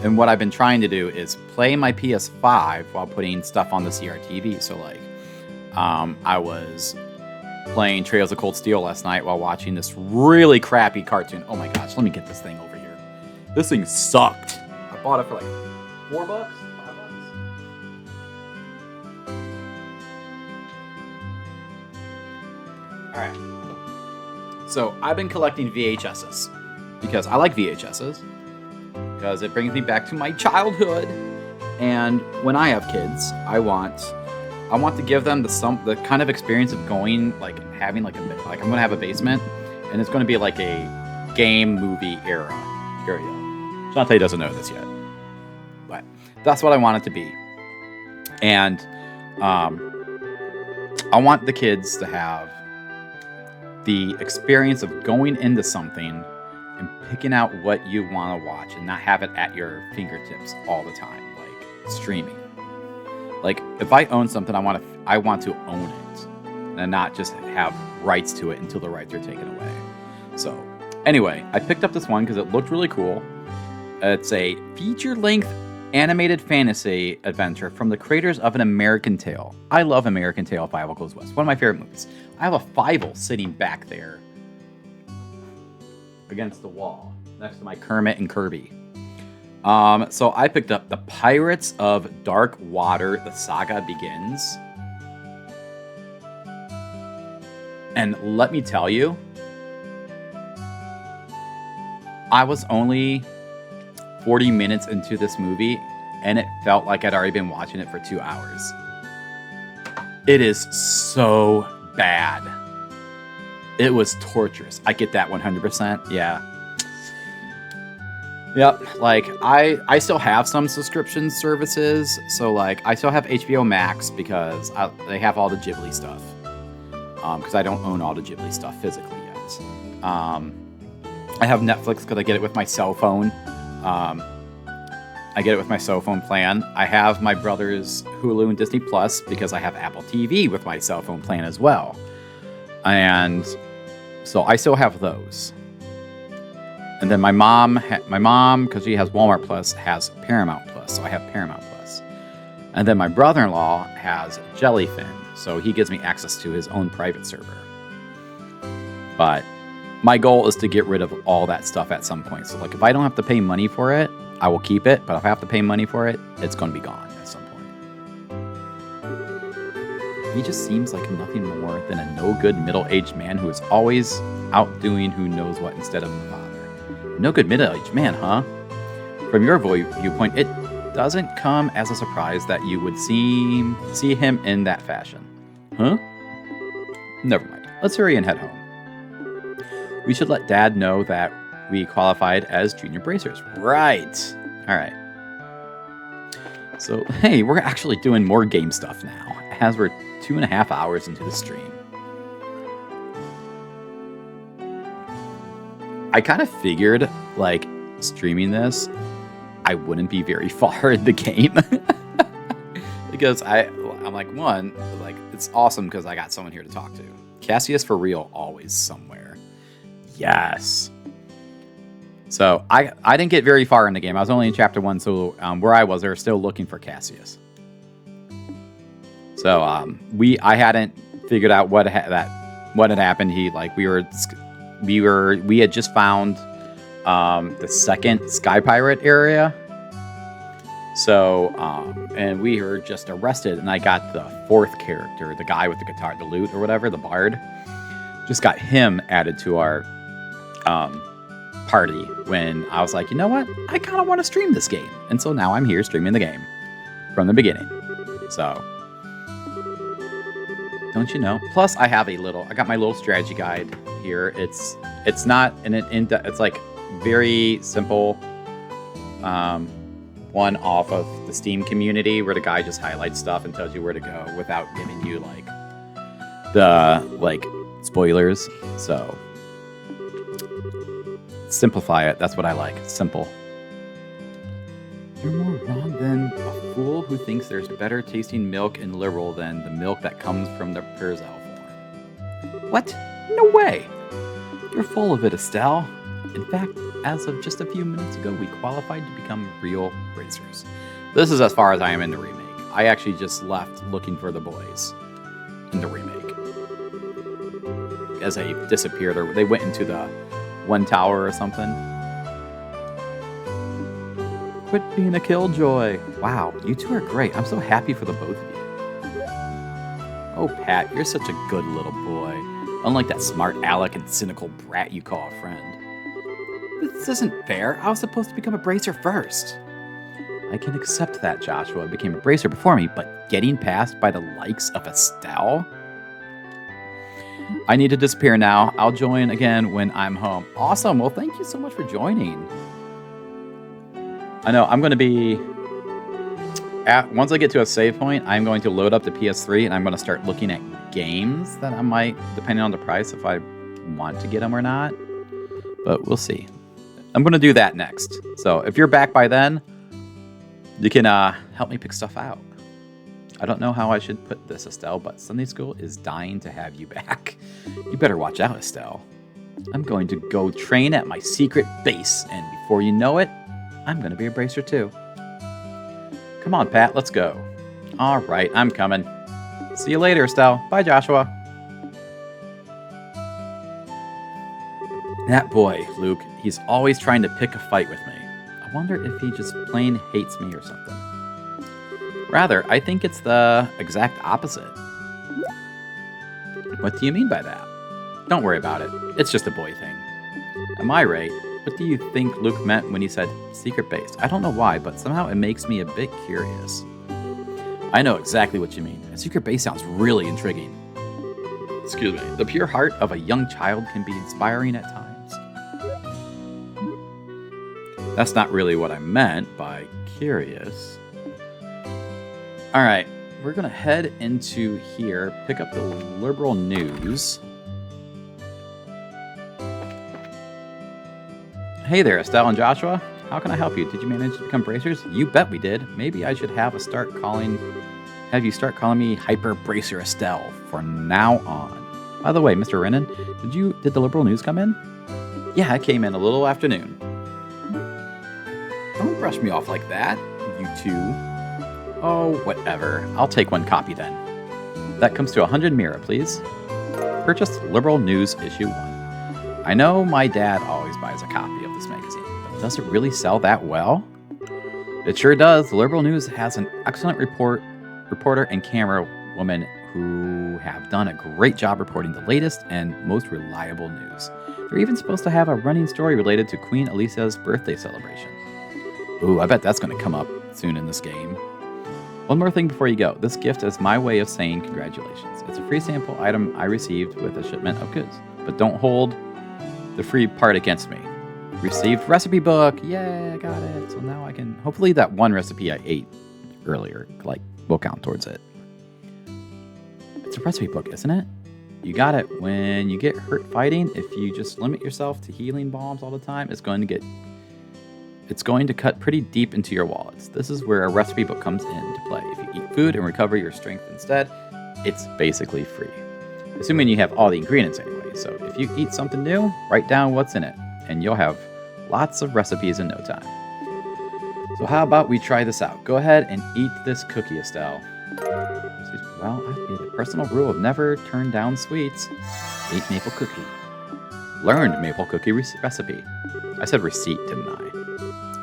Speaker 2: And what I've been trying to do is play my PS5 while putting stuff on the CRTV. So like, I was playing Trails of Cold Steel last night while watching this really crappy cartoon. Oh my gosh, let me get this thing over here. This thing sucked. I bought it for like $4? $5? Alright. So, I've been collecting VHSs. Because I like VHSs. Because it brings me back to my childhood. And when I have kids, I want to give them the kind of experience of going, like, having, like, I'm going to have a basement. And it's going to be like a game movie area. Shantae doesn't know this yet. But that's what I want it to be. And I want the kids to have the experience of going into something and picking out what you want to watch and not have it at your fingertips all the time, like streaming. Like, if I own something, I want to own it and not just have rights to it until the rights are taken away. So, anyway, I picked up this one because it looked really cool. It's a feature-length animated fantasy adventure from the creators of An American Tail. I love American Tail, Fievel Goes West. One of my favorite movies. I have a Fievel sitting back there against the wall next to my Kermit and Kirby. So I picked up The Pirates of Dark Water, The Saga Begins. And let me tell you, I was only 40 minutes into this movie, and it felt like I'd already been watching it for 2 hours. It is so bad. It was torturous. I get that 100%. Yeah. Yep. Like, I still have some subscription services. So, like, I still have HBO Max because they have all the Ghibli stuff. Because I don't own all the Ghibli stuff physically yet. I have Netflix because I get it with my cell phone. I get it with my cell phone plan. I have my brother's Hulu and Disney Plus because I have Apple TV with my cell phone plan as well. And so I still have those. And then my mom, because she has Walmart Plus, has Paramount Plus. So I have Paramount Plus. And then my brother-in-law has Jellyfin. So he gives me access to his own private server. But my goal is to get rid of all that stuff at some point. So, like, if I don't have to pay money for it, I will keep it. But if I have to pay money for it, it's going to be gone at some point. He just seems like nothing more than a no-good middle-aged man who is always out doing who knows what instead of a father. No good middle-aged man, huh? From your viewpoint, it doesn't come as a surprise that you would see him in that fashion. Huh? Never mind. Let's hurry and head home. We should let Dad know that we qualified as junior bracers. Right. All right. So, hey, we're actually doing more game stuff now, as we're 2.5 hours into the stream. I kind of figured, like, streaming this, I wouldn't be very far in the game. Because I'm like, one, like, it's awesome because I got someone here to talk to. Cassius for real, always somewhere. Yes. So I didn't get very far in the game. I was only in chapter 1, so where I was, they were still looking for Cassius. So I hadn't figured out what had happened. We had just found the second Sky Pirate area. So and we were just arrested, and I got the 4th character, the guy with the guitar, the lute or whatever, the bard. Just got him added to our party when I was like, you know what? I kind of want to stream this game. And so now I'm here streaming the game from the beginning. So, don't you know? Plus, I got my little strategy guide here. It's not it's like very simple one off of the Steam community where the guy just highlights stuff and tells you where to go without giving you the spoilers. So simplify it. That's what I like. Simple. You're more wrong than a fool who thinks there's better tasting milk in Liberal than the milk that comes from the Perzel form. What? No way! You're full of it, Estelle. In fact, as of just a few minutes ago, we qualified to become real racers. This is as far as I am in the remake. I actually just left looking for the boys in the remake. As they disappeared, or they went into the one tower or something. Quit being a killjoy. Wow, you two are great. I'm so happy for the both of you. Oh, Pat, you're such a good little boy. Unlike that smart aleck and cynical brat you call a friend. This isn't fair. I was supposed to become a bracer first. I can accept that Joshua became a bracer before me, but getting passed by the likes of Estelle? I need to disappear now. I'll join again when I'm home. Awesome. Well, thank you so much for joining. I know I'm going to be... once I get to a save point, I'm going to load up the PS3 and I'm going to start looking at games that I might, depending on the price, if I want to get them or not. But we'll see. I'm going to do that next. So if you're back by then, you can help me pick stuff out. I don't know how I should put this, Estelle, but Sunday school is dying to have you back. You better watch out, Estelle. I'm going to go train at my secret base, and before you know it, I'm going to be a bracer too. Come on, Pat, let's go. All right, I'm coming. See you later, Estelle. Bye, Joshua. That boy, Luke, he's always trying to pick a fight with me. I wonder if he just plain hates me or something. Rather, I think it's the exact opposite. What do you mean by that? Don't worry about it. It's just a boy thing. At my rate, what do you think Luke meant when he said secret base? I don't know why, but somehow it makes me a bit curious. I know exactly what you mean. A secret base sounds really intriguing. Excuse me. The pure heart of a young child can be inspiring at times. That's not really what I meant by curious. All right, we're going to head into here, pick up the liberal news. Hey there, Estelle and Joshua. How can I help you? Did you manage to become bracers? You bet we did. Maybe I should have you start calling me Hyper Bracer Estelle from now on. By the way, Mr. Renan, did the liberal news come in? Yeah, it came in a little afternoon. Don't brush me off like that, you two. Oh, whatever. I'll take one copy then. That comes to 100 Mira, please. Purchased Liberal News Issue 1. I know my dad always buys a copy of this magazine, but does it really sell that well? It sure does. The Liberal News has an excellent reporter and camera woman who have done a great job reporting the latest and most reliable news. They're even supposed to have a running story related to Queen Alicia's birthday celebration. Ooh, I bet that's going to come up soon in this game. One more thing before you go. This gift is my way of saying congratulations. It's a free sample item I received with a shipment of goods. But don't hold the free part against me. Received recipe book. Yay, I got it. So now I can... Hopefully that one recipe I ate earlier, will count towards it. It's a recipe book, isn't it? You got it. When you get hurt fighting, if you just limit yourself to healing bombs all the time, it's going to cut pretty deep into your wallets. This is where a recipe book comes into play. If you eat food and recover your strength instead, it's basically free. Assuming you have all the ingredients anyway. So if you eat something new, write down what's in it, and you'll have lots of recipes in no time. So how about we try this out? Go ahead and eat this cookie, Estelle. Well, I've made a personal rule of never turn down sweets. Ate maple cookie. Learned maple cookie recipe. I said receipt, didn't I?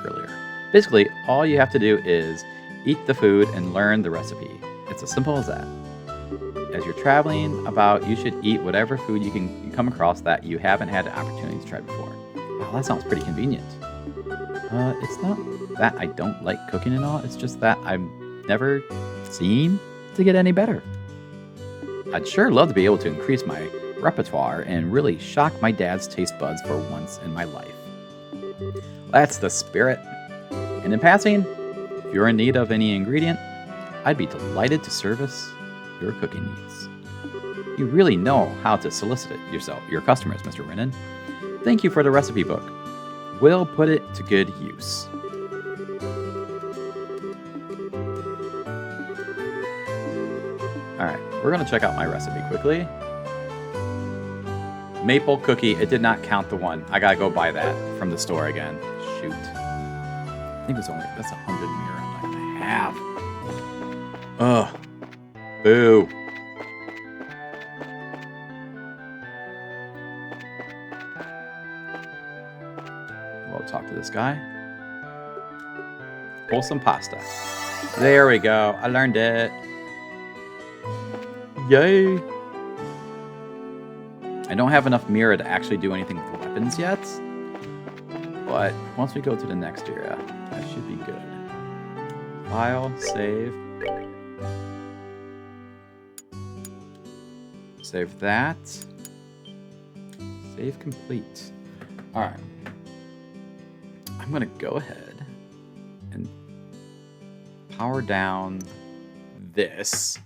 Speaker 2: Earlier. Basically, all you have to do is eat the food and learn the recipe. It's as simple as that. As you're traveling about, you should eat whatever food you come across that you haven't had the opportunity to try before. Wow, that sounds pretty convenient. It's not that I don't like cooking and all, it's just that I've never seen to get any better. I'd sure love to be able to increase my repertoire and really shock my dad's taste buds for once in my life. That's the spirit. And in passing, if you're in need of any ingredient, I'd be delighted to service your cooking needs. You really know how to solicit your customers, Mr. Renan. Thank you for the recipe book. We'll put it to good use. Alright, we're going to check out my recipe quickly. Maple cookie, it did not count the one. I gotta go buy that from the store again. Shoot. I think that's 100 Mira I'm not gonna have. Ugh. Boo. We'll talk to this guy. wholesome pasta. There we go. I learned it. Yay. I don't have enough mirror to actually do anything with weapons yet. But once we go to the next era, that should be good. File, save. Save that. Save complete. Alright. I'm going to go ahead and power down this.